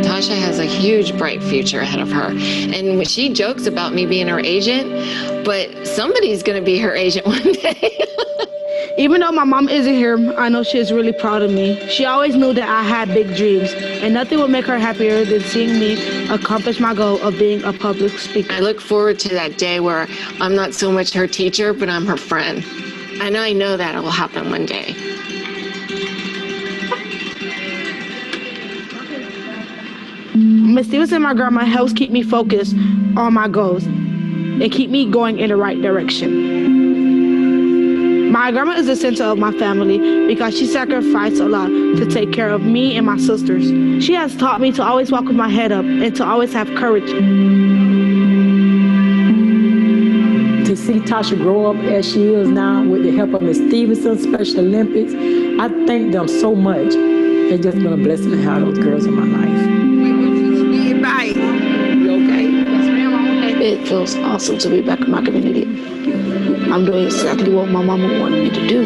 Tasha has a huge, bright future ahead of her. And she jokes about me being her agent, but somebody's going to be her agent one day. Even though my mom isn't here, I know she is really proud of me. She always knew that I had big dreams, and nothing would make her happier than seeing me accomplish my goal of being a public speaker. I look forward to that day where I'm not so much her teacher, but I'm her friend. And I know that it will happen one day. Miss Stevens and my grandma helps keep me focused on my goals and keep me going in the right direction. My grandma is the center of my family because she sacrificed a lot to take care of me and my sisters. She has taught me to always walk with my head up and to always have courage. To see Tasha grow up as she is now with the help of Miss Stevenson, Special Olympics, I thank them so much. It's just been a blessing to have those girls in my life. Bye. You okay? Yes, ma'am, I'm okay. It feels awesome to be back in my community. I'm doing exactly what my mama wanted me to do.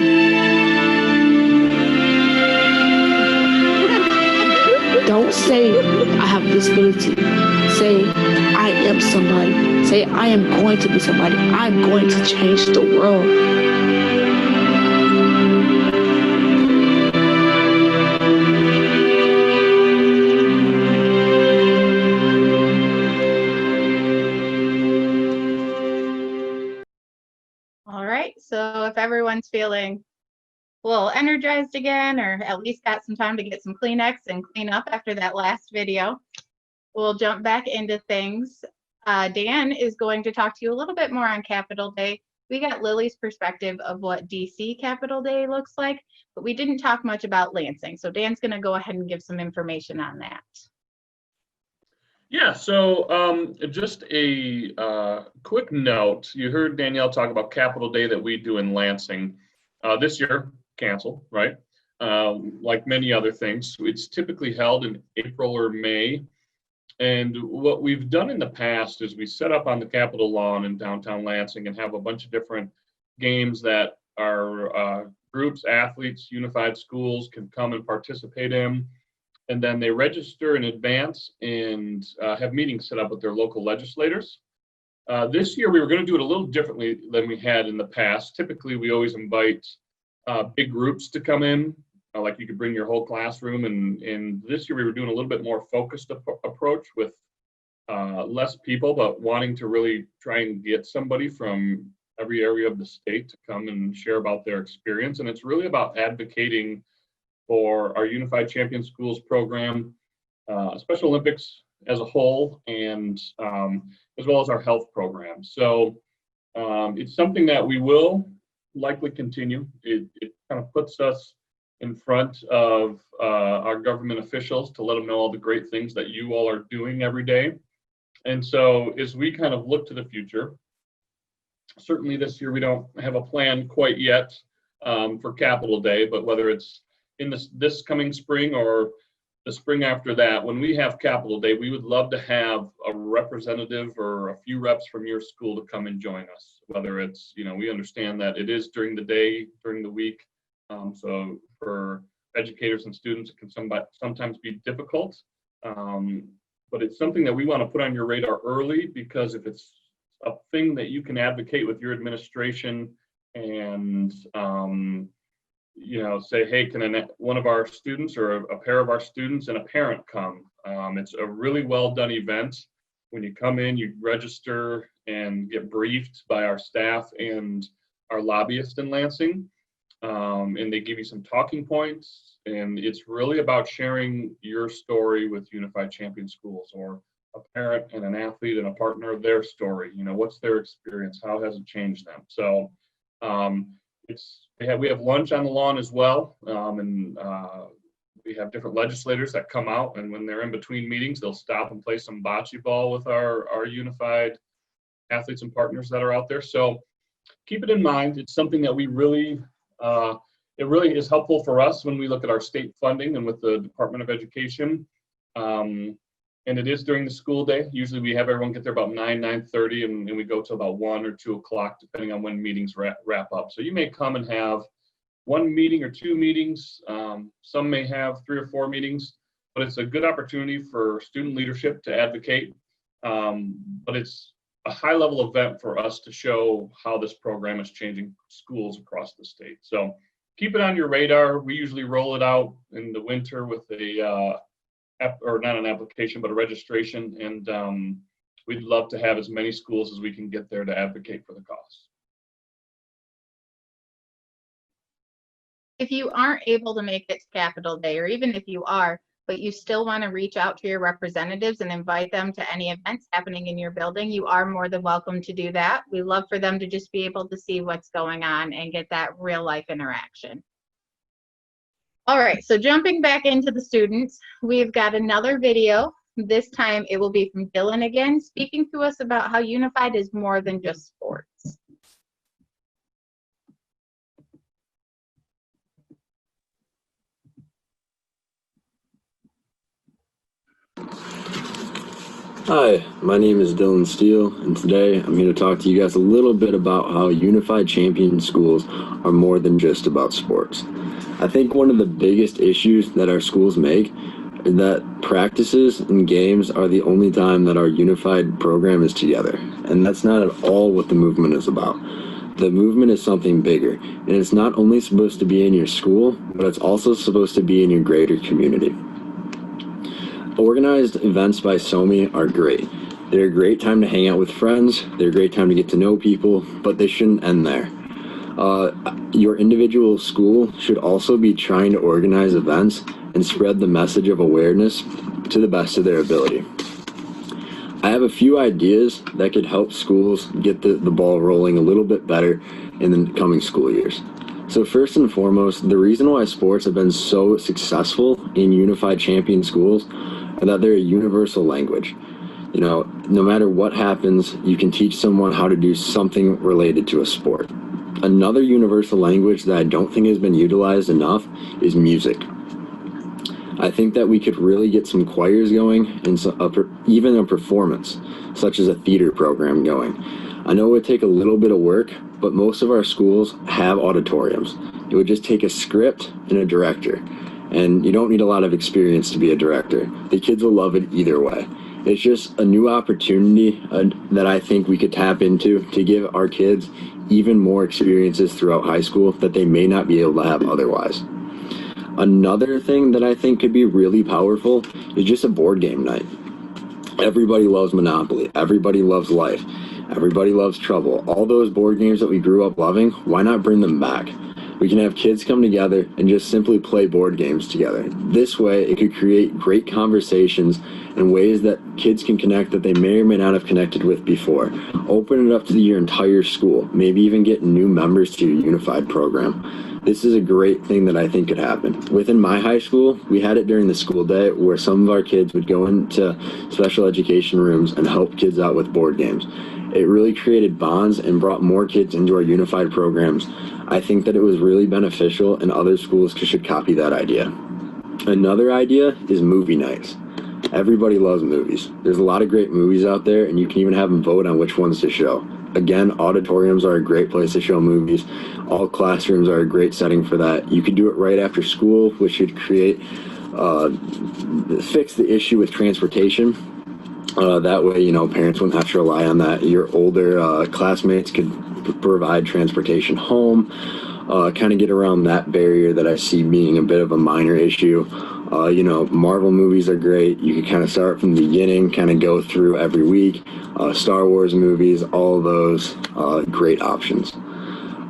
Don't say I have a disability. Say I am somebody. Say I am going to be somebody. I'm going to change the world. All right, so if everyone's feeling a little energized again, or at least got some time to get some Kleenex and clean up after that last video, we'll jump back into things. Dan is going to talk to you a little bit more on Capitol Day. We got Lily's perspective of what DC Capitol Day looks like, but we didn't talk much about Lansing. So Dan's going to go ahead and give some information on that. Yeah, so just a quick note. You heard Danielle talk about Capitol Day that we do in Lansing. This year, canceled, right? Like many other things. It's typically held in April or May. And what we've done in the past is we set up on the Capitol lawn in downtown Lansing and have a bunch of different games that our groups, athletes, unified schools can come and participate in. And then they register in advance and have meetings set up with their local legislators. This year, we were going to do it a little differently than we had in the past. Typically, we always invite big groups to come in, like you could bring your whole classroom. And this year, we were doing a little bit more focused approach with less people, but wanting to really try and get somebody from every area of the state to come and share about their experience. And it's really about advocating for our Unified Champion Schools program, Special Olympics as a whole, and as well as our health program. So it's something that we will likely continue. It kind of puts us in front of our government officials to let them know all the great things that you all are doing every day. And so as we kind of look to the future, certainly this year we don't have a plan quite yet for Capital Day, but whether it's in this coming spring or the spring after that, when we have Capital Day, we would love to have a representative or a few reps from your school to come and join us. Whether it's, we understand that it is during the day, during the week. So for educators and students, it can sometimes be difficult. But it's something that we want to put on your radar early, because if it's a thing that you can advocate with your administration and say, hey, can one of our students or a pair of our students and a parent come? It's a really well done event. When you come in, you register and get briefed by our staff and our lobbyist in Lansing. And they give you some talking points. And it's really about sharing your story with Unified Champion Schools, or a parent and an athlete and a partner of their story. What's their experience? How has it changed them? So we have lunch on the lawn as well, and we have different legislators that come out, and when they're in between meetings, they'll stop and play some bocce ball with our Unified athletes and partners that are out there. So keep it in mind. It's something that we really, it really is helpful for us when we look at our state funding and with the Department of Education. And it is during the school day. Usually we have everyone get there about 9:30, and we go to about 1 or 2 o'clock, depending on when meetings wrap up. So you may come and have 1 meeting or 2 meetings. Some may have 3 or 4 meetings, but it's a good opportunity for student leadership to advocate. But it's a high level event for us to show how this program is changing schools across the state. So keep it on your radar. We usually roll it out in the winter with or not an application, but a registration. And we'd love to have as many schools as we can get there to advocate for the cause. If you aren't able to make it to Capital Day, or even if you are, but you still want to reach out to your representatives and invite them to any events happening in your building, you are more than welcome to do that. We love for them to just be able to see what's going on and get that real life interaction. All right, so jumping back into the students, we've got another video. This time it will be from Dylan again, speaking to us about how Unified is more than just sports. Hi, my name is Dylan Steele, and today I'm here to talk to you guys a little bit about how Unified Champion Schools are more than just about sports. I think one of the biggest issues that our schools make is that practices and games are the only time that our unified program is together, and that's not at all what the movement is about. The movement is something bigger, and it's not only supposed to be in your school, but it's also supposed to be in your greater community. Organized events by SOMI are great. They're a great time to hang out with friends, they're a great time to get to know people, but they shouldn't end there. Your individual school should also be trying to organize events and spread the message of awareness to the best of their ability. I have a few ideas that could help schools get the ball rolling a little bit better in the coming school years. So first and foremost, the reason why sports have been so successful in Unified Champion Schools is that they're a universal language. No matter what happens, you can teach someone how to do something related to a sport. Another universal language that I don't think has been utilized enough is music. I think that we could really get some choirs going and even a performance, such as a theater program going. I know it would take a little bit of work, but most of our schools have auditoriums. It would just take a script and a director. And you don't need a lot of experience to be a director. The kids will love it either way. It's just a new opportunity that I think we could tap into to give our kids even more experiences throughout high school that they may not be able to have otherwise. Another thing that I think could be really powerful is just a board game night. Everybody loves Monopoly. Everybody loves Life. Everybody loves Trouble. All those board games that we grew up loving, why not bring them back? We can have kids come together and just simply play board games together. This way, it could create great conversations in ways that kids can connect that they may or may not have connected with before. Open it up to your entire school. Maybe even get new members to your unified program. This is a great thing that I think could happen. Within my high school, we had it during the school day where some of our kids would go into special education rooms and help kids out with board games. It really created bonds and brought more kids into our unified programs. I think that it was really beneficial, and other schools should copy that idea. Another idea is movie nights. Everybody loves movies. There's a lot of great movies out there, and you can even have them vote on which ones to show. Again, auditoriums are a great place to show movies. All classrooms are a great setting for that. You could do it right after school, which should fix the issue with transportation. That way, parents wouldn't have to rely on that. Your older classmates could provide transportation home, kind of get around that barrier that I see being a bit of a minor issue. Marvel movies are great. You can kind of start from the beginning, kind of go through every week. Star Wars movies, all of those, great options.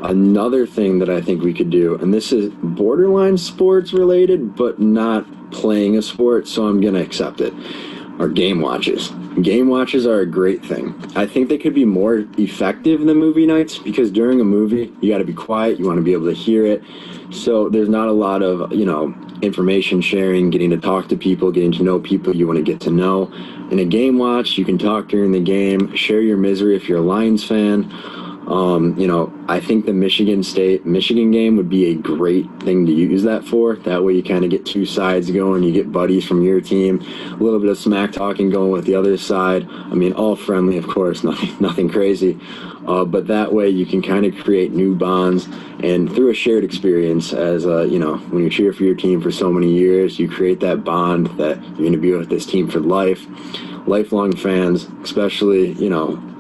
Another thing that I think we could do, and this is borderline sports related, but not playing a sport, so I'm going to accept it, are game watches. Game watches are a great thing. I think they could be more effective than movie nights, because during a movie, you got to be quiet, you want to be able to hear it. So there's not a lot of, information sharing, getting to talk to people, getting to know people you want to get to know. In a game watch, you can talk during the game, share your misery if you're a Lions fan. I think the Michigan game would be a great thing to use that for. That way you kind of get two sides going. You get buddies from your team, a little bit of smack talking going with the other side. I mean, all friendly, of course, nothing crazy. But that way you can kind of create new bonds, and through a shared experience as, when you cheer for your team for so many years, you create that bond that you're going to be with this team for life. Lifelong fans, especially,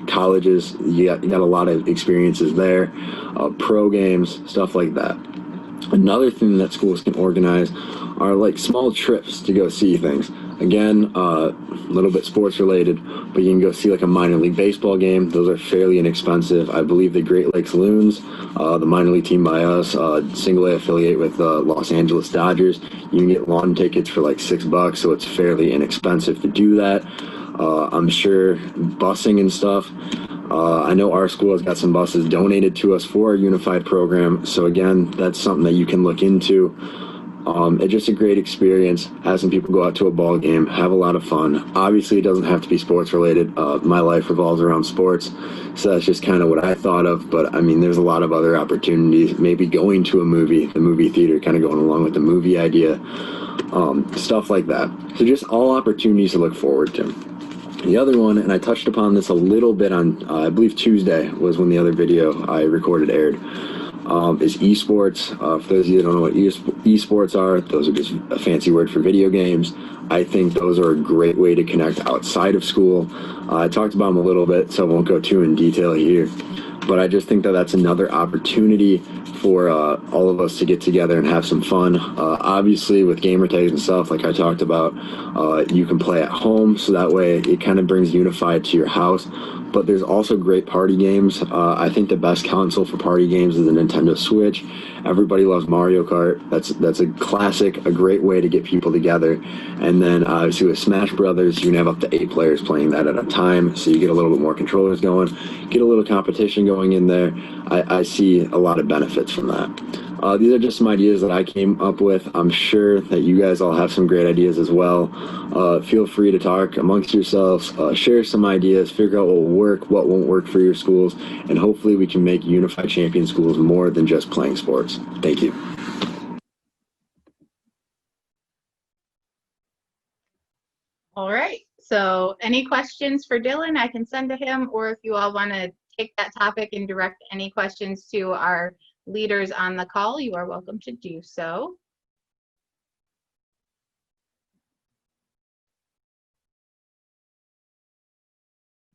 colleges, you got a lot of experiences there, pro games, stuff like that. Another thing that schools can organize are like small trips to go see things. Again, a little bit sports related, but you can go see like a minor league baseball game. Those are fairly inexpensive. I believe the Great Lakes Loons, the minor league team by us, single A affiliate with Los Angeles Dodgers, you can get lawn tickets for like $6, so it's fairly inexpensive to do that. I'm sure busing and stuff. I know our school has got some buses donated to us for our unified program. So again, that's something that you can look into. It's just a great experience. Have some people go out to a ball game, have a lot of fun. Obviously, it doesn't have to be sports related. My life revolves around sports, so that's just kind of what I thought of. But I mean, there's a lot of other opportunities. Maybe going to a movie, the movie theater, kind of going along with the movie idea, stuff like that. So just all opportunities to look forward to. The other one, and I touched upon this a little bit on, I believe Tuesday was when the other video I recorded aired, is esports. For those of you that don't know what esports are, those are just a fancy word for video games. I think those are a great way to connect outside of school. I talked about them a little bit, so I won't go too in detail here. But I just think that that's another opportunity for all of us to get together and have some fun. Obviously, with gamer tags and stuff, like I talked about, you can play at home, so that way it kind of brings unified to your house. But there's also great party games. I think the best console for party games is the Nintendo Switch. Everybody loves Mario Kart. That's a classic, a great way to get people together. And then obviously with Smash Brothers, you can have up to 8 players playing that at a time, so you get a little bit more controllers going, get a little competition going in there. I see a lot of benefits from that. These are just some ideas that I came up with. I'm sure that you guys all have some great ideas as well. Feel free to talk amongst yourselves, share some ideas, figure out what will work, what won't work for your schools, and hopefully we can make Unified Champion schools more than just playing sports. Thank you. All right. So any questions for Dylan, I can send to him, or if you all want to take that topic and direct any questions to our leaders on the call, you are welcome to do so.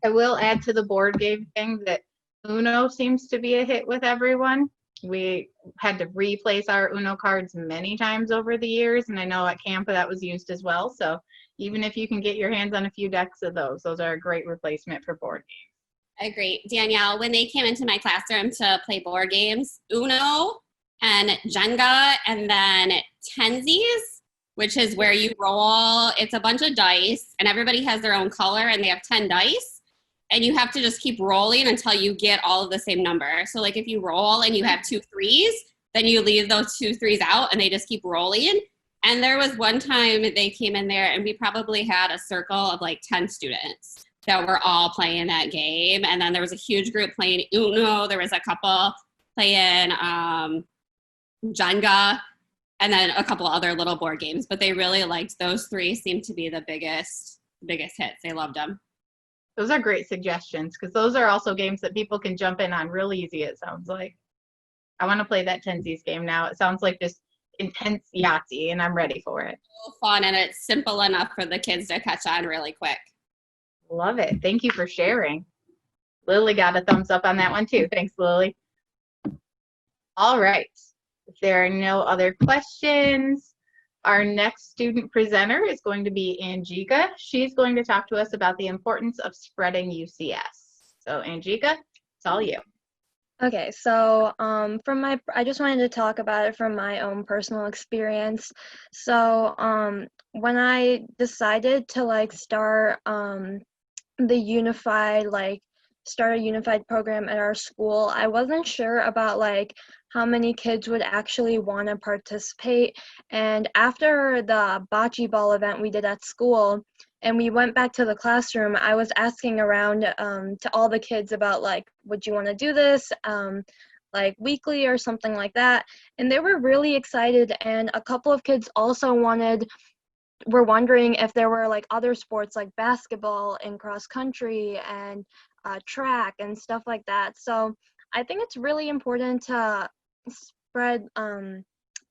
I will add to the board game thing that Uno seems to be a hit with everyone. We had to replace our Uno cards many times over the years, and I know at camp that was used as well. So even if you can get your hands on a few decks of those are a great replacement for board games. I agree. Danielle, when they came into my classroom to play board games, Uno and Jenga, and then Tensies, which is where you roll. It's a bunch of dice, and everybody has their own color, and they have 10 dice. And you have to just keep rolling until you get all of the same number. So like if you roll and you have 2 3s, then you leave those 2 3s out, and they just keep rolling. And there was one time they came in there, and we probably had a circle of like 10 students that were all playing that game. And then there was a huge group playing Uno. There was a couple playing Jenga, and then a couple other little board games. But they really liked those three. Seemed to be the biggest hits. They loved them. Those are great suggestions because those are also games that people can jump in on real easy, it sounds like. I want to play that Tensies game now. It sounds like just intense Yahtzee, and I'm ready for it. So fun, and it's simple enough for the kids to catch on really quick. Love it. Thank you for sharing. Lily got a thumbs up on that one too. Thanks, Lily. All right. If there are no other questions, our next student presenter is going to be Angika. She's going to talk to us about the importance of spreading UCS. So Angika, it's all you. Okay, so I just wanted to talk about it from my own personal experience. So when I decided to start start a unified program at our school, I wasn't sure about how many kids would actually want to participate. And after the bocce ball event we did at school, and we went back to the classroom, I was asking around to all the kids about would you want to do this weekly or something like that? And they were really excited. And a couple of kids also were wondering if there were other sports like basketball and cross country and track and stuff like that. So I think it's really important to spread the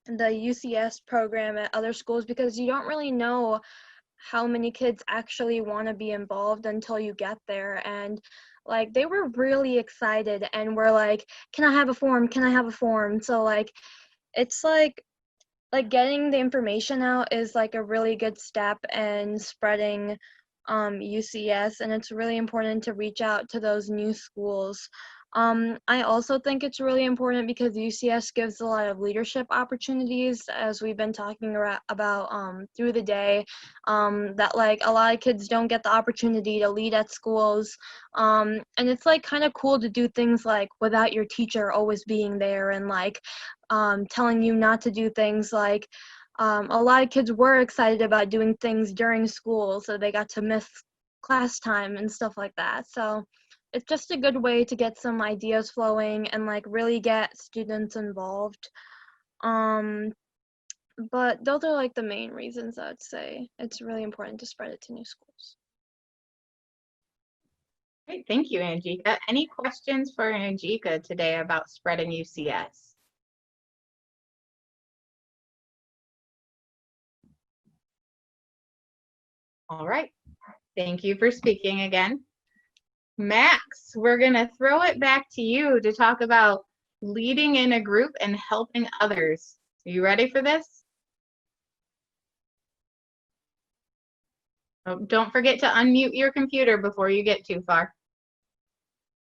UCS program at other schools because you don't really know how many kids actually want to be involved until you get there. And they were really excited and were like, can I have a form? Can I have a form? So it's getting the information out is a really good step in spreading UCS, and it's really important to reach out to those new schools. I also think it's really important because UCS gives a lot of leadership opportunities, as we've been talking about through the day, that a lot of kids don't get the opportunity to lead at schools. And it's kind of cool to do things without your teacher always being there and telling you not to do things. A lot of kids were excited about doing things during school, so they got to miss class time and stuff like that. So it's just a good way to get some ideas flowing and really get students involved. But those are the main reasons I'd say it's really important to spread it to new schools. Great, thank you, Angika. Any questions for Angika today about spreading UCS? All right, thank you for speaking again. Max, we're gonna throw it back to you to talk about leading in a group and helping others. Are you ready for this? Oh, don't forget to unmute your computer before you get too far.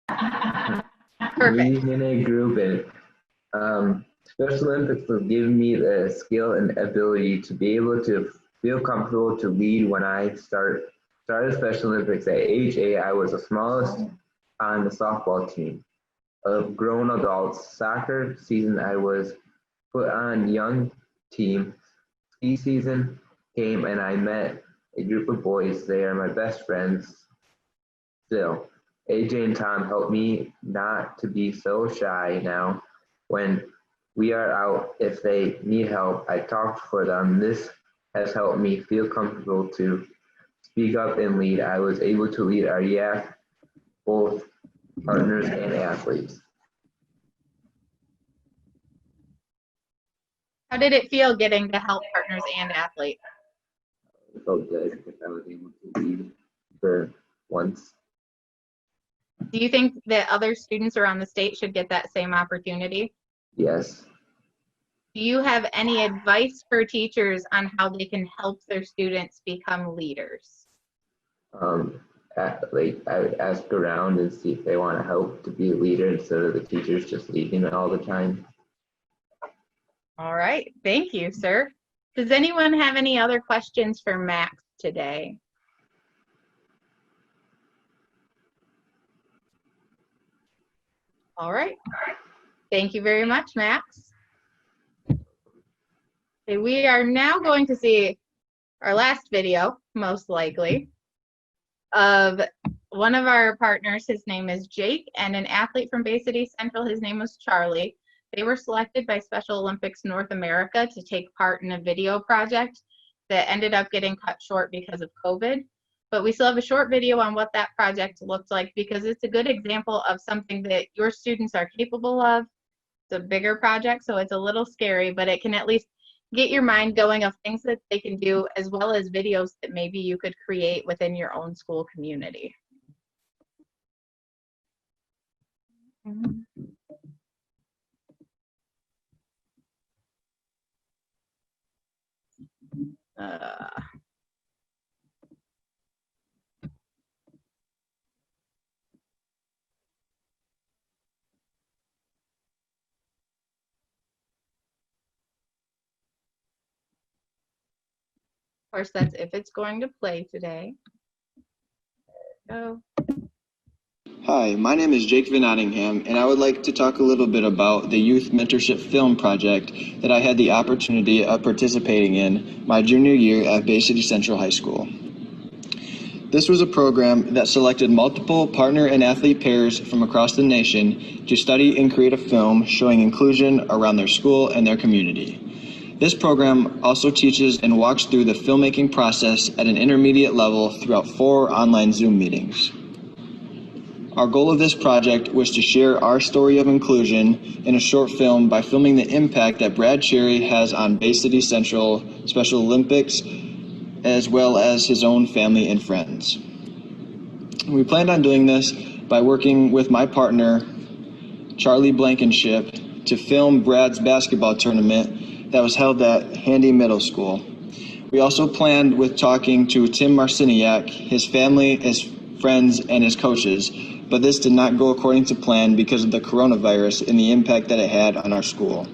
Perfect. Leading in a group and Special Olympics has given me the skill and ability to be able to feel comfortable to lead when I started Special Olympics at age 8. I was the smallest on the softball team. Of grown adults, soccer season I was put on young team. Ski season came and I met a group of boys. They are my best friends still. AJ and Tom helped me not to be so shy now. When we are out, if they need help, I talk for them. This has helped me feel comfortable to speak up and lead. I was able to lead our YAC, both partners and athletes. How did it feel getting to help partners and athletes? It felt good because I was able to lead for once. Do you think that other students around the state should get that same opportunity? Yes. Do you have any advice for teachers on how they can help their students become leaders? I would ask around and see if they want to help to be a leader instead of the teachers just leading all the time. All right, thank you, sir. Does anyone have any other questions for Max today? All right, thank you very much, Max. Okay, we are now going to see our last video, most likely, of one of our partners, his name is Jake, and an athlete from Bay City Central, his name was Charlie. They were selected by Special Olympics North America to take part in a video project that ended up getting cut short because of COVID. But we still have a short video on what that project looked like because it's a good example of something that your students are capable of. It's a bigger project, so it's a little scary, but it can at least get your mind going of things that they can do, as well as videos that maybe you could create within your own school community. Of course, that's if it's going to play today. Go. Hi, my name is Jake Van Nottingham, and I would like to talk a little bit about the Youth Mentorship Film Project that I had the opportunity of participating in my junior year at Bay City Central High School. This was a program that selected multiple partner and athlete pairs from across the nation to study and create a film showing inclusion around their school and their community. This program also teaches and walks through the filmmaking process at an intermediate level throughout 4 online Zoom meetings. Our goal of this project was to share our story of inclusion in a short film by filming the impact that Brad Cherry has on Bay City Central Special Olympics, as well as his own family and friends. We planned on doing this by working with my partner, Charlie Blankenship, to film Brad's basketball tournament that was held at Handy Middle School. We also planned with talking to Tim Marciniak, his family, his friends, and his coaches, but this did not go according to plan because of the coronavirus and the impact that it had on our school.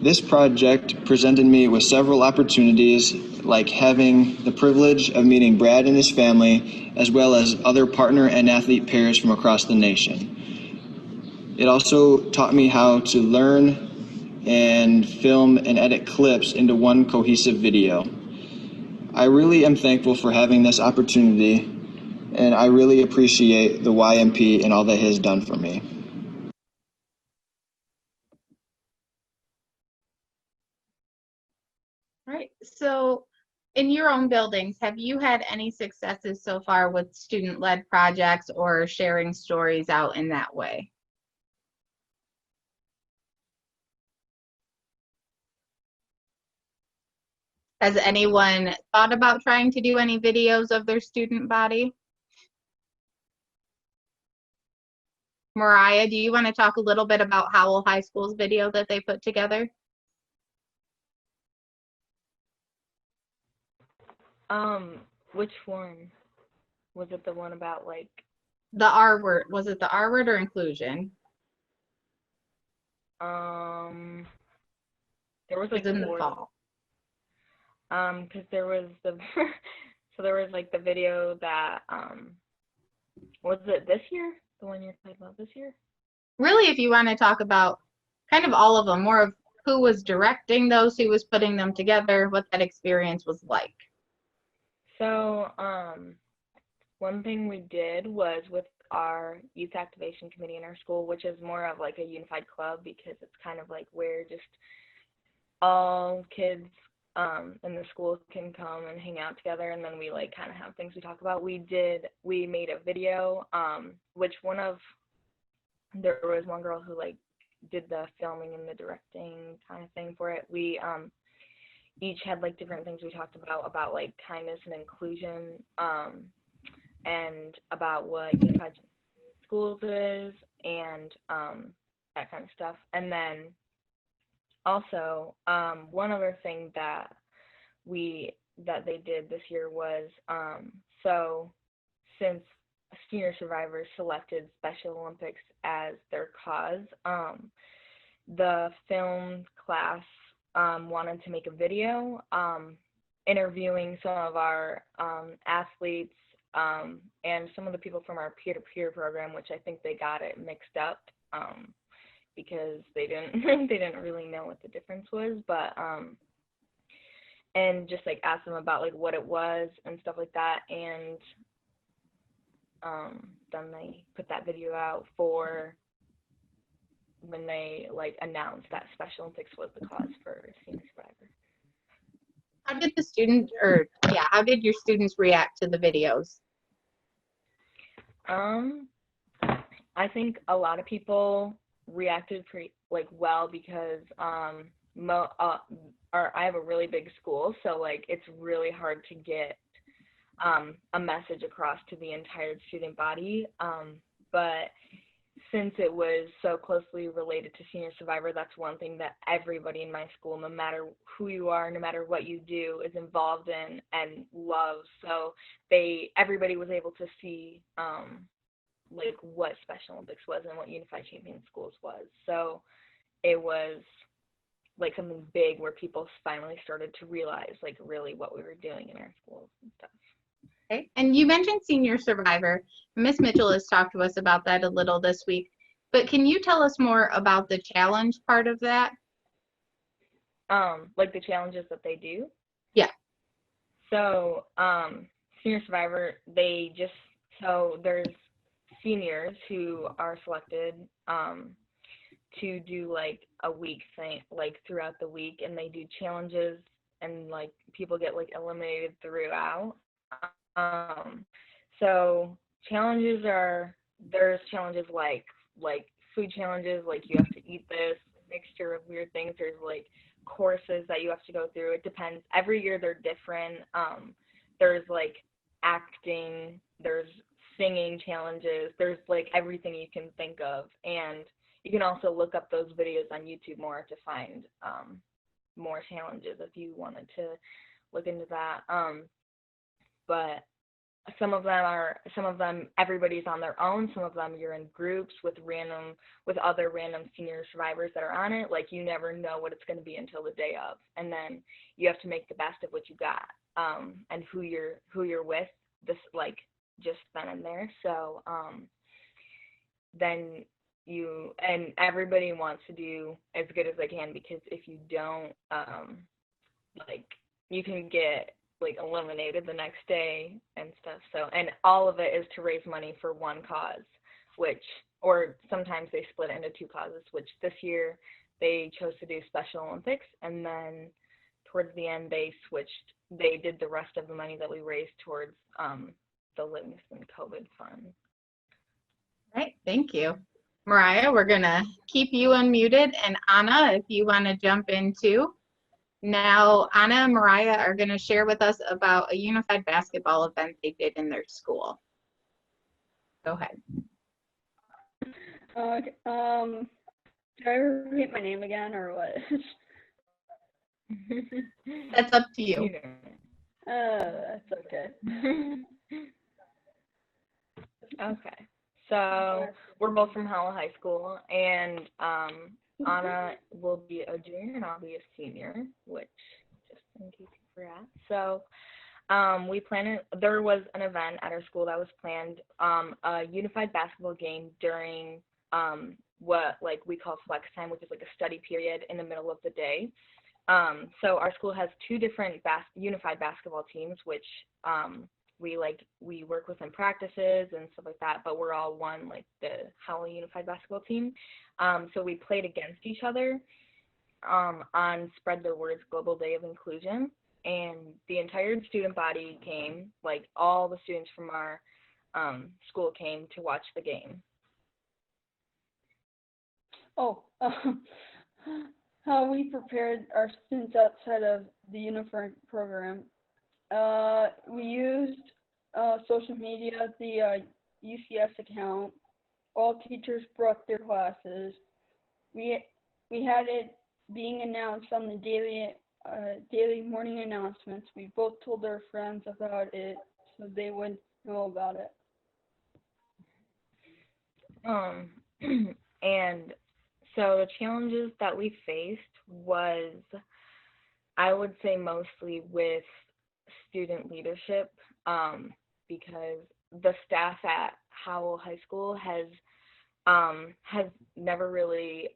This project presented me with several opportunities, like having the privilege of meeting Brad and his family, as well as other partner and athlete pairs from across the nation. It also taught me how to learn and film and edit clips into one cohesive video. I really am thankful for having this opportunity, and I really appreciate the YMP and all that it has done for me. All right, so in your own buildings, have you had any successes so far with student-led projects or sharing stories out in that way? Has anyone thought about trying to do any videos of their student body? Mariah, do you want to talk a little bit about Howell High School's video that they put together? Which one? Was it the one about like The R word, was it the R word or inclusion? there was It like was in the 4. fall. Because there was the so there was like the video that was it this year? The one you're talking about this year? Really, if you want to talk about kind of all of them, more of who was directing those, who was putting them together, what that experience was like. So, one thing we did was with our youth activation committee in our school, which is more of like a unified club because it's kind of like where just all kids in the school can come and hang out together, and then we like kind of have things we talk about. We made a video, which there was one girl who like did the filming and the directing kind of thing for it. We each had like different things we talked about like kindness and inclusion, and about what unified schools is, and that kind of stuff. And then also one other thing that they did this year was so since senior survivors selected Special Olympics as their cause, the film class wanted to make a video interviewing some of our athletes and some of the people from our peer-to-peer program, which I think they got it mixed up because they didn't really know what the difference was, but and just like ask them about like what it was and stuff like that. And then they put that video out for when they like announced that Special Olympics was the cause for Senior Survivor. How did how did your students react to the videos? I think a lot of people reacted pretty well because I have a really big school, so like it's really hard to get a message across to the entire student body. But since it was so closely related to Senior Survivor, that's one thing that everybody in my school, no matter who you are, no matter what you do, is involved in and loves. So everybody was able to see like what Special Olympics was and what Unified Champion Schools was. So it was like something big where people finally started to realize like really what we were doing in our schools and stuff. Okay. And you mentioned Senior Survivor. Miss Mitchell has talked to us about that a little this week, but can you tell us more about the challenge part of that? Like the challenges that they do? Yeah. So Senior Survivor, there's seniors who are selected to do like a week thing, like throughout the week, and they do challenges, and like people get like eliminated throughout. So there's challenges like food challenges, like you have to eat this mixture of weird things. There's like courses that you have to go through. It depends. Every year they're different. There's like acting, there's singing challenges, there's like everything you can think of. And you can also look up those videos on YouTube more to find more challenges if you wanted to look into that. But some of them everybody's on their own. Some of them you're in groups with other random Senior Survivors that are on it. Like you never know what it's going to be until the day of, and then you have to make the best of what you got, and who you're with this like just then and there. So then everybody wants to do as good as they can, because if you don't, like you can get like eliminated the next day and stuff. So, and all of it is to raise money for one cause, or sometimes they split it into two causes, which this year they chose to do Special Olympics, and then towards the end they did the rest of the money that we raised towards the Livingston COVID Fund. Right, thank you. Mariah, we're gonna keep you unmuted, and Anna, if you wanna jump in too. Now, Anna and Mariah are going to share with us about a unified basketball event they did in their school. Go ahead. Okay. Should I repeat my name again or what? That's up to you. That's okay. Okay. So we're both from Howell High School, and Anna will be a junior and I'll be a senior, which just in case you forgot. So there was an event at our school that was planned, a unified basketball game during what like we call flex time, which is like a study period in the middle of the day. So our school has two different unified basketball teams, which we work with in practices and stuff like that, but we're all one, like the Howell Unified Basketball Team. So we played against each other on Spread the Word's Global Day of Inclusion, and the entire student body came, like all the students from our school came to watch the game. How we prepared our students outside of the uniform program. We used social media, the UCS account. All teachers brought their classes. We had it being announced on the daily morning announcements. We both told their friends about it so they would know about it. And so the challenges that we faced was, I would say, mostly with student leadership, because the staff at Howell High School has never really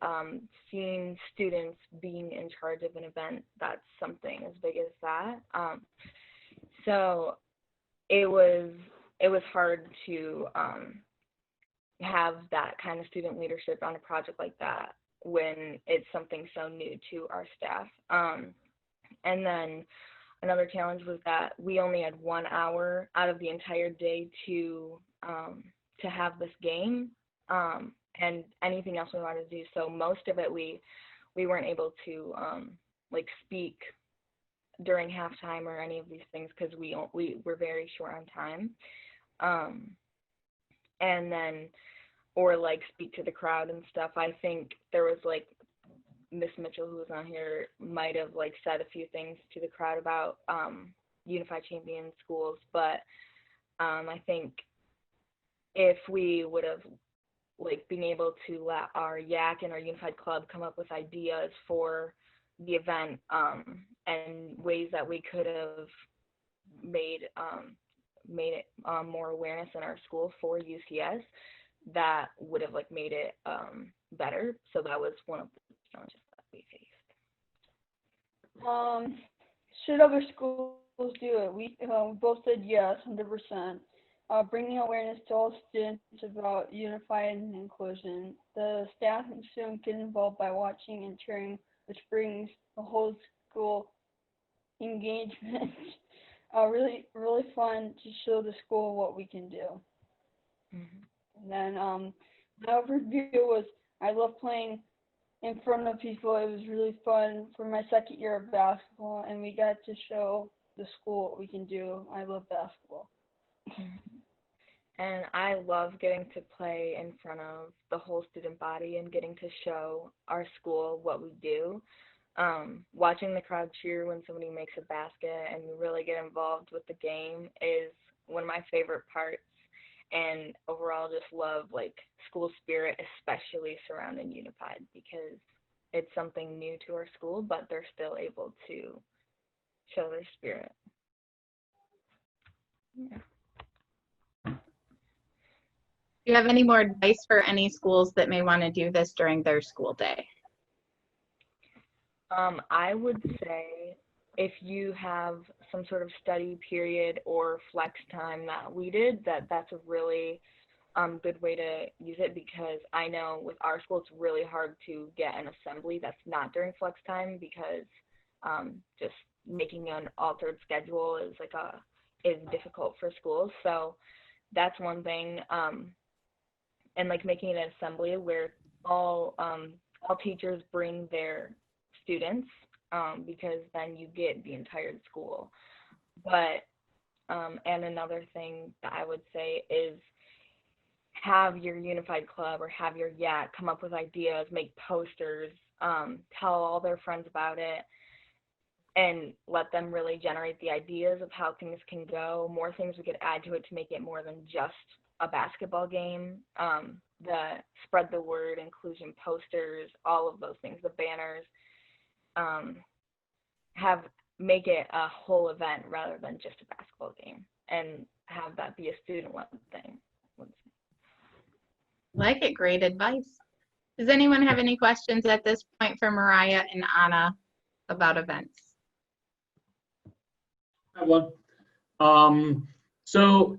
seen students being in charge of an event that's something as big as that. So it was it was hard to have that kind of student leadership on a project like that when it's something so new to our staff. And then another challenge was that we only had 1 hour out of the entire day to have this game, and anything else we wanted to do. So most of it we weren't able to like speak during halftime or any of these things because we were very short on time. And then, or like speak to the crowd and stuff. I think there was like Miss Mitchell, who was on here, might have like said a few things to the crowd about Unified Champion schools, but I think if we would have like been able to let our YAC and our Unified Club come up with ideas for the event and ways that we could have made it more awareness in our school for UCS, that would have like made it better. So that was one of the challenges that we faced. Should other schools do it? We both said yes, 100%. Bringing awareness to all students about unified and inclusion. The staff and students get involved by watching and cheering, which brings the whole school engagement. Really fun to show the school what we can do. And then my overview was, I love playing in front of people. It was really fun for my second year of basketball, and we got to show the school what we can do. I love basketball. And I love getting to play in front of the whole student body and getting to show our school what we do. Watching the crowd cheer when somebody makes a basket and really get involved with the game is one of my favorite parts. And overall, just love like school spirit, especially surrounding Unified, because it's something new to our school, but they're still able to show their spirit. Yeah. Do you have any more advice for any schools that may want to do this during their school day? I would say if you have some sort of study period or flex time that we did, that's a really good way to use it, because I know with our school it's really hard to get an assembly that's not during flex time, because just making an altered schedule is difficult for schools. So that's one thing. And like making an assembly where all teachers bring their students, because then you get the entire school. But and another thing that I would say is have your Unified Club or have your YAC come up with ideas, make posters, tell all their friends about it, and let them really generate the ideas of how things can go, more things we could add to it to make it more than just a basketball game, the spread the word, inclusion posters, all of those things, the banners, make it a whole event rather than just a basketball game, and have that be a student-led thing. Like it, great advice. Does anyone have any questions at this point for Mariah and Anna about events? I have one. So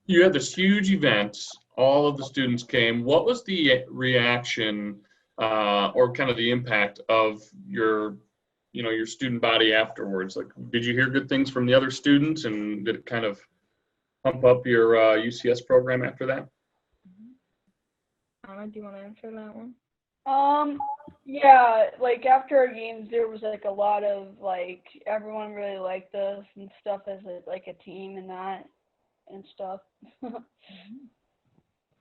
you had this huge event, all of the students came. What was the reaction or kind of the impact of your student body afterwards? Like, did you hear good things from the other students, and did it kind of pump up your UCS program after that? Anna, do you want to answer that one? Yeah, like after our games, there was like a lot of like, everyone really liked us and stuff as like a team and that and stuff.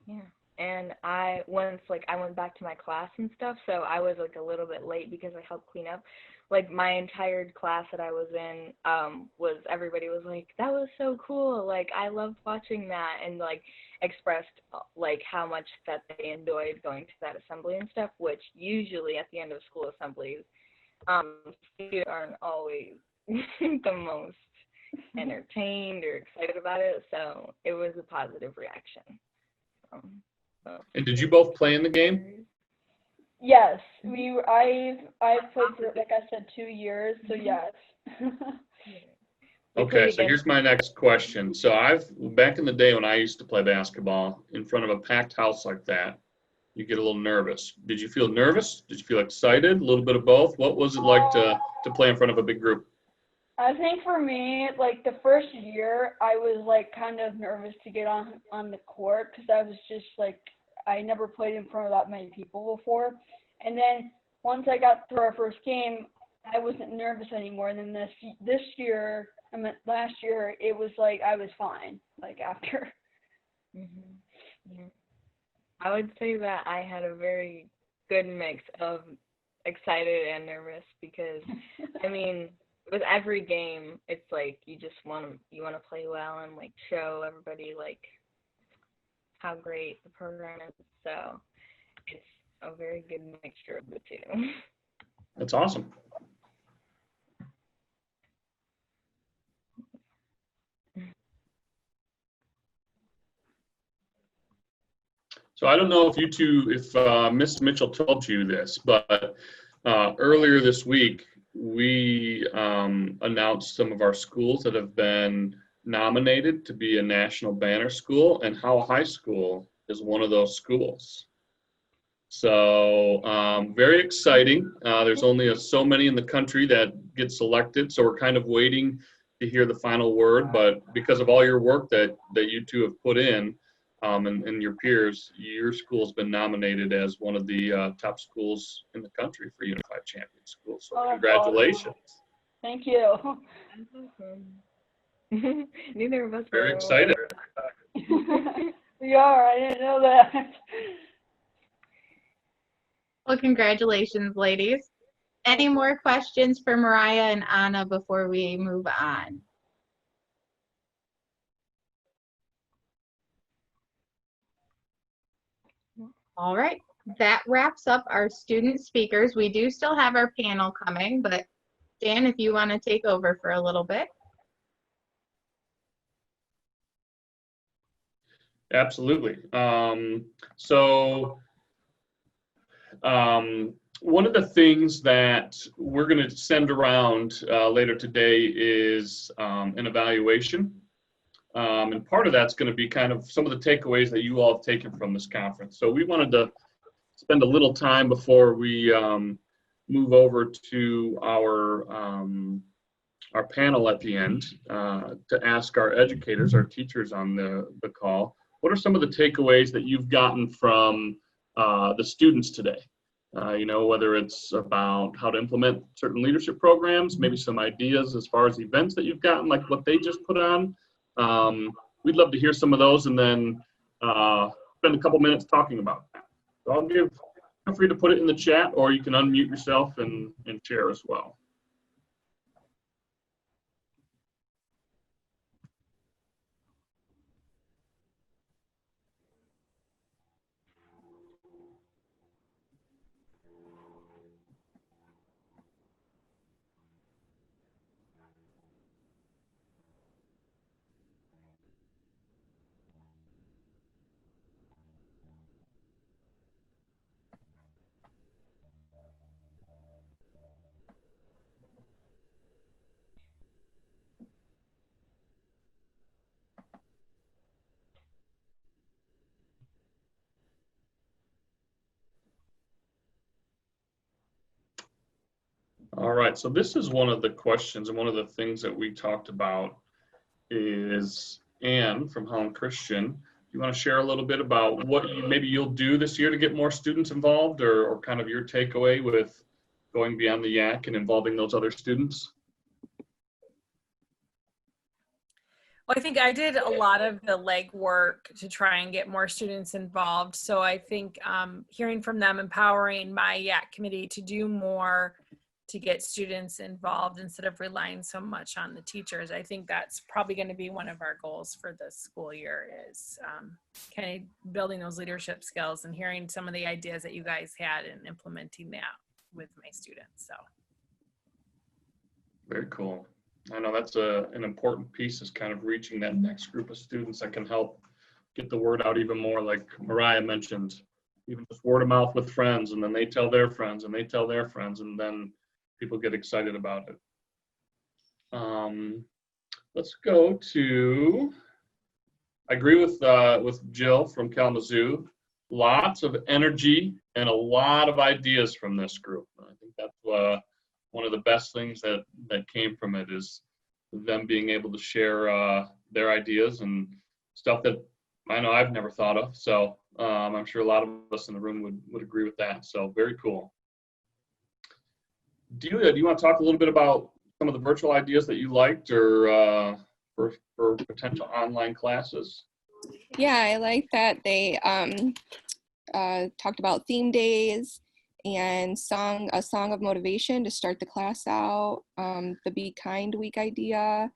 Yeah. And I went back to my class and stuff, so I was like a little bit late because I helped clean up. Like my entire class that I was in, everybody was like, that was so cool. Like I loved watching that, and like expressed like how much that they enjoyed going to that assembly and stuff, which usually at the end of school assemblies, students aren't always the most entertained or excited about it. So it was a positive reaction. And did you both play in the game? Yes, I've played for, like I said, 2 years, so yes. Okay, so here's my next question. So back in the day when I used to play basketball, in front of a packed house like that, you get a little nervous. Did you feel nervous? Did you feel excited? A little bit of both? What was it like to play in front of a big group? I think for me, like the first year, I was like kind of nervous to get on the court because I was just like, I never played in front of that many people before. And then once I got through our first game, I wasn't nervous anymore. And then this year, last year, it was like I was fine, like after. Mm-hmm. I would say that I had a very good mix of excited and nervous because, I mean, with every game, it's like you want to play well and like show everybody like how great the program is. So it's a very good mixture of the two. That's awesome. So I don't know if Miss Mitchell told you this, but earlier this week, we announced some of our schools that have been nominated to be a national banner school, and Howell High School is one of those schools. So very exciting. There's only so many in the country that get selected, so we're kind of waiting to hear the final word, but because of all your work that you two have put in, and your peers, your school has been nominated as one of the top schools in the country for Unified Champion Schools. So congratulations. Awesome. Thank you. Neither of us Very excited. We are. I didn't know that. Well, congratulations, ladies. Any more questions for Mariah and Anna before we move on? All right, that wraps up our student speakers. We do still have our panel coming, but Dan, if you want to take over for a little bit. Absolutely. One of the things that we're going to send around later today is an evaluation. And part of that's going to be kind of some of the takeaways that you all have taken from this conference. So we wanted to spend a little time before we move over to our panel at the end to ask our educators, our teachers on the call, what are some of the takeaways that you've gotten from the students today? Whether it's about how to implement certain leadership programs, maybe some ideas as far as events that you've gotten, like what they just put on. We'd love to hear some of those and then spend a couple minutes talking about that. So feel free to put it in the chat, or you can unmute yourself and share as well. All right, so this is one of the questions and one of the things that we talked about is Anne from Holland Christian. Do you want to share a little bit about what maybe you'll do this year to get more students involved, or kind of your takeaway with going beyond the YAC and involving those other students? Well, I think I did a lot of the legwork to try and get more students involved. So I think hearing from them, empowering my YAC committee to do more to get students involved instead of relying so much on the teachers. I think that's probably going to be one of our goals for this school year is kind of building those leadership skills and hearing some of the ideas that you guys had and implementing that with my students. So. Very cool. I know that's an important piece is kind of reaching that next group of students that can help get the word out even more, like Mariah mentioned, even just word of mouth with friends, and then they tell their friends and they tell their friends, and then people get excited about it. let's go to, I agree with Jill from Kalamazoo. Lots of energy and a lot of ideas from this group. I think that's one of the best things that came from it is them being able to share their ideas and stuff that I know I've never thought of. So I'm sure a lot of us in the room would agree with that. So very cool. Delia, do you want to talk a little bit about some of the virtual ideas that you liked or for potential online classes? Yeah, I like that they talked about theme days and a song of motivation to start the class out, the Be Kind Week idea.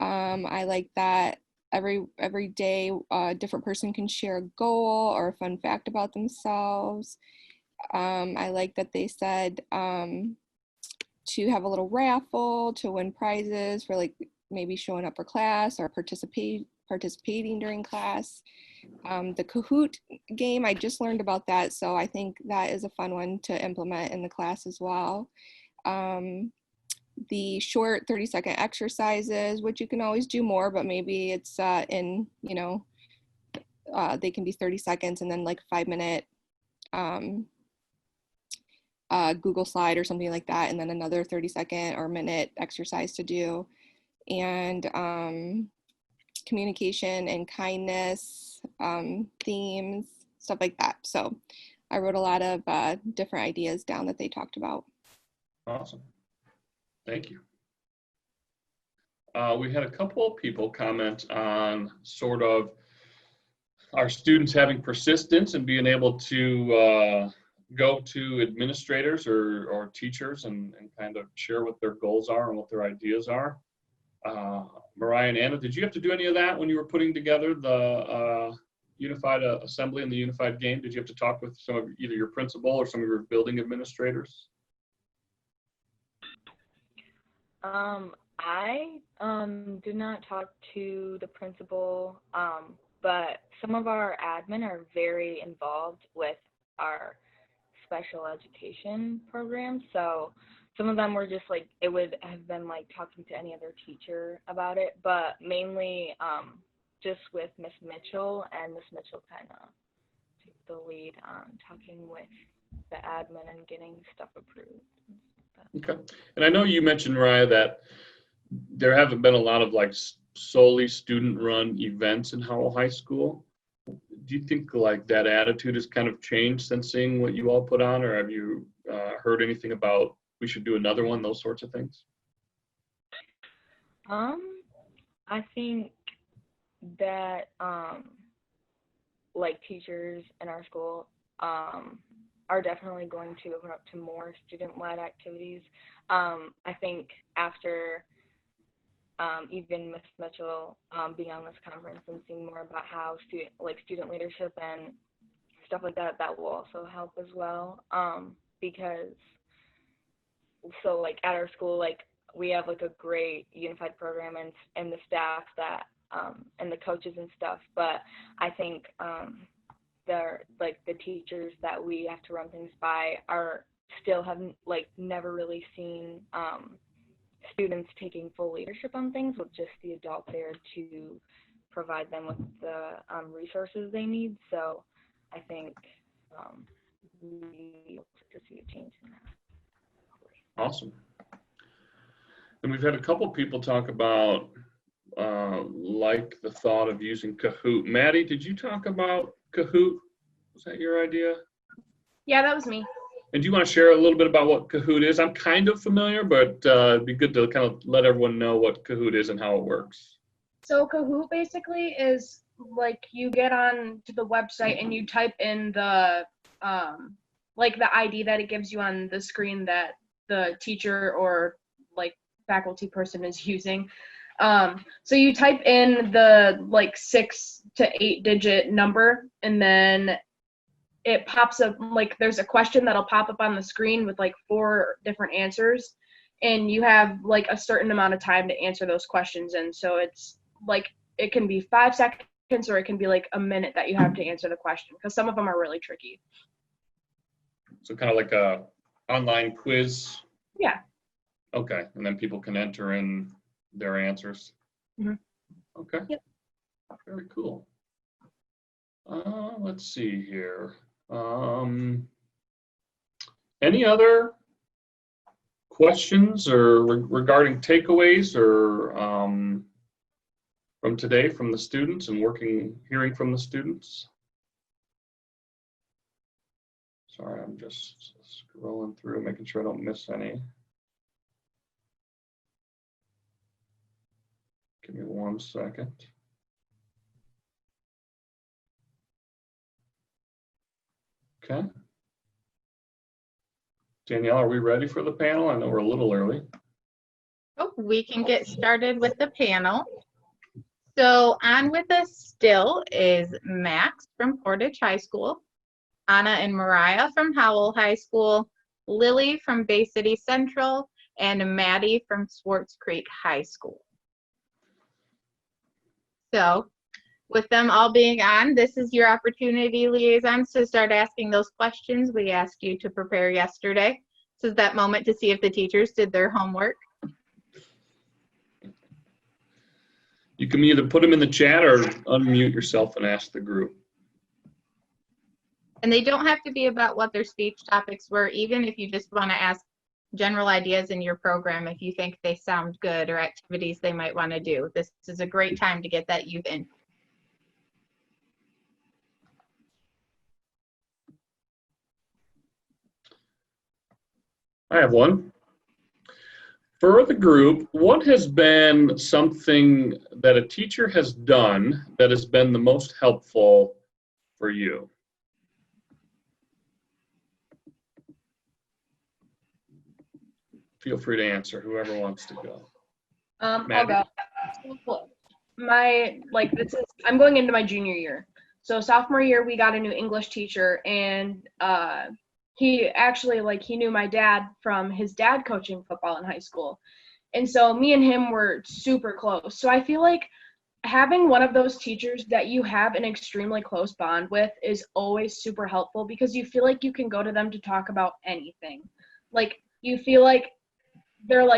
I like that every day a different person can share a goal or a fun fact about themselves. I like that they said to have a little raffle to win prizes for like maybe showing up for class or participating during class. The Kahoot game, I just learned about that, so I think that is a fun one to implement in the class as well. The short 30-second exercises, which you can always do more, but maybe it's in, you know, they can be 30 seconds and then like 5-minute Google slide or something like that, and then another 30-second or minute exercise to do. And communication and kindness, themes, stuff like that. So I wrote a lot of different ideas down that they talked about. Awesome. Thank you. We had a couple of people comment on sort of our students having persistence and being able to go to administrators or teachers and kind of share what their goals are and what their ideas are. Mariah and Anna, did you have to do any of that when you were putting together the Unified Assembly and the Unified Game? Did you have to talk with some of either your principal or some of your building administrators? I did not talk to the principal, but some of our admin are very involved with our special education program. So some of them were just like, it would have been like talking to any other teacher about it, but mainly just with Miss Mitchell, and Miss Mitchell kind of took the lead on talking with the admin and getting stuff approved. Okay. And I know you mentioned, Mariah, that there haven't been a lot of like solely student-run events in Howell High School. Do you think like that attitude has kind of changed since seeing what you all put on, or have you heard anything about we should do another one, those sorts of things? I think that like teachers in our school are definitely going to open up to more student-led activities. I think after even Miss Mitchell being on this conference and seeing more about how student leadership and stuff like that, that will also help as well. Because so like at our school, like we have like a great unified program and the staff that and the coaches and stuff, but I think they're like the teachers that we have to run things by are still haven't like never really seen students taking full leadership on things with just the adult there to provide them with the resources they need. So I think we hope to see a change in that. Awesome. And we've had a couple people talk about like the thought of using Kahoot. Maddie, did you talk about Kahoot? Was that your idea? Yeah, that was me. And do you want to share a little bit about what Kahoot is? I'm kind of familiar, but it'd be good to kind of let everyone know what Kahoot is and how it works. So Kahoot basically is like you get on to the website and you type in the like the ID that it gives you on the screen that the teacher or like faculty person is using. So you type in the like 6 to 8 digit number, and then it pops up, like there's a question that'll pop up on the screen with like 4 different answers, and you have like a certain amount of time to answer those questions. And so it's like it can be 5 seconds or it can be like a minute that you have to answer the question, because some of them are really tricky. So kind of like a online quiz? Yeah. Okay, and then people can enter in their answers. Okay. Yep. Very cool. Let's see here. Any other questions or regarding takeaways or from today from the students and hearing from the students? Sorry, I'm just scrolling through, making sure I don't miss any. Give me 1 second. Okay. Danielle, are we ready for the panel? I know we're a little early. Oh, we can get started with the panel. So on with us still is Max from Portage High School, Anna and Mariah from Howell High School, Lily from Bay City Central, and Maddie from Swartz Creek High School. So with them all being on, this is your opportunity, liaisons, to start asking those questions we asked you to prepare yesterday. This is that moment to see if the teachers did their homework. You can either put them in the chat or unmute yourself and ask the group. And they don't have to be about what their speech topics were, even if you just want to ask general ideas in your program if you think they sound good or activities they might want to do. This is a great time to get that youth in. I have one. For the group, what has been something that a teacher has done that has been the most helpful for you? Feel free to answer, whoever wants to go. I'll Maddie? go. I'm going into my junior year. So sophomore year, we got a new English teacher, and he actually, he knew my dad from his dad coaching football in high school. And so me and him were super close. So I feel like having one of those teachers that you have an extremely close bond with is always super helpful, because you feel like you can go to them to talk about anything. Like, you feel like they're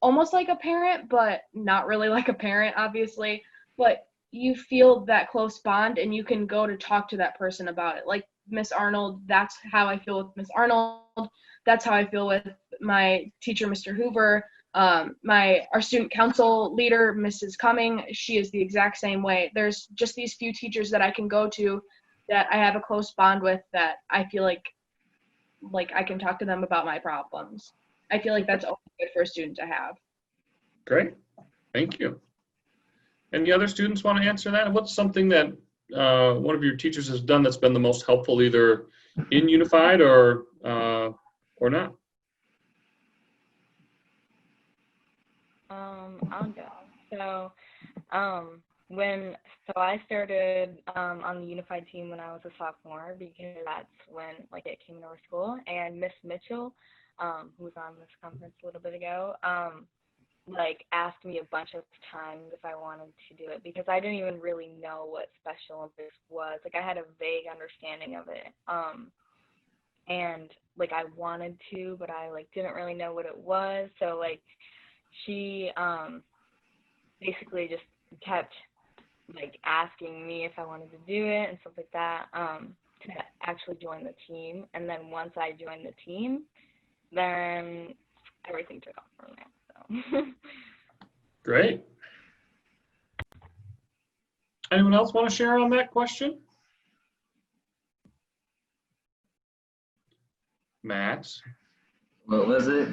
almost like a parent, but not really like a parent, obviously. But you feel that close bond, and you can go to talk to that person about it. Like Miss Arnold, that's how I feel with Miss Arnold. That's how I feel with my teacher, Mr. Hoover. Our student council leader, Mrs. Cumming, she is the exact same way. There's just these few teachers that I can go to that I have a close bond with, that I feel like I can talk to them about my problems. I feel like that's always good for a student to have. Great, thank you. Any other students want to answer that? What's something that one of your teachers has done that's been the most helpful, either in Unified or not? I'll go. So I started on the Unified team when I was a sophomore, because that's when it came to our school, and Miss Mitchell, who was on this conference a little bit ago, asked me a bunch of times if I wanted to do it, because I didn't even really know what Special Olympics was. I had a vague understanding of it. And I wanted to, but I didn't really know what it was. So she basically just kept asking me if I wanted to do it and stuff like that, to actually join the team. And then once I joined the team, then everything took off from there. So. Great. Anyone else want to share on that question? Max? What was it?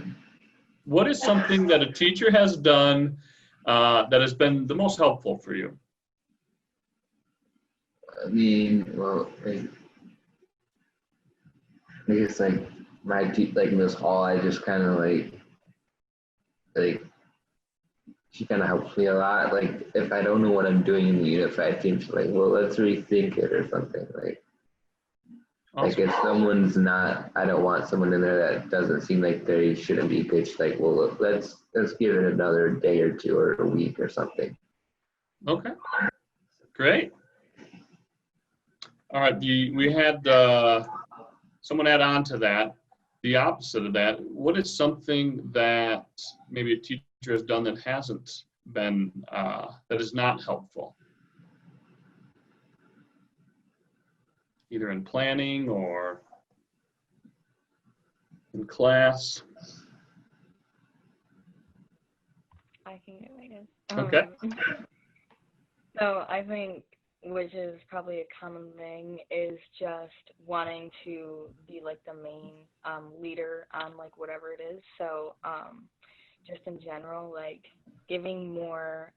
What is something that a teacher has done that has been the most helpful for you? I mean, well, I guess my Miss Hall, I just kind of she kind of helps me a lot. If I don't know what I'm doing in the Unified team, she's well, let's rethink it or something. Awesome. If someone's not, I don't want someone in there that doesn't seem like they shouldn't be good. She's well, let's give it another day or two or a week or something. Okay, great. All right, we had someone add on to that, the opposite of that. What is something that maybe a teacher has done that hasn't been that is not helpful, either in planning or in class? I can get it. Okay. So I think, which is probably a common thing, is just wanting to be like the main leader on like whatever it is. So just in general, like giving more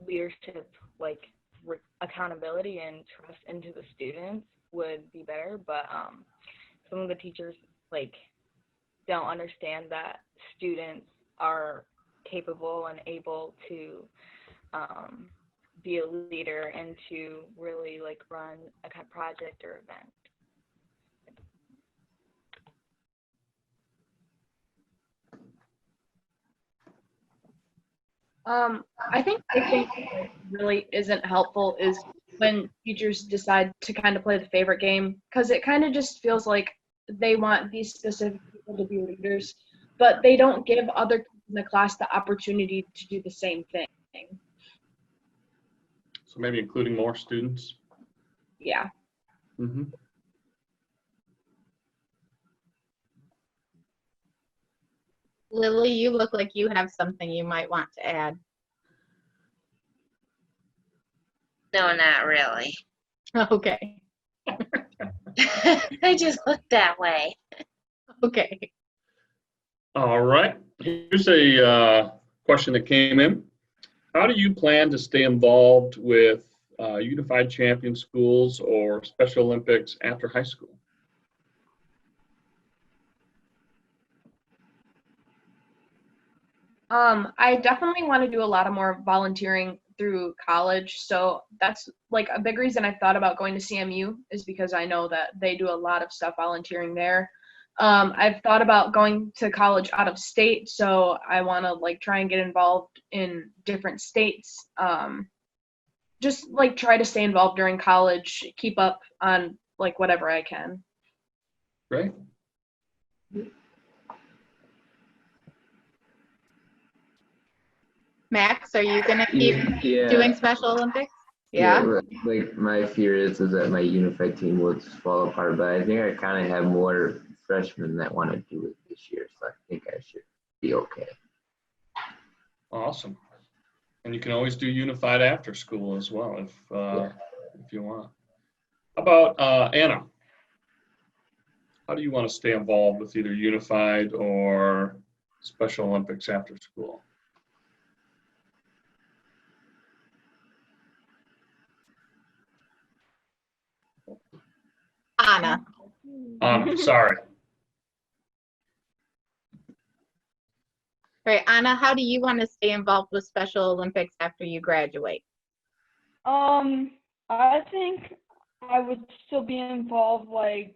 leadership, like accountability and trust into the students would be better. But some of the teachers like don't understand that students are capable and able to be a leader and to really like run a kind of project or event. I think really isn't helpful is when teachers decide to kind of play the favorite game, because it kind of just feels like they want these specific people to be leaders, but they don't give other kids in the class the opportunity to do the same thing. So maybe including more students. Yeah. Mm-hmm. Lily, you look like you have something you might want to add. No, not really. Okay. I just look that way. Okay. All right. Here's a question that came in. How do you plan to stay involved with Unified Champion Schools or Special Olympics after high school? I definitely want to do a lot of more volunteering through college. So that's like a big reason I've thought about going to CMU is because I know that they do a lot of stuff volunteering there. I've thought about going to college out of state, so I want to like try and get involved in different states. Just like try to stay involved during college, keep up on like whatever I can. Great. Max, are you gonna keep Yeah. doing Special Olympics? Yeah. Like my fear is that my unified team will just fall apart, but I think I kind of have more freshmen that want to do it this year, so I think I should be okay. Awesome. And you can always do Unified after school as well if you want. How about Anna? How do you want to stay involved with either Unified or Special Olympics after school? Anna. Sorry. Right, Anna, how do you want to stay involved with Special Olympics after you graduate? I think I would still be involved, like,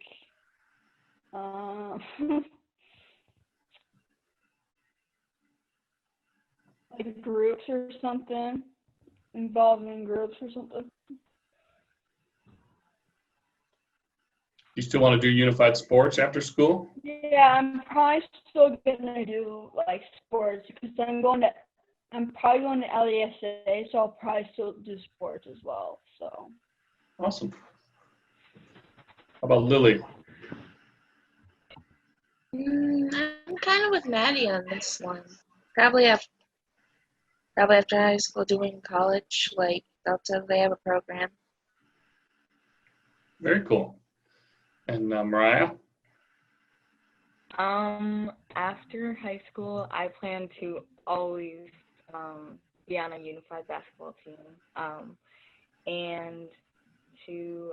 like groups or something, involved in groups or something. You still want to do Unified Sports after school? Yeah, I'm probably still gonna do like sports because I'm probably going to LESA, so I'll probably still do sports as well. So. Awesome. How about Lily? I'm kind of with Maddie on this one. Probably after high school, doing college, like Delta, they have a program. Very cool. And Mariah? After high school, I plan to always be on a unified basketball team, and to,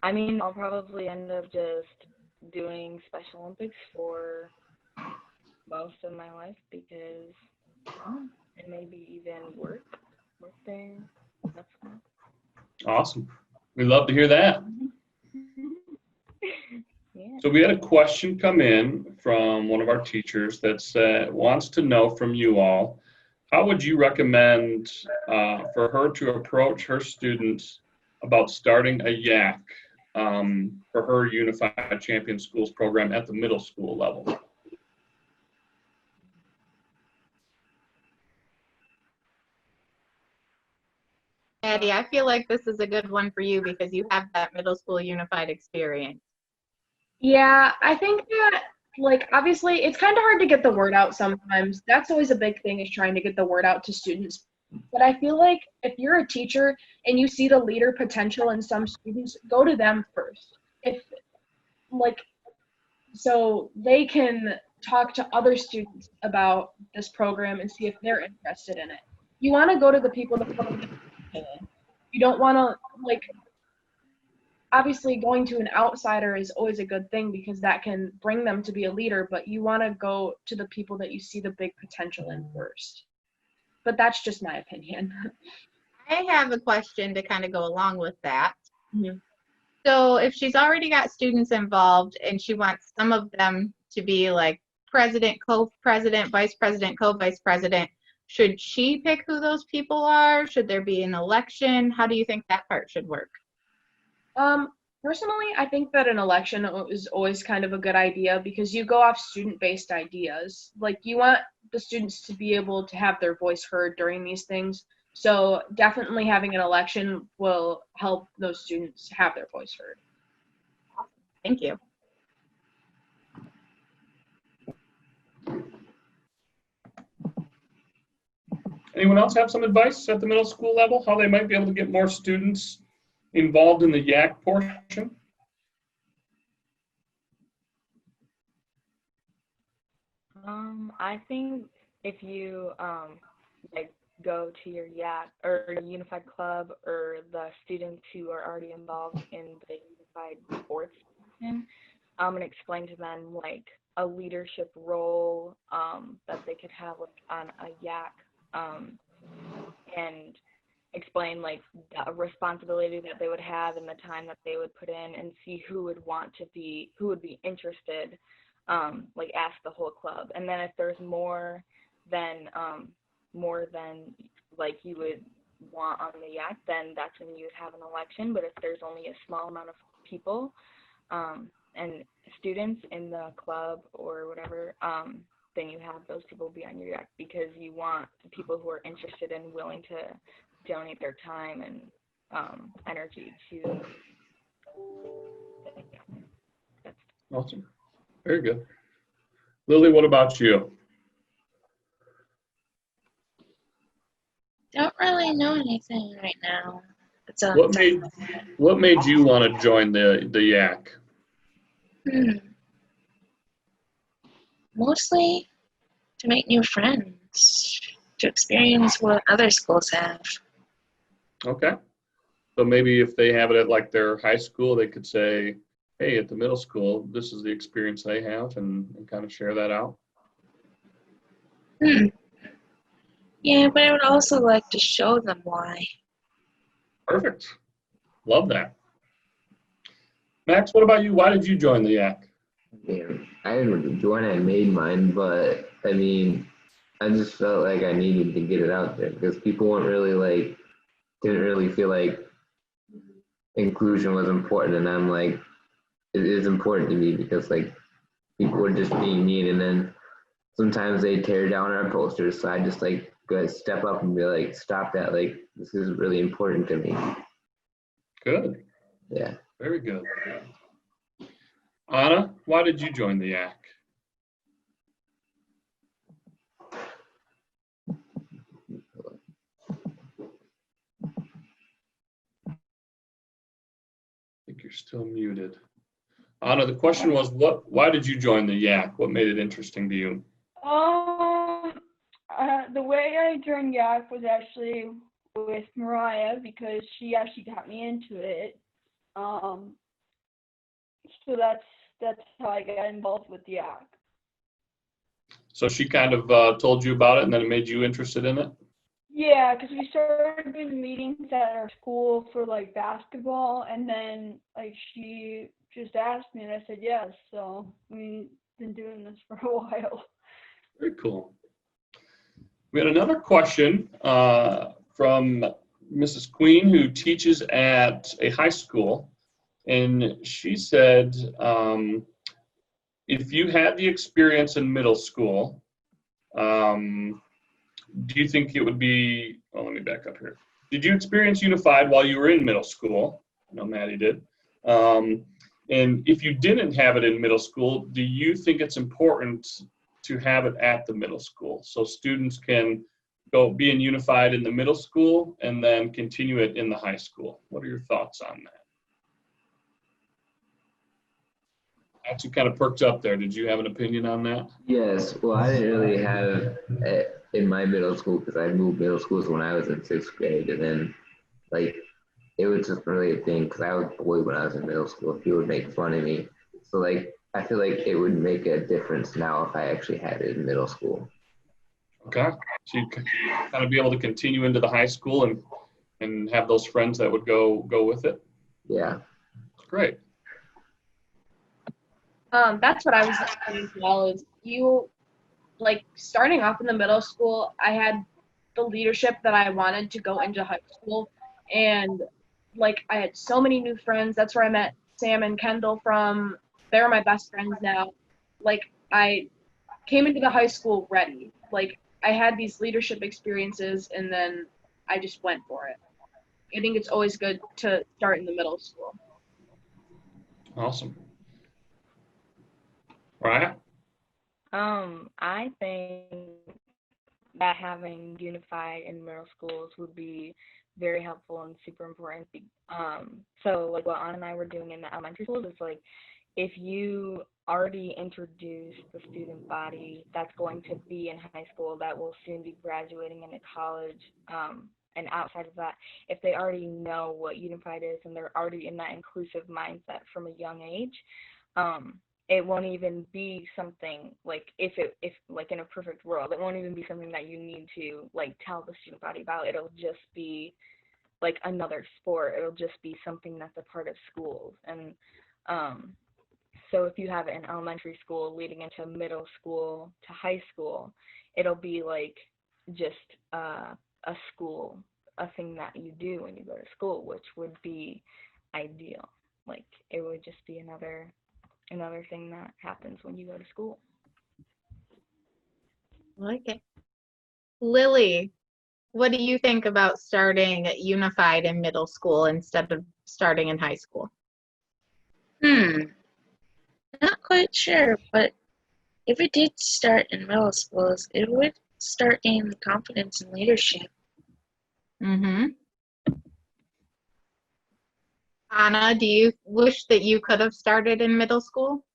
I mean, I'll probably end up just doing Special Olympics for most of my life because and maybe even work there. That's fun. Awesome. We love to hear that. Yeah. So we had a question come in from one of our teachers that wants to know from you all, how would you recommend for her to approach her students about starting a YAC for her Unified Champion Schools program at the middle school level? Addie, I feel like this is a good one for you because you have that middle school unified experience. Yeah, I think that, like, obviously it's kind of hard to get the word out sometimes. That's always a big thing, is trying to get the word out to students. But I feel like if you're a teacher and you see the leader potential in some students, go to them first. If, like, so they can talk to other students about this program and see if they're interested in it. You want to go to the people that put in. You don't want to, like, obviously going to an outsider is always a good thing because that can bring them to be a leader, but you want to go to the people that you see the big potential in first. But that's just my opinion. I have a question to kind of go along with that. So if she's already got students involved and she wants some of them to be like president, co-president, vice president, co-vice president, should she pick who those people are? Should there be an election? How do you think that part should work? Personally, I think that an election is always kind of a good idea because you go off student-based ideas. Like, you want the students to be able to have their voice heard during these things. So definitely having an election will help those students have their voice heard. Thank you. Anyone else have some advice at the middle school level, how they might be able to get more students involved in the YAC portion? I think if you like go to your YAC or Unified Club or the students who are already involved in the Unified Sports section, and explain to them like a leadership role that they could have like on a YAC, and explain like the responsibility that they would have and the time that they would put in, and see who would be interested. Like ask the whole club, and then if there's more than like you would want on the YAC, then that's when you would have an election. But if there's only a small amount of people and students in the club or whatever, then you have those people be on your YAC because you want the people who are interested and willing to donate their time and energy to. Awesome. Very good. Lily, what about you? Don't really know anything right now. It's What made you want to join the YAC? Mostly to make new friends, to experience what other schools have. Okay. So maybe if they have it at like their high school, they could say, hey, at the middle school, this is the experience they have, and kind of share that out. Yeah, but I would also like to show them why. Perfect. Love that. Max, what about you? Why did you join the YAC? Yeah, I didn't join, I made mine, but I mean, I just felt like I needed to get it out there because people weren't really like, didn't really feel like inclusion was important, and I'm like, it is important to me because like people were just being mean, and then sometimes they tear down our posters, so I just like go step up and be like, stop that, like this is really important to me. Good. Yeah. Very good. Anna, why did you join the YAC? I think you're still muted. Anna, the question was, why did you join the YAC? What made it interesting to you? The way I joined YAC was actually with Mariah because she actually got me into it. So that's how I got involved with YAC. So she kind of told you about it, and then it made you interested in it? Yeah, because we started doing meetings at our school for like basketball, and then like she just asked me, and I said yes. So we've been doing this for a while. Very cool. We had another question from Mrs. Queen, who teaches at a high school, and she said, if you had the experience in middle school, do you think it would be, oh, let me back up here. did you experience Unified while you were in middle school? I know Maddie did. And if you didn't have it in middle school, do you think it's important to have it at the middle school so students can go be in Unified in the middle school and then continue it in the high school? What are your thoughts on that? That's who kind of perked up there. Did you have an opinion on that? Yes, well, I didn't really have it in my middle school because I moved middle schools when I was in 6th grade, and then like it was just really a thing because I was a boy when I was in middle school. People would make fun of me, so like I feel like it would make a difference now if I actually had it in middle school. Okay, so you kind of be able to continue into the high school and have those friends that would go with it. Yeah, great. That's what I was thinking as well. Is you like starting off in the middle school? I had the leadership that I wanted to go into high school, and like I had so many new friends. That's where I met Sam and Kendall from. They're my best friends now. Like I came into the high school ready. Like I had these leadership experiences, and then I just went for it. I think it's always good to start in the middle school. Awesome. Right. I think that having Unified in middle schools would be very helpful and super important. So like what Anna and I were doing in the elementary schools is like if you already introduce the student body that's going to be in high school that will soon be graduating into college, and outside of that, if they already know what Unified is and they're already in that inclusive mindset from a young age, it won't even be something like if like in a perfect world, it won't even be something that you need to like tell the student body about. It'll just be like another sport. It'll just be something that's a part of schools. And so if you have it in elementary school leading into middle school to high school, it'll be like just a school, a thing that you do when you go to school, which would be ideal. Like it would just be another thing that happens when you go to school. I like it. Lily, what do you think about starting Unified in middle school instead of starting in high school? Not quite sure, but if it did start in middle schools, it would start gaining confidence and leadership. Mm-hmm. Anna, do you wish that you could have started in middle school?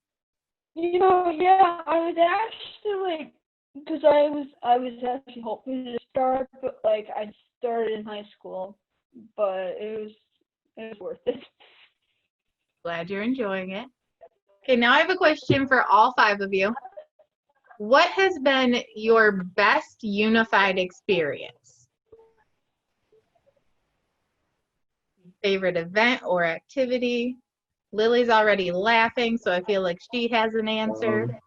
You know, yeah, I was actually like, because I was actually hoping to start, but like I started in high school, but it was worth it. Glad you're enjoying it. Okay, now I have a question for all 5 of you. What has been your best Unified experience? Favorite event or activity? Lily's already laughing, so I feel like she has an answer.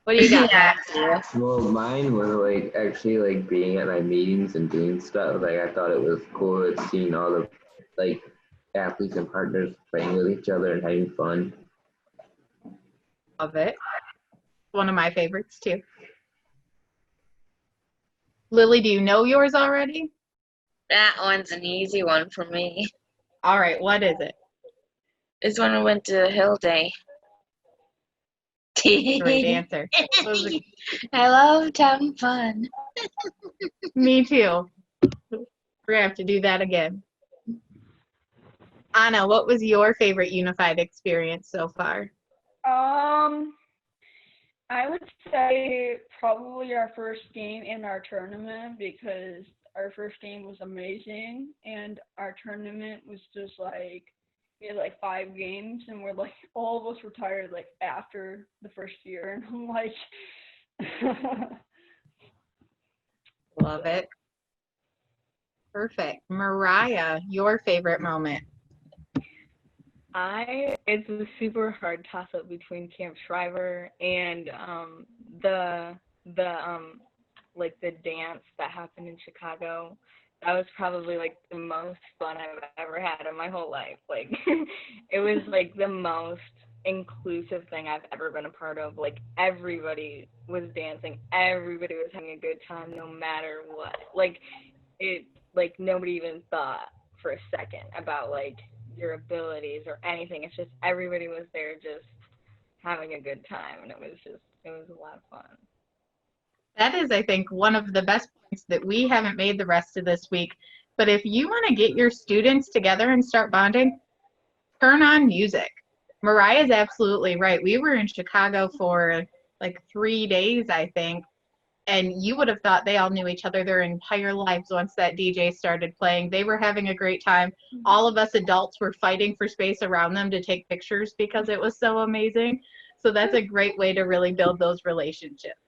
What do you got, Max? Well, mine was like actually like being at my meetings and doing stuff. Like I thought it was cool seeing all the like athletes and partners playing with each other and having fun. Love it. One of my favorites too. Lily, do you know yours already? That one's an easy one for me. All right, what is it? It's when we went to Hill Day. Great answer. I loved having fun. Me too. We're gonna have to do that again. Anna, what was your favorite Unified experience so far? I would say probably our first game in our tournament, because our first game was amazing and our tournament was just like, we had like 5 games and we're like, all of us were tired like after the first year, and I'm like Love it. Perfect. Mariah, your favorite moment? It's a super hard toss up between Camp Shriver and the like the dance that happened in Chicago. That was probably like the most fun I've ever had in my whole life. Like it was like the most inclusive thing I've ever been a part of. Like everybody was dancing, everybody was having a good time no matter what. Like like nobody even thought for a second about like your abilities or anything. It's just everybody was there just having a good time, and it was a lot of fun. That is, I think, one of the best points that we haven't made the rest of this week. But if you want to get your students together and start bonding, turn on music. Mariah's absolutely right. We were in Chicago for like 3 days, I think, and you would have thought they all knew each other their entire lives once that DJ started playing. They were having a great time. All of us adults were fighting for space around them to take pictures because it was so amazing. So that's a great way to really build those relationships.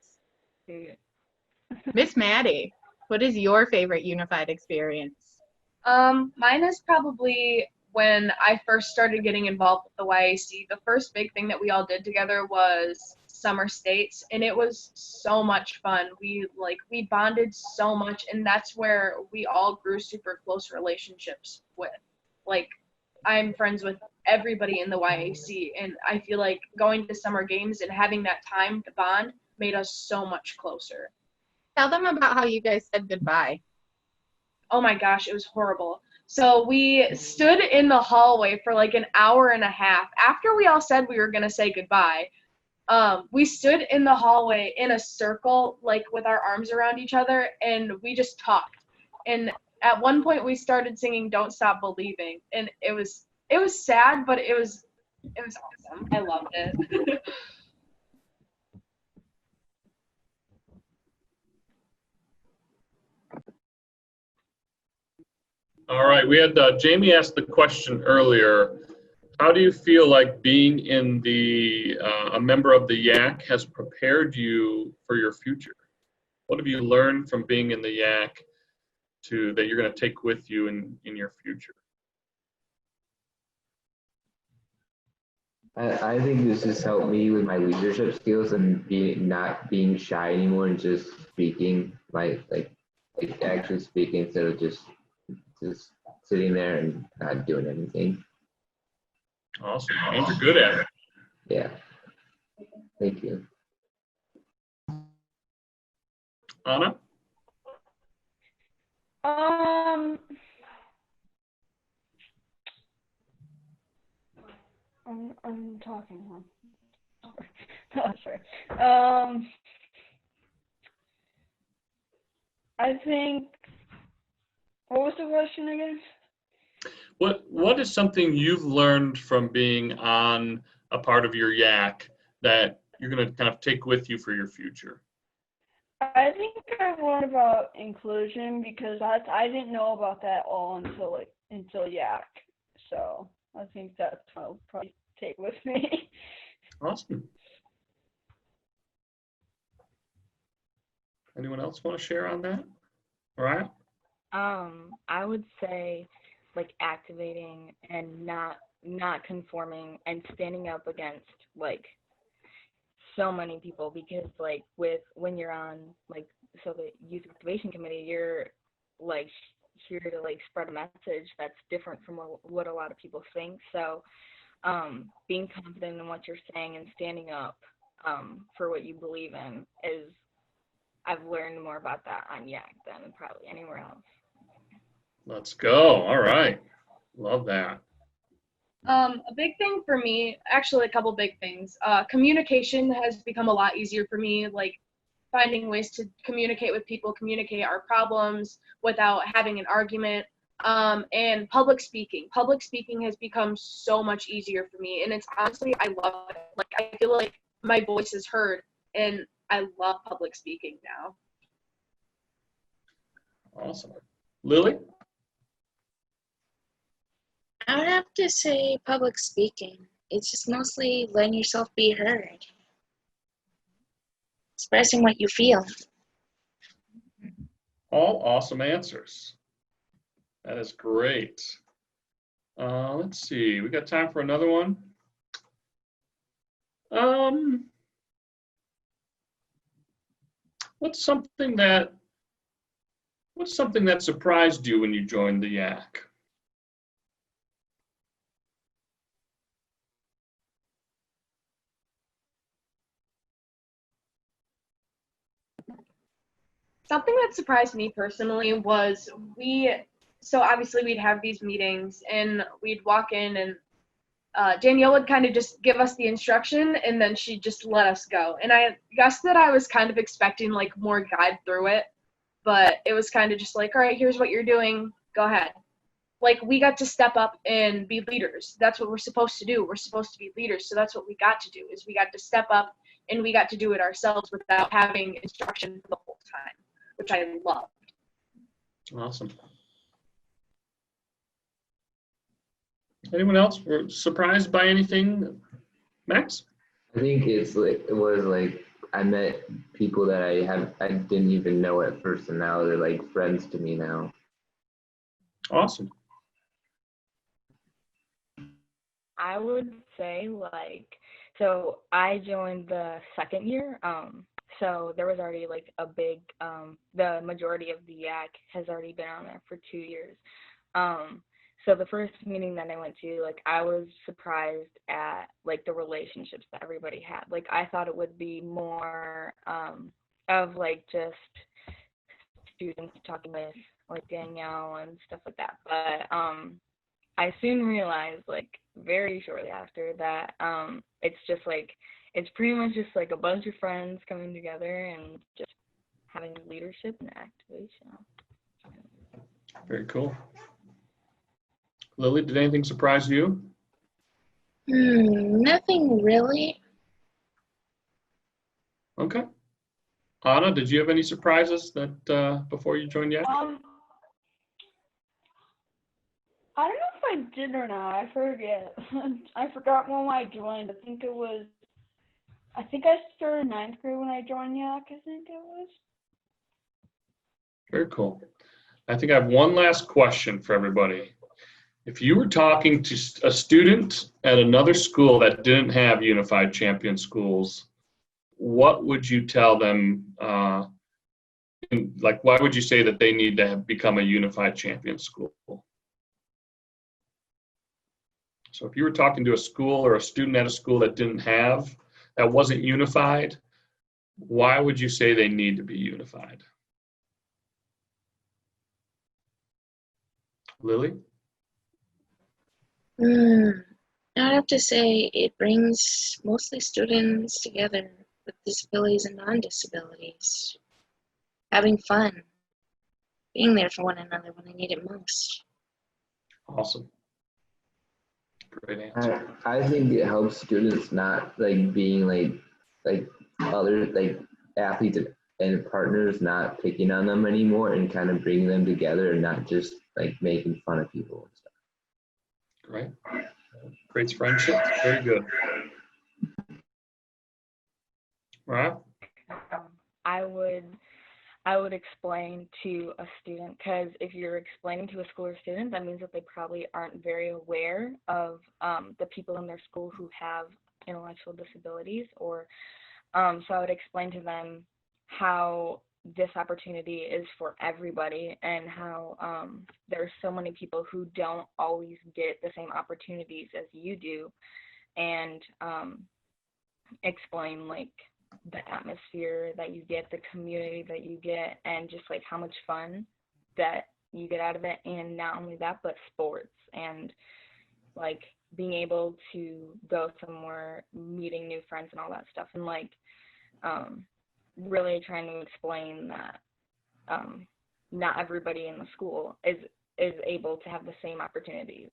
Miss Maddie, what is your favorite unified experience? Mine is probably when I first started getting involved with the YAC. The first big thing that we all did together was summer states, and it was so much fun. We bonded so much, and that's where we all grew super close relationships with. Like, I'm friends with everybody in the YAC, and I feel like going to summer games and having that time to bond made us so much closer. Tell them about how you guys said goodbye. Oh my gosh, it was horrible. So we stood in the hallway for like an hour and a half. After we all said we were going to say goodbye, we stood in the hallway in a circle, like with our arms around each other, and we just talked. And at one point we started singing Don't Stop Believing, and it was sad, but it was awesome. I loved it. All right, we had Jamie asked the question earlier. How do you feel like being in a member of the YAC has prepared you for your future? What have you learned from being in the YAC that you're going to take with you in your future? I think this has helped me with my leadership skills and not being shy anymore and just speaking, like actually speaking instead of just sitting there and not doing anything. Awesome. And you're good at it. Yeah. Thank you. Anna? I'm talking. Oh, sorry. I think. What was the question again? What is something you've learned from being on a part of your YAC that you're going to kind of take with you for your future? I think I've learned about inclusion because I didn't know about that all until YAC. So I think that's what I'll probably take with me. Awesome. Anyone else want to share on that? All right. I would say like activating and not conforming and standing up against like so many people, because like when you're on like the youth activation committee, you're like here to like spread a message that's different from what a lot of people think. So being confident in what you're saying and standing up for what you believe in is, I've learned more about that on YAC than probably anywhere else. Let's go. All right. Love that. A big thing for me, actually a couple big things. Communication has become a lot easier for me, like finding ways to communicate with people, communicate our problems without having an argument. And public speaking. Public speaking has become so much easier for me, and it's honestly, I love it. Like, I feel like my voice is heard, and I love public speaking now. Awesome. Lily? I would have to say public speaking. It's just mostly letting yourself be heard. Expressing what you feel. All awesome answers. That is great. Let's see. We got time for another one. What's something that surprised you when you joined the YAC? Something that surprised me personally was so obviously we'd have these meetings and we'd walk in and Danielle would kind of just give us the instruction and then she'd just let us go. And I guess that I was kind of expecting like more guide through it, but it was kind of just like, all right, here's what you're doing, go ahead. Like we got to step up and be leaders. That's what we're supposed to do. We're supposed to be leaders. So that's what we got to do is we got to step up and we got to do it ourselves without having instruction the whole time, which I loved. Awesome. Anyone else were surprised by anything, Max? I think it was like I met people that I didn't even know at first, and now they're like friends to me now. Awesome. I would say so I joined the second year, so there was already like a big, the majority of the YAC has already been on there for 2 years. So the first meeting that I went to, like I was surprised at like the relationships that everybody had. Like I thought it would be more of like just students talking with like Danielle and stuff like that. But I soon realized like very shortly after that it's just like it's pretty much just like a bunch of friends coming together and just having leadership and activation. Very cool. Lily, did anything surprise you? Nothing really. Okay. Anna, did you have any surprises that before you joined yet? I don't know if I did or not. I forget. I forgot when I joined. I think I started 9th grade when I joined YAC, I think it was. Very cool. I think I have one last question for everybody. If you were talking to a student at another school that didn't have unified champion schools, what would you tell them? Like, why would you say that they need to become a unified champion school? So if you were talking to a school or a student at a school that wasn't unified, why would you say they need to be unified? Lily? I'd have to say it brings mostly students together with disabilities and non-disabilities, having fun, being there for one another when they need it most. Awesome. Great answer. I think it helps students not like being like other like athletes and partners not picking on them anymore and kind of bringing them together and not just like making fun of people and stuff. Great. Creates friendship. Very good. Right. I would explain to a student, because if you're explaining to a school or student, that means that they probably aren't very aware of the people in their school who have intellectual disabilities, or so I would explain to them how this opportunity is for everybody and how there's so many people who don't always get the same opportunities as you do, and explain like the atmosphere that you get, the community that you get, and just like how much fun that you get out of it. And not only that, but sports and like being able to go somewhere, meeting new friends and all that stuff, and like really trying to explain that not everybody in the school is able to have the same opportunities,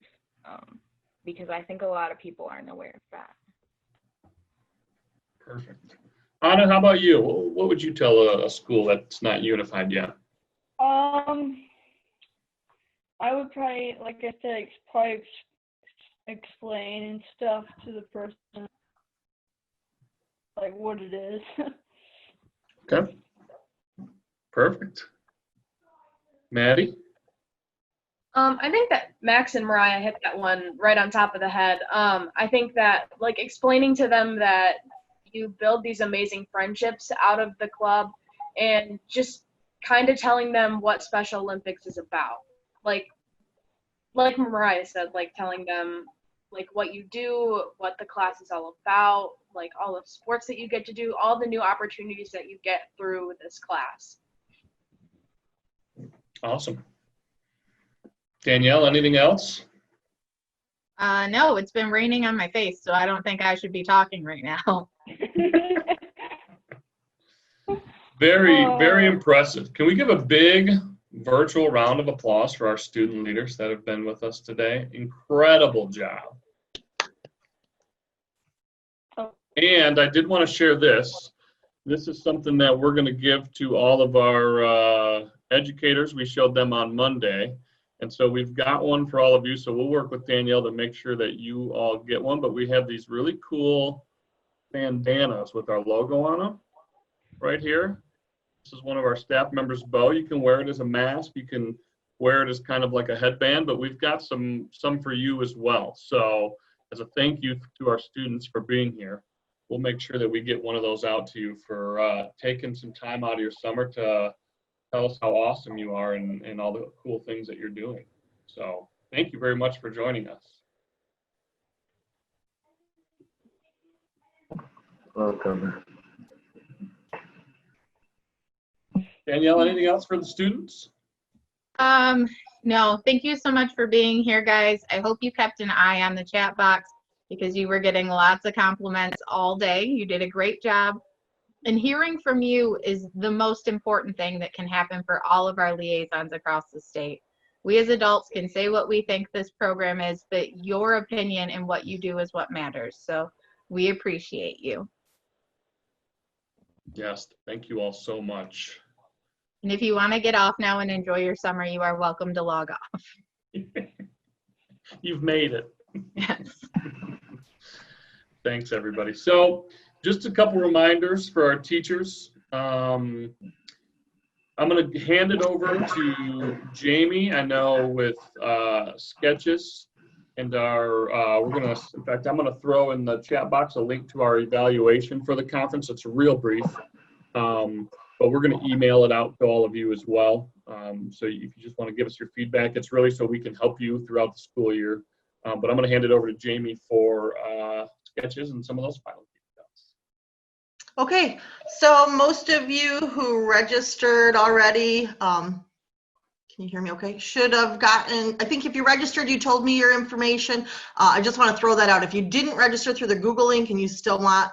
because I think a lot of people aren't aware of that. Perfect. Anna, how about you? What would you tell a school that's not unified yet? I would probably, like I said, probably explain and stuff to the person, like what it is. Okay. Perfect. Maddie? I think that Max and Mariah hit that one right on top of the head. I think that like explaining to them that you build these amazing friendships out of the club, and just kind of telling them what Special Olympics is about. Like Mariah said, like telling them like what you do, what the class is all about, like all the sports that you get to do, all the new opportunities that you get through this class. Awesome. Danielle, anything else? No, it's been raining on my face, so I don't think I should be talking right now. Very, very impressive. Can we give a big virtual round of applause for our student leaders that have been with us today? Incredible job. And I did want to share this. This is something that we're going to give to all of our educators. We showed them on Monday. And so we've got one for all of you. So we'll work with Danielle to make sure that you all get one. But we have these really cool bandanas with our logo on them right here. This is one of our staff members' Bo. You can wear it as a mask. You can wear it as kind of like a headband, but we've got some for you as well. So as a thank you to our students for being here, we'll make sure that we get one of those out to you for taking some time out of your summer to tell us how awesome you are and all the cool things that you're doing. So thank you very much for joining us. Welcome. Danielle, anything else for the students? No, thank you so much for being here, guys. I hope you kept an eye on the chat box because you were getting lots of compliments all day. You did a great job. And hearing from you is the most important thing that can happen for all of our liaisons across the state. We as adults can say what we think this program is, but your opinion and what you do is what matters. So we appreciate you. Yes, thank you all so much. And if you want to get off now and enjoy your summer, you are welcome to log off. You've made it. Yes. Thanks, everybody. So just a couple reminders for our teachers. I'm going to hand it over to Jamie, I know, with sketches. And we're going to, in fact, I'm going to throw in the chat box a link to our evaluation for the conference. It's real brief. But we're going to email it out to all of you as well. So if you just want to give us your feedback, it's really so we can help you throughout the school year. But I'm going to hand it over to Jamie for sketches and some of those final details. Okay, so most of you who registered already, can you hear me okay? Should have gotten, I think if you registered, you told me your information. I just want to throw that out. If you didn't register through the Google link and you still want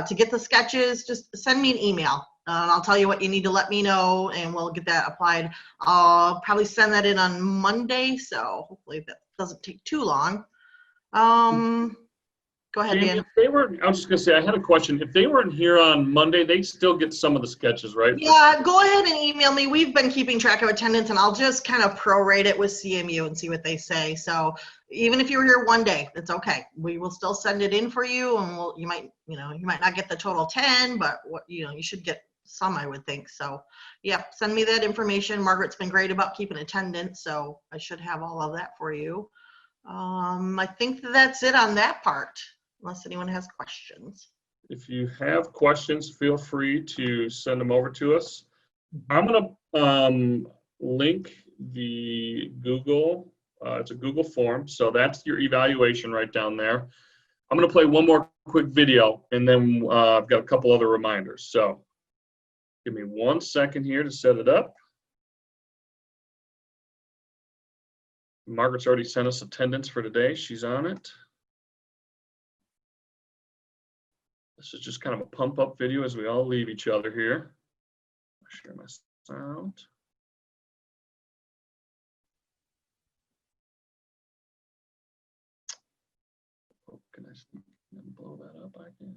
to get the sketches, just send me an email. And I'll tell you what you need to let me know, and we'll get that applied. I'll probably send that in on Monday, so hopefully that doesn't take too long. Go ahead, Dan. If they were, I was just going to say, I had a question. If they weren't here on Monday, they still get some of the sketches, right? Yeah, go ahead and email me. We've been keeping track of attendance, and I'll just kind of prorate it with CMU and see what they say. So even if you were here one day, it's okay. We will still send it in for you, and you might not get the total 10, but you should get some, I would think. So yeah, send me that information. Margaret's been great about keeping attendance, so I should have all of that for you. I think that's it on that part, unless anyone has questions. If you have questions, feel free to send them over to us. I'm going to link the Google, it's a Google form, so that's your evaluation right down there. I'm going to play one more quick video, and then I've got a couple other reminders. So give me 1 second here to set it up. Margaret's already sent us attendance for today. She's on it. This is just kind of a pump up video as we all leave each other here. I'll share my sound. Oh, can I blow that up? I can.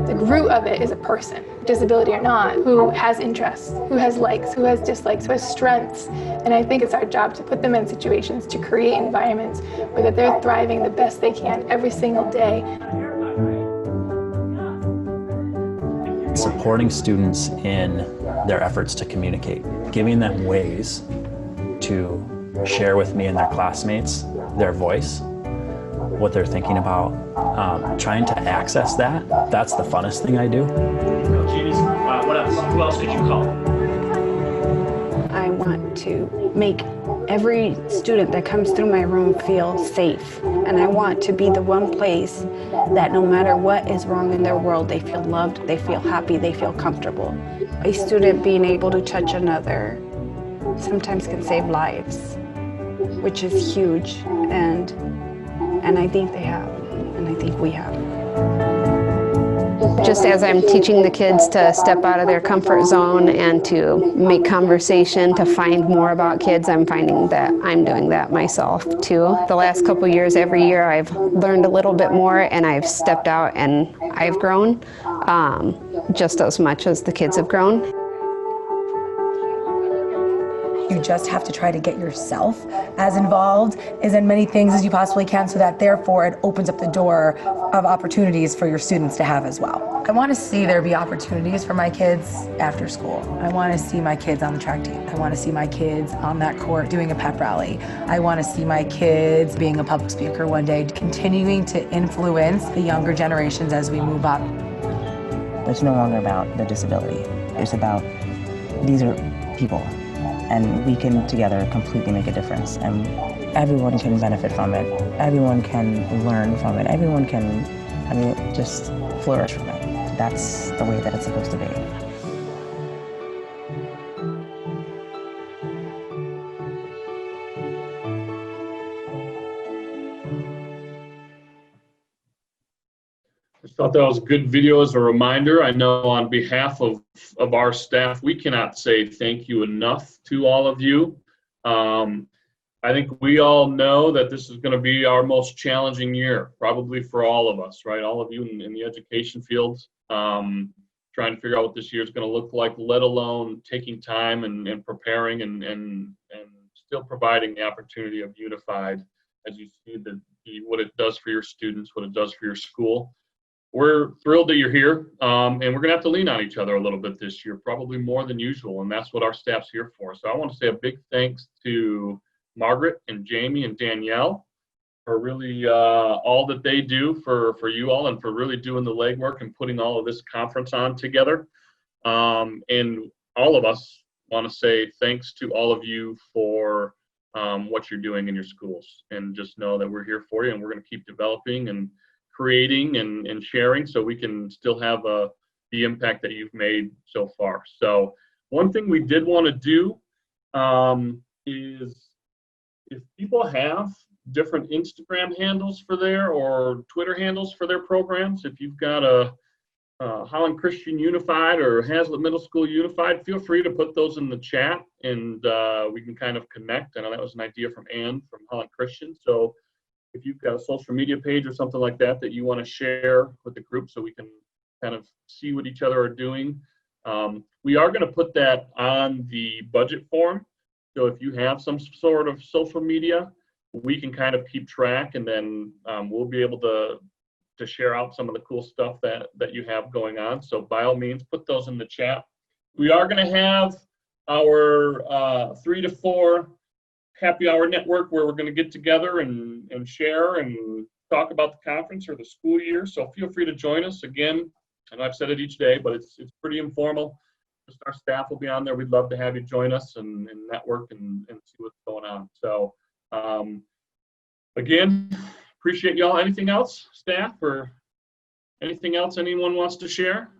The root of it is a person, disability or not, who has interests, who has likes, who has dislikes, who has strengths. And I think it's our job to put them in situations to create environments where that they're thriving the best they can every single day. Supporting students in their efforts to communicate, giving them ways to share with me and their classmates their voice, what they're thinking about, trying to access that. That's the funnest thing I do. What else? Who else could you call? I want to make every student that comes through my room feels safe. And I want to be the one place that no matter what is wrong in their world, they feel loved, they feel happy, they feel comfortable. A student being able to touch another sometimes can save lives, which is huge. And I think they have, and I think we have. Just as I'm teaching the kids to step out of their comfort zone and to make conversation, to find more about kids, I'm finding that I'm doing that myself too. The last couple years, every year I've learned a little bit more and I've stepped out and I've grown just as much as the kids have grown. You just have to try to get yourself as involved as in many things as you possibly can, so that therefore it opens up the door of opportunities for your students to have as well. I want to see there be opportunities for my kids after school. I want to see my kids on the track team. I want to see my kids on that court doing a pep rally. I want to see my kids being a public speaker one day, continuing to influence the younger generations as we move up. It's no longer about the disability. It's about these are people. And we can together completely make a difference. And everyone can benefit from it. Everyone can learn from it. Everyone can, just flourish from it. That's the way that it's supposed to be. I thought that was a good video as a reminder. I know on behalf of our staff, we cannot say thank you enough to all of you. I think we all know that this is going to be our most challenging year, probably for all of us, right? All of you in the education field, trying to figure out what this year is going to look like, let alone taking time and preparing and still providing the opportunity of Unified as you see what it does for your students, what it does for your school. We're thrilled that you're here, and we're going to have to lean on each other a little bit this year, probably more than usual, and that's what our staff's here for. So I want to say a big thanks to Margaret and Jamie and Danielle for really all that they do for you all and for really doing the legwork and putting all of this conference on together. And all of us want to say thanks to all of you for what you're doing in your schools, and just know that we're here for you, and we're going to keep developing and creating and sharing so we can still have the impact that you've made so far. So one thing we did want to do is if people have different Instagram handles for or Twitter handles for their programs, if you've got a Holland Christian Unified or Hazlitt Middle School Unified, feel free to put those in the chat and we can kind of connect. I know that was an idea from Ann from Holland Christian. So if you've got a social media page or something like that that you want to share with the group so we can kind of see what each other are doing, we are going to put that on the budget form. So if you have some sort of social media, we can kind of keep track, and then we'll be able to share out some of the cool stuff that you have going on. So by all means, put those in the chat. We are going to have our 3 to 4 happy hour network where we're going to get together and share and talk about the conference or the school year. So feel free to join us. Again, and I've said it each day, but it's pretty informal. Just our staff will be on there. We'd love to have you join us and network and see what's going on. So again, appreciate y'all. Anything else, staff, or anything else anyone wants to share?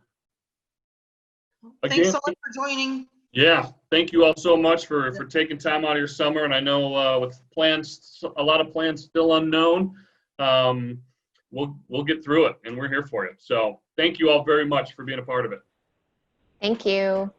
Thanks so much for joining. Yeah, thank you all so much for taking time out of your summer. And I know with plans, a lot of plans still unknown, we'll get through it, and we're here for you. So thank you all very much for being a part of it. Thank you.